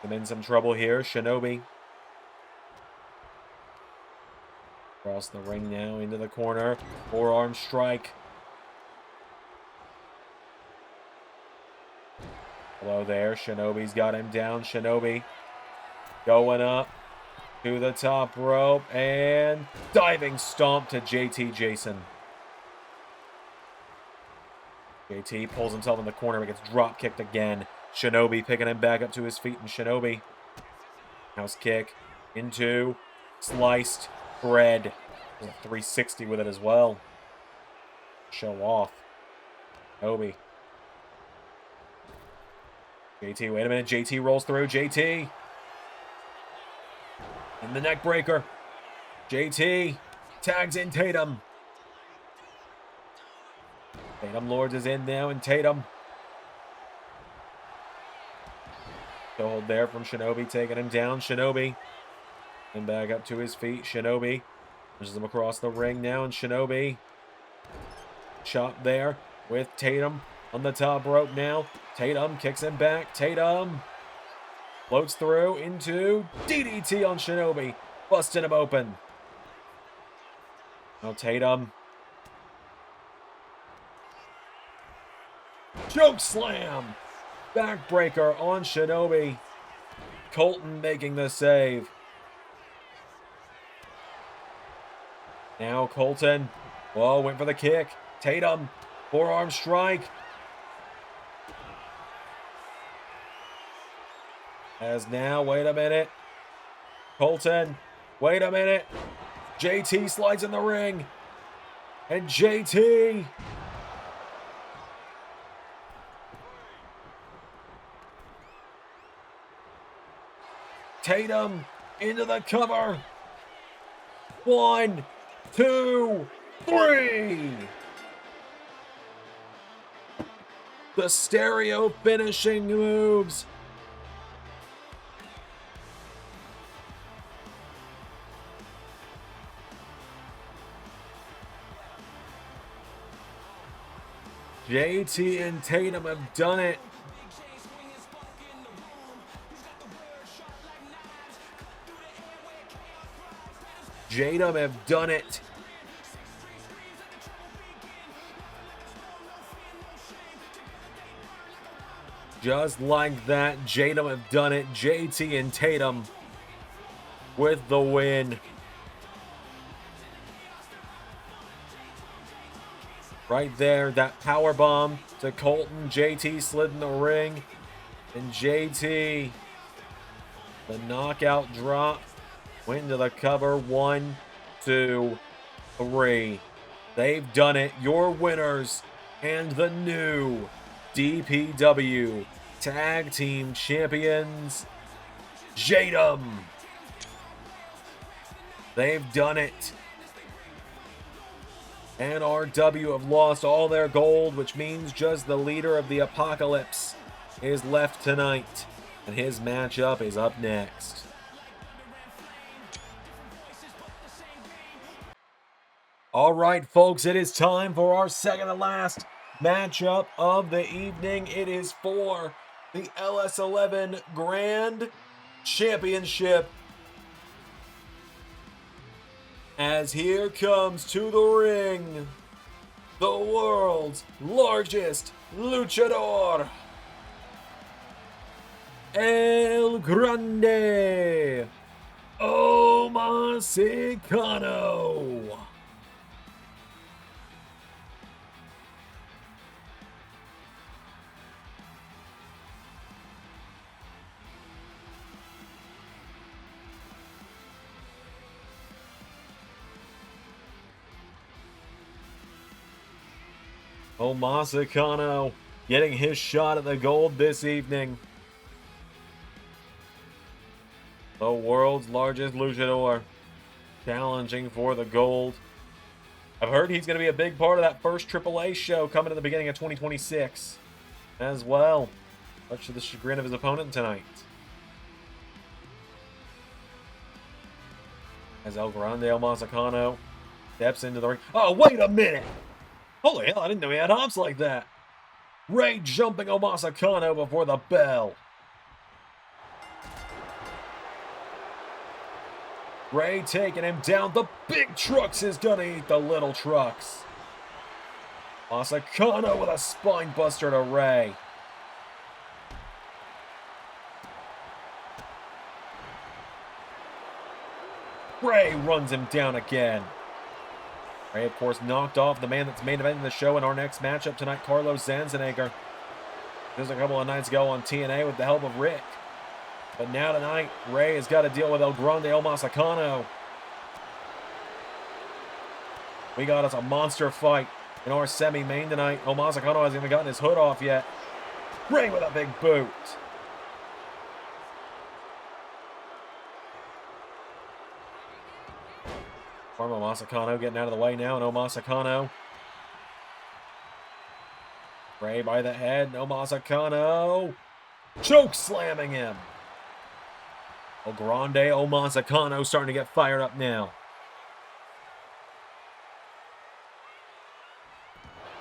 I'm in some trouble here. Shinobi. Across the ring now into the corner. Forearm strike. Hello there. Shinobi's got him down. Shinobi going up to the top rope and diving stomp to JT Jason. JT pulls himself in the corner but gets drop kicked again. Shinobi picking him back up to his feet, and Shinobi house kick into sliced bread. There's a 360 with it as well. Show off. Shinobi. JT, wait a minute. JT rolls through. JT. And the neck breaker. JT tags in Tatum. Tatum Lords is in now, and Tatum Toe hold there from Shinobi, taking him down. Shinobi. And back up to his feet. Shinobi pushes him across the ring now, and Shinobi. Chop there with Tatum on the top rope now. Tatum kicks him back. Tatum floats through into DDT on Shinobi, busting him open. Now Tatum. Choke slam. Backbreaker on Shinobi. Colton making the save. Now Colton. Whoa, went for the kick. Tatum. Forearm strike. As now, wait a minute. Colton. Wait a minute. JT slides in the ring. And JT. Tatum into the cover. 1, 2, 3. The stereo finishing moves. JT and Tatum have done it. Tatum have done it. Just like that, Tatum have done it. JT and Tatum with the win. Right there, that power bomb to Colton. JT slid in the ring. And JT, the knockout drop, went into the cover. 1, 2, 3. They've done it. Your winners and the new DPW Tag Team Champions, Tatum. They've done it. And RW have lost all their gold, which means just the leader of the Apocalypse is left tonight. And his matchup is up next. All right, folks, it is time for our second to last matchup of the evening. It is for the LS11 Grand Championship. As here comes to the ring, the world's largest luchador, El Grande Omosicano. Omosicano getting his shot at the gold this evening. The world's largest luchador challenging for the gold. I've heard he's going to be a big part of that first AAA show coming at the beginning of 2026 as well, much to the chagrin of his opponent tonight. As El Grande Omosicano steps into the ring. Oh, wait a minute! Holy hell, I didn't know he had hops like that. Ray jumping Omosicano before the bell. Ray taking him down. The big trucks is gonna eat the little trucks. Omosicano with a spine buster to Ray. Ray runs him down again. Ray, of course, knocked off the man that's main eventing the show in our next matchup tonight, Carlos Zandzenegger. Just a couple of nights ago on TNA with the help of Rick. But now tonight, Ray has got to deal with El Grande Omosicano. We got us a monster fight in our semi-main tonight. Omosicano hasn't even gotten his hood off yet. Ray with a big boot. Omosicano getting out of the way now, and Omosicano. Ray by the head, Omosicano. Choke slamming him. El Grande Omasakano starting to get fired up now.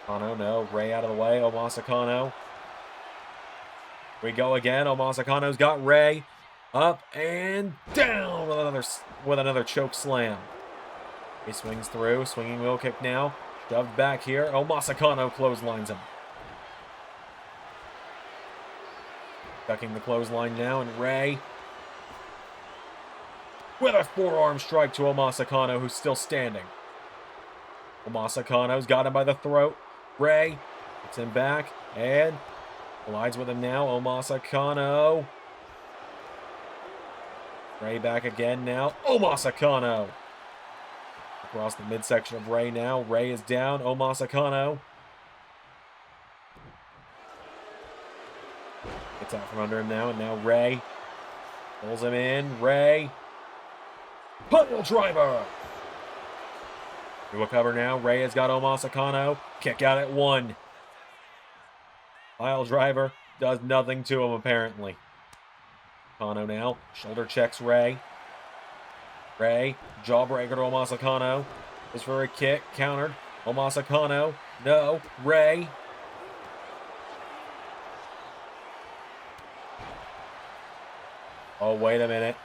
Kano, no. Ray out of the way. Omasakano. We go again. Omasakano's got Ray. Up and down with another choke slam. He swings through. Swinging wheel kick now. Shoved back here. Omasakano clotheslines him. Ducking the clothesline now, and Ray with a forearm strike to Omasakano, who's still standing. Omasakano's got him by the throat. Ray gets him back and collides with him now. Omasakano. Ray back again now. Omasakano. Across the midsection of Ray now. Ray is down. Omasakano. Gets out from under him now, and now Ray pulls him in. Ray. Pile driver. Do a cover now. Ray has got Omasakano. Kick out at 1. Pile driver does nothing to him, apparently. Kano now. Shoulder checks Ray. Ray. Jawbreaker to Omasakano. Is for a kick. Countered. Omasakano. No. Ray. Oh, wait a minute.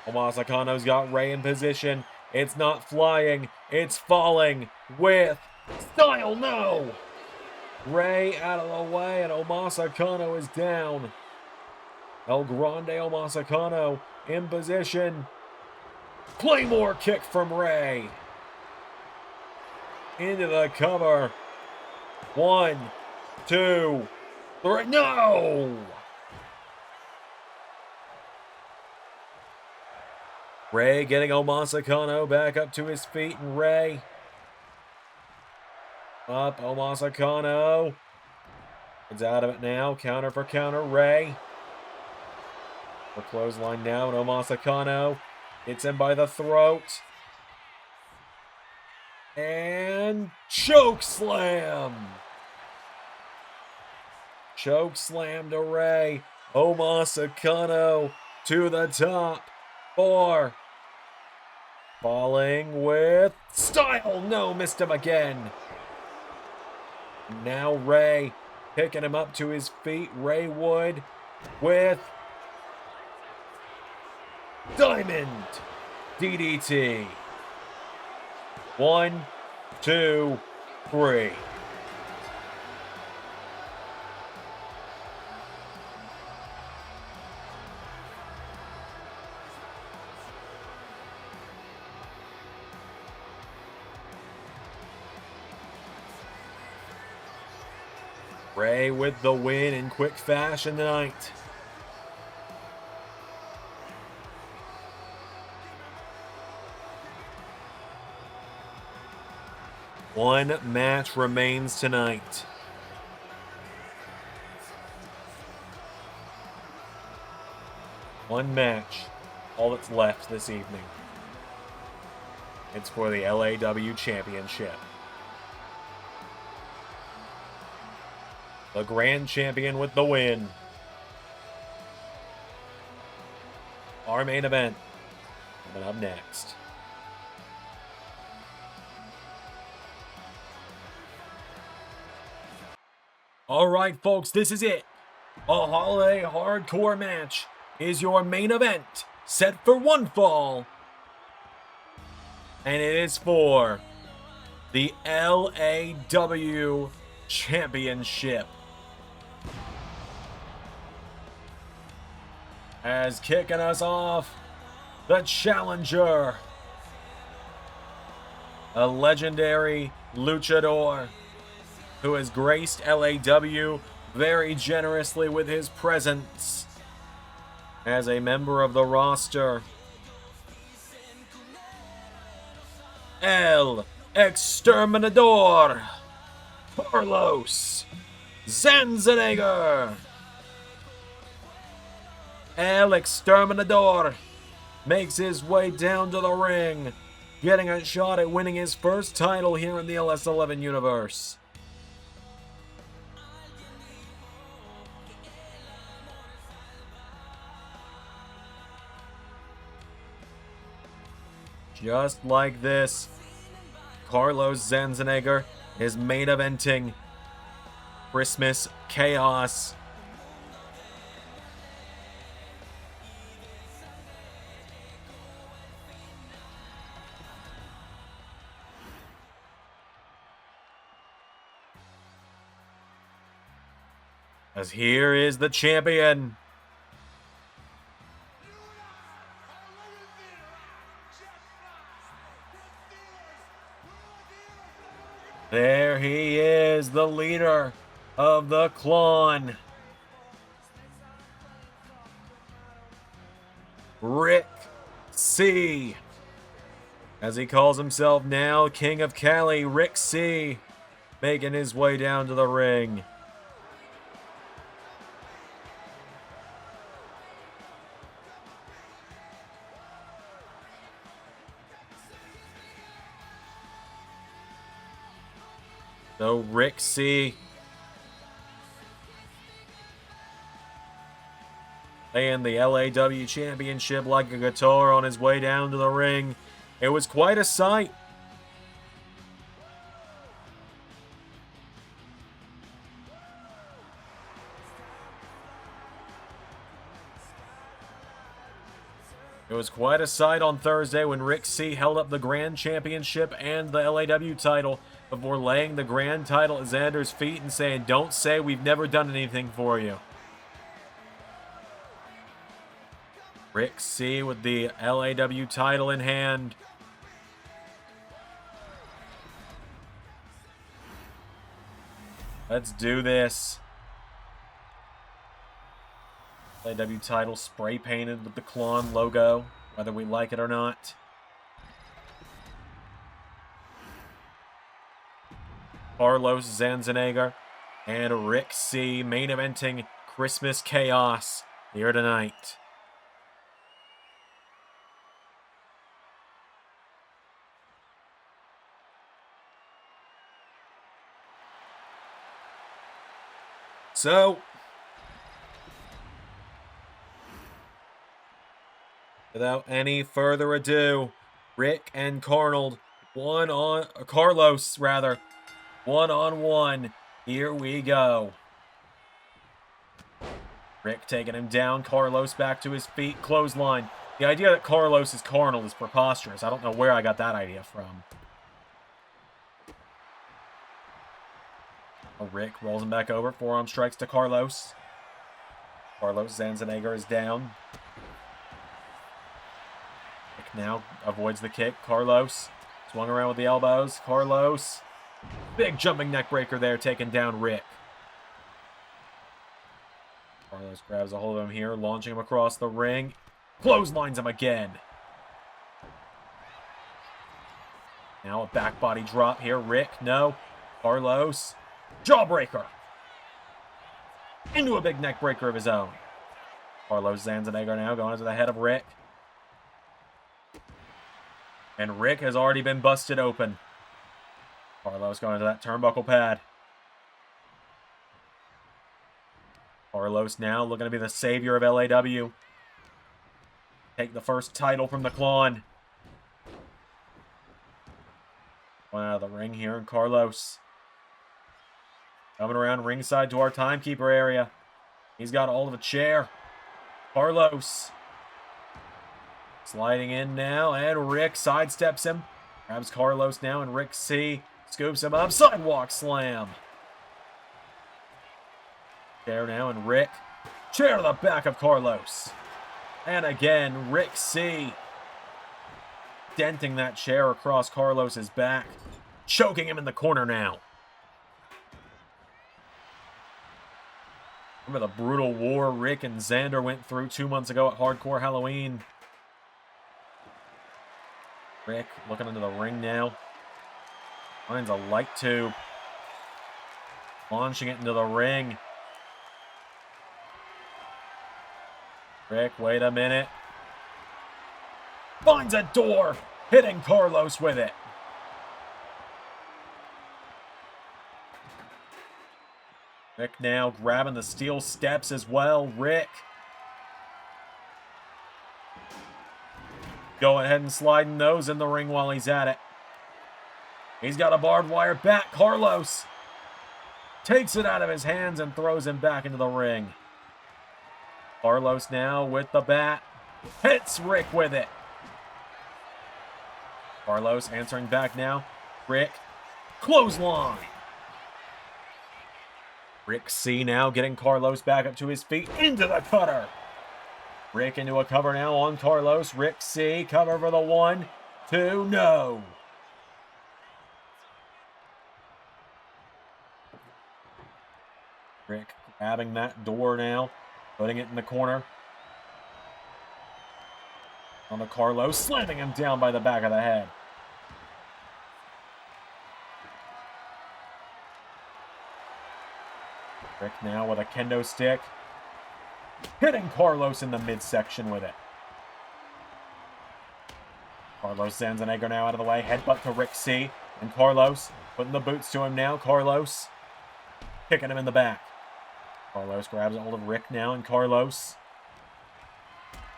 Omasakano's got Ray in position. It's not flying. It's falling with style. No! Ray out of the way, and Omasakano is down. El Grande Omasakano in position. Claymore kick from Ray. Into the cover. 1, 2, 3. No! Ray getting Omasakano back up to his feet, and Ray up. Omasakano is out of it now. Counter for counter. Ray. For clothesline now, and Omasakano hits him by the throat. And choke slam. Choke slam to Ray. Omasakano to the top. 4. Falling with style. No, missed him again. Now Ray picking him up to his feet. Ray Wood with Diamond DDT. 1, 2, 3. Ray with the win in quick fashion tonight. One match remains tonight. One match. All that's left this evening. It's for the LAW Championship. The Grand Champion with the win. Our main event coming up next. Alright folks, this is it. A holiday hardcore match is your main event, set for one fall. And it is for the LAW Championship. As kicking us off, the challenger, a legendary luchador who has graced LAW very generously with his presence as a member of the roster, El Exterminador Carlos Zandzenegger. El Exterminador makes his way down to the ring, getting a shot at winning his first title here in the LS11 universe. just like this, Carlos Zandzenegger is main eventing Christmas Chaos. As here is the champion. There he is, the leader of the clan. Rick C. As he calls himself now, King of Cali, Rick C. Making his way down to the ring. So Rick C. playing the LAW Championship like a guitar on his way down to the ring. It was quite a sight. It was quite a sight on Thursday when Rick C held up the Grand Championship and the LAW title before laying the Grand title at Zander's feet and saying, "Don't say we've never done anything for you." Rick C with the LAW title in hand. Let's do this. LAW title spray painted with the Klon logo, whether we like it or not. Carlos Zandzenegger and Rick C main eventing Christmas Chaos here tonight. So, without any further ado, Rick and Carlos, one-on-one. Here we go. Rick taking him down, Carlos back to his feet, clothesline. The idea that Carlos is carnal is preposterous. I don't know where I got that idea from. Rick rolls him back over, forearm strikes to Carlos. Carlos Zandzenegger is down. Rick now avoids the kick. Carlos swung around with the elbows. Carlos, big jumping neck breaker there, taking down Rick. Carlos grabs a hold of him here, launching him across the ring. Clotheslines him again. Now a back body drop here. Rick, no. Carlos, jawbreaker. Into a big neck breaker of his own. Carlos Zandzenegger now going to the head of Rick. And Rick has already been busted open. Carlos going to that turnbuckle pad. Carlos now looking to be the savior of LAW. Take the first title from the Klon. Going out of the ring here, and Carlos coming around ringside to our timekeeper area. He's got all of a chair. Carlos sliding in now, and Rick sidesteps him. Grabs Carlos now, and Rick C scoops him up. Sidewalk slam. Chair now, and Rick. Chair to the back of Carlos. And again, Rick C denting that chair across Carlos's back. Choking him in the corner now. Remember the brutal war Rick and Zander went through 2 months ago at Hardcore Halloween. Rick looking into the ring now. Finds a light tube. Launching it into the ring. Rick, wait a minute. Finds a door. Hitting Carlos with it. Rick now grabbing the steel steps as well. Rick. Go ahead and sliding those in the ring while he's at it. He's got a barbed wire bat. Carlos takes it out of his hands and throws him back into the ring. Carlos now with the bat. Hits Rick with it. Carlos answering back now. Rick. Clothesline. Rick C now getting Carlos back up to his feet. Into the cutter. Rick into a cover now on Carlos. Rick C. Cover for the 1, 2, no. Rick grabbing that door now. Putting it in the corner. On to Carlos. Slamming him down by the back of the head. Rick now with a kendo stick. Hitting Carlos in the midsection with it. Carlos Zandzenegger now out of the way. Headbutt to Rick C. And Carlos putting the boots to him now. Carlos kicking him in the back. Carlos grabs a hold of Rick now. And Carlos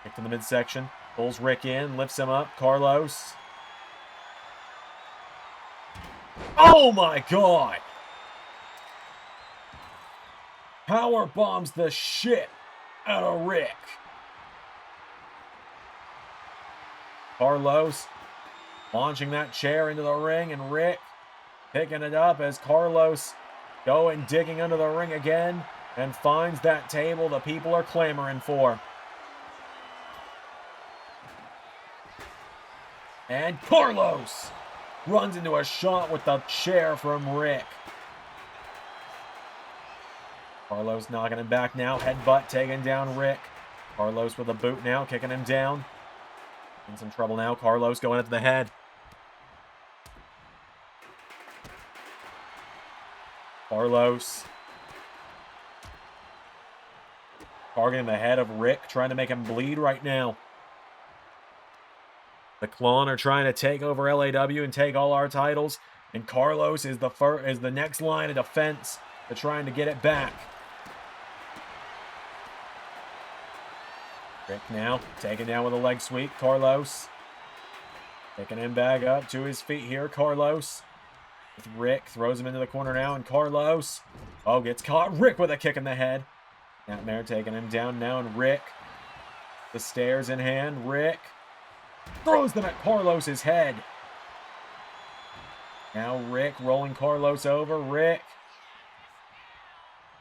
kicked in the midsection. Pulls Rick in. Lifts him up. Carlos. Oh my God! Power bombs the shit out of Rick. Carlos launching that chair into the ring, and Rick picking it up as Carlos going digging under the ring again and finds that table the people are clamoring for. And Carlos runs into a shot with the chair from Rick. Carlos knocking him back now. Headbutt taking down Rick. Carlos with a boot now, kicking him down. In some trouble now. Carlos going up to the head. Carlos targeting the head of Rick, trying to make him bleed right now. The Clone are trying to take over LAW and take all our titles. And Carlos is the next line of defense to trying to get it back. Rick now taken down with a leg sweep. Carlos picking him back up to his feet here. Carlos with Rick throws him into the corner now, and Carlos gets caught. Rick with a kick in the head. Nightmare taking him down now, and Rick the stairs in hand. Rick throws them at Carlos's head. Now Rick rolling Carlos over. Rick.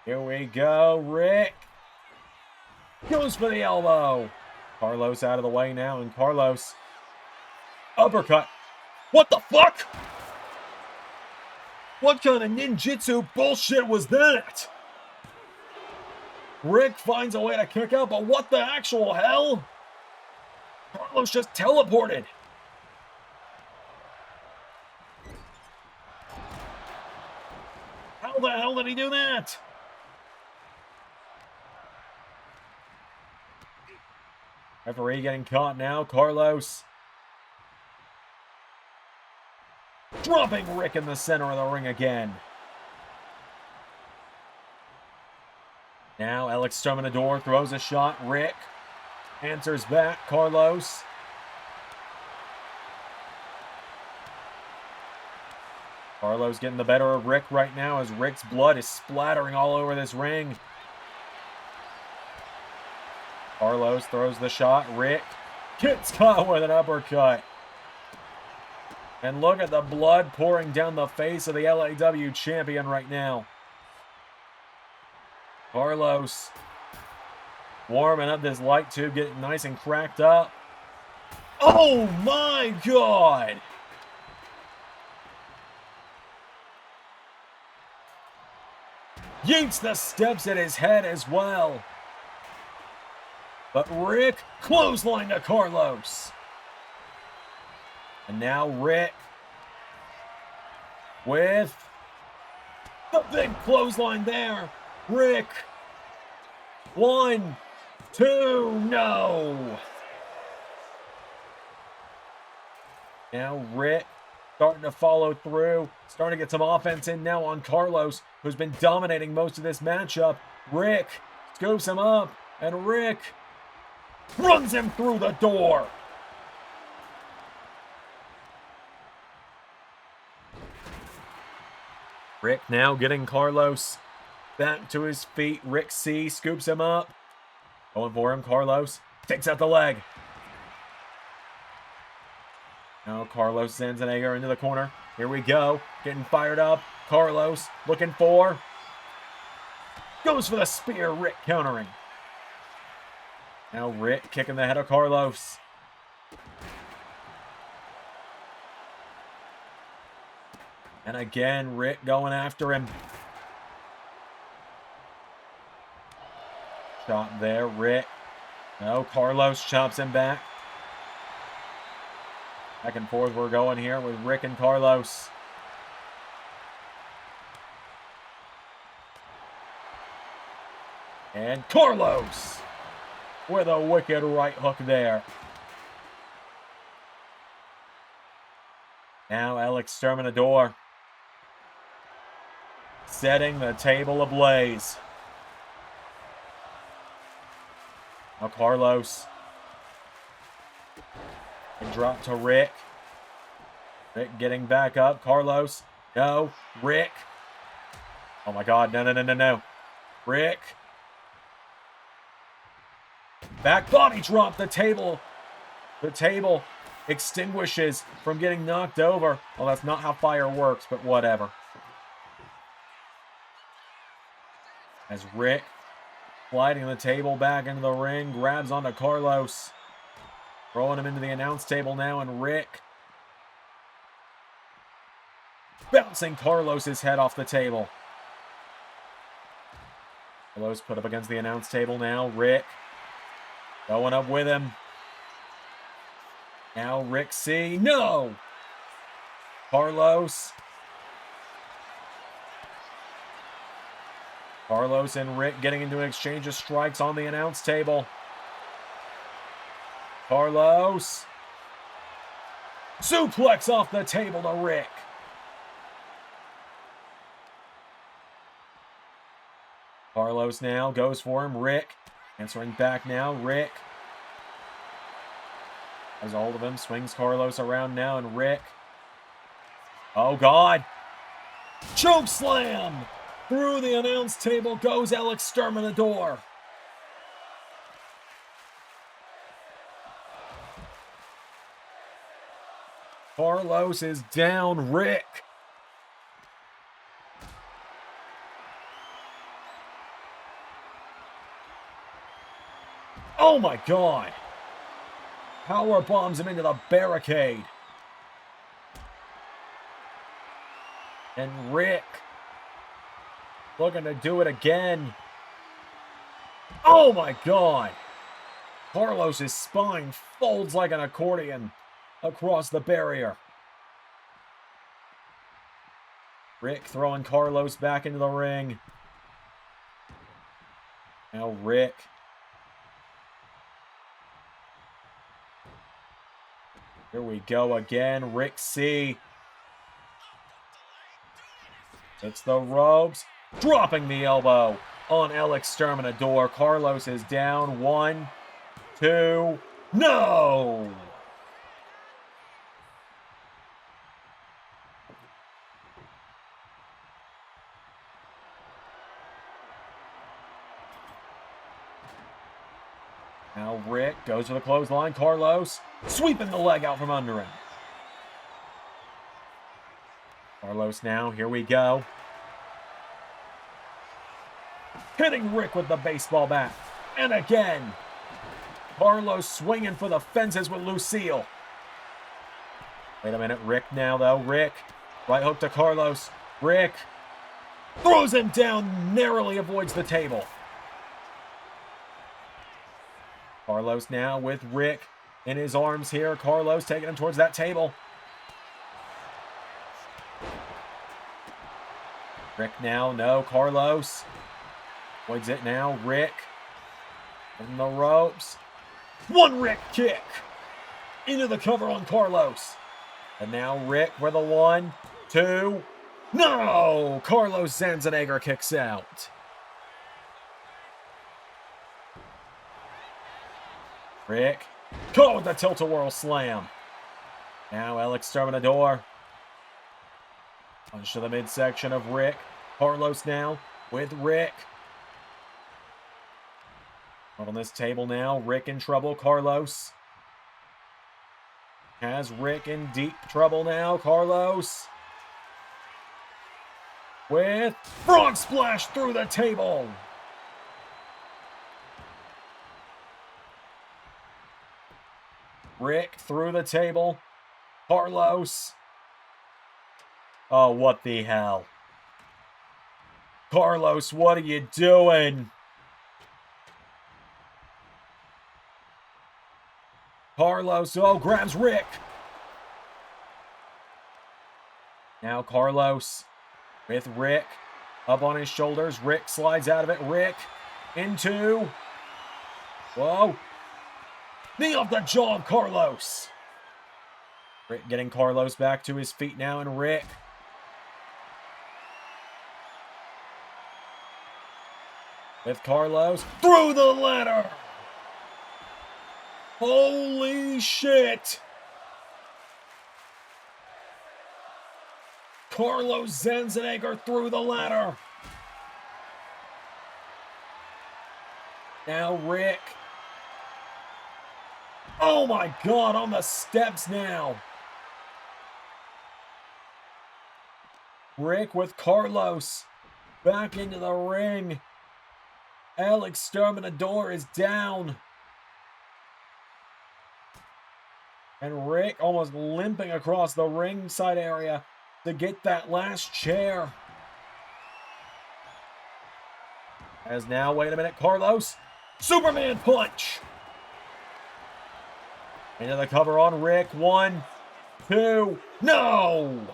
Here we go. Rick goes for the elbow. Carlos out of the way now, and Carlos uppercut. What the fuck? What kind of ninjutsu bullshit was that? Rick finds a way to kick out, but what the actual hell? Carlos just teleported. How the hell did he do that? Referee getting caught now. Carlos dropping Rick in the center of the ring again. Now Alex Terminador throws a shot. Rick answers back. Carlos. Carlos getting the better of Rick right now as Rick's blood is splattering all over this ring. Carlos throws the shot. Rick gets caught with an uppercut. And look at the blood pouring down the face of the LAW champion right now. Carlos warming up this light tube, getting nice and cracked up. Oh my God! Yeets the steps at his head as well. But Rick clothesline to Carlos. And now Rick with the big clothesline there. Rick. 1, 2, no. Now Rick starting to follow through. Starting to get some offense in now on Carlos, who's been dominating most of this matchup. Rick scoops him up, and Rick runs him through the door. Rick now getting Carlos back to his feet. Rick C scoops him up. Going for him, Carlos. Takes out the leg. Now Carlos Zandzenegger into the corner. Here we go. Getting fired up. Carlos looking for. Goes for the spear. Rick countering. Now Rick kicking the head of Carlos. And again, Rick going after him. Shot there, Rick. No, Carlos chops him back. Back and forth we're going here with Rick and Carlos. And Carlos with a wicked right hook there. Now LS11 setting the table ablaze. Now Carlos. And drop to Rick. Rick getting back up. Carlos. No. Rick. Oh my God. No. Rick. Back body drop. The table extinguishes from getting knocked over. Well, that's not how fire works, but whatever. As Rick, sliding the table back into the ring, grabs onto Carlos. Throwing him into the announce table now, and Rick bouncing Carlos's head off the table. Carlos put up against the announce table now. Rick going up with him. Now Rick C. No! Carlos and Rick getting into an exchange of strikes on the announce table. Carlos. Suplex off the table to Rick. Carlos now goes for him. Rick answering back now. Rick has a hold of him. Swings Carlos around now, and Rick. Oh, God. Choke slam. Through the announce table goes LS11. Carlos is down. Rick. Oh my God. Power bombs him into the barricade. And Rick looking to do it again. Oh my God. Carlos's spine folds like an accordion across the barrier. Rick throwing Carlos back into the ring. Now Rick. Here we go again. Rick C. Hits the ropes. Dropping the elbow on LS11. Carlos is down. 1, 2. No! Now Rick goes for the clothesline. Carlos sweeping the leg out from under him. Carlos now, here we go. Hitting Rick with the baseball bat. And again. Carlos swinging for the fences with Lucille. Wait a minute. Rick now, though. Rick. Right hook to Carlos. Rick throws him down. Narrowly avoids the table. Carlos now with Rick in his arms here. Carlos taking him towards that table. Rick now. No. Carlos. Avoids it now. Rick in the ropes. One Rick kick into the cover on Carlos. And now Rick with a 1, 2. No! Carlos Zandzenegger kicks out. Rick caught with the tilt-a-whirl slam. Now LS11. Punch to the midsection of Rick. Carlos now with Rick. Out on this table now. Rick in trouble. Carlos has Rick in deep trouble now. Carlos with frog splash through the table. Rick through the table. Carlos. Oh, what the hell? Carlos, what are you doing? Carlos, oh, grabs Rick. Now Carlos with Rick up on his shoulders. Rick slides out of it. Rick into... Whoa. Knee off the jaw of Carlos. Rick getting Carlos back to his feet now, and Rick... with Carlos through the ladder. Holy shit. Carlos Zandzenegger through the ladder. Now Rick. Oh my God, on the steps now. Rick with Carlos back into the ring. El Exterminador is down. And Rick almost limping across the ringside area to get that last chair. As now, wait a minute, Carlos. Superman punch. Into the cover on Rick. 1, 2, no!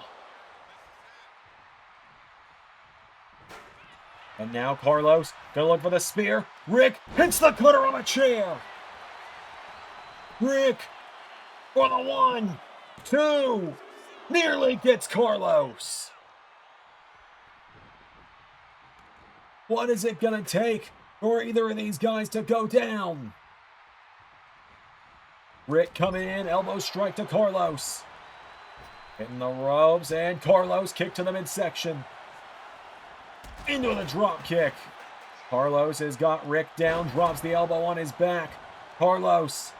And now Carlos gonna look for the spear. Rick hits the cutter on a chair. Rick for the 1, 2, nearly gets Carlos. What is it gonna take for either of these guys to go down? Rick coming in, elbow strike to Carlos. Hitting the ropes, and Carlos kick to the midsection. Into the drop kick. Carlos has got Rick down, drops the elbow on his back. Carlos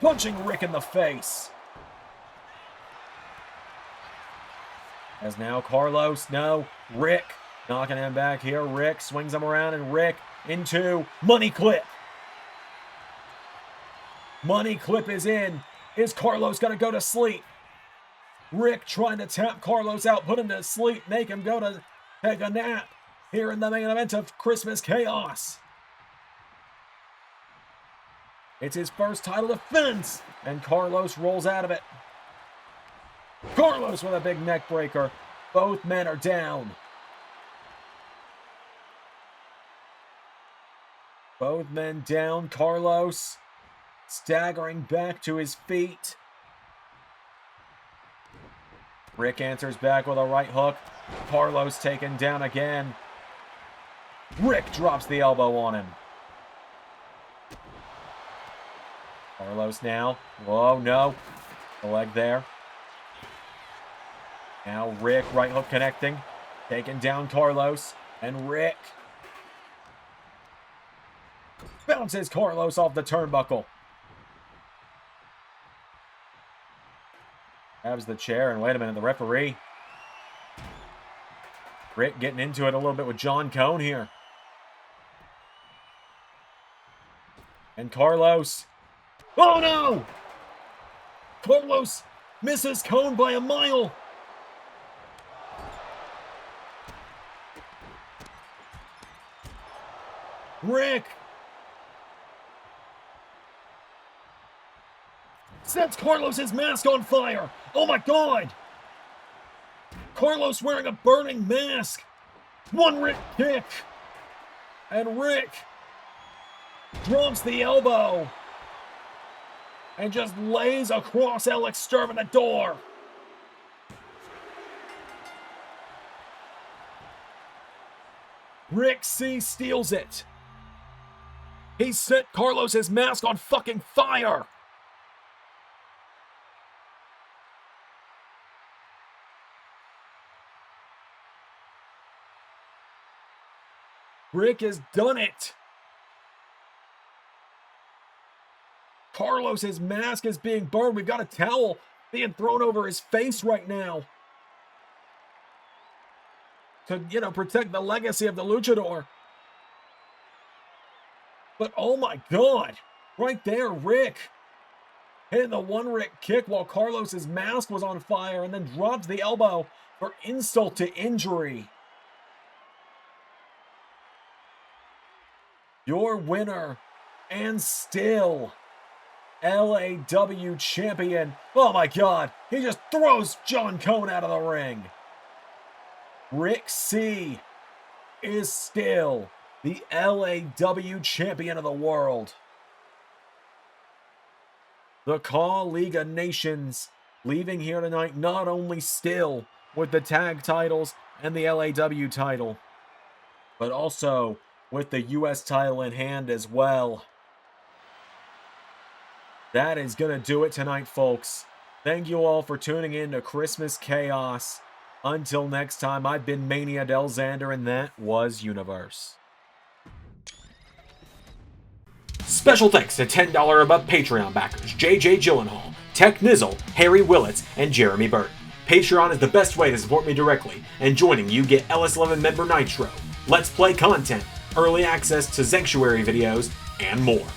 punching Rick in the face. As now Carlos, no, Rick knocking him back here. Rick swings him around, and Rick into money clip. Money clip is in. Is Carlos gonna go to sleep? Rick trying to tap Carlos out, put him to sleep, make him go to take a nap here in the main event of Christmas Chaos. It's his first title defense, and Carlos rolls out of it. Carlos with a big neck breaker. Both men are down. Both men down. Carlos staggering back to his feet. Rick answers back with a right hook. Carlos taken down again. Rick drops the elbow on him. Carlos now. Whoa, no. The leg there. Now Rick, right hook connecting. Taking down Carlos. And Rick bounces Carlos off the turnbuckle. Grabs the chair, and wait a minute, the referee. Rick getting into it a little bit with John Cone here. And Carlos. Oh no! Carlos misses Cone by a mile. Rick sets Carlos's mask on fire. Oh my God! Carlos wearing a burning mask. One Rick kick. And Rick drops the elbow and just lays across El Exterminador. Rick C steals it. He set Carlos's mask on fucking fire. Rick has done it. Carlos's mask is being burned. We've got a towel being thrown over his face right now to, protect the legacy of the luchador. But oh my God, right there, Rick hitting the one Rick kick while Carlos's mask was on fire and then dropped the elbow for insult to injury. Your winner and still LAW champion. Oh my God, he just throws John Cone out of the ring. Rick C is still the LAW champion of the world. The Call League of Nations leaving here tonight not only still with the tag titles and the LAW title, but also with the US title in hand as well. That is going to do it tonight, folks. Thank you all for tuning in to Christmas Chaos. Until next time, I've been Mania Del Zander, and that was Universe. Special thanks to $10 above Patreon backers JJ Gyllenhaal, Tech Nizzle, Harry Willetts, and Jeremy Burt. Patreon is the best way to support me directly, and joining you get LS11 member Nitro, Let's Play content, early access to Sanctuary videos, and more.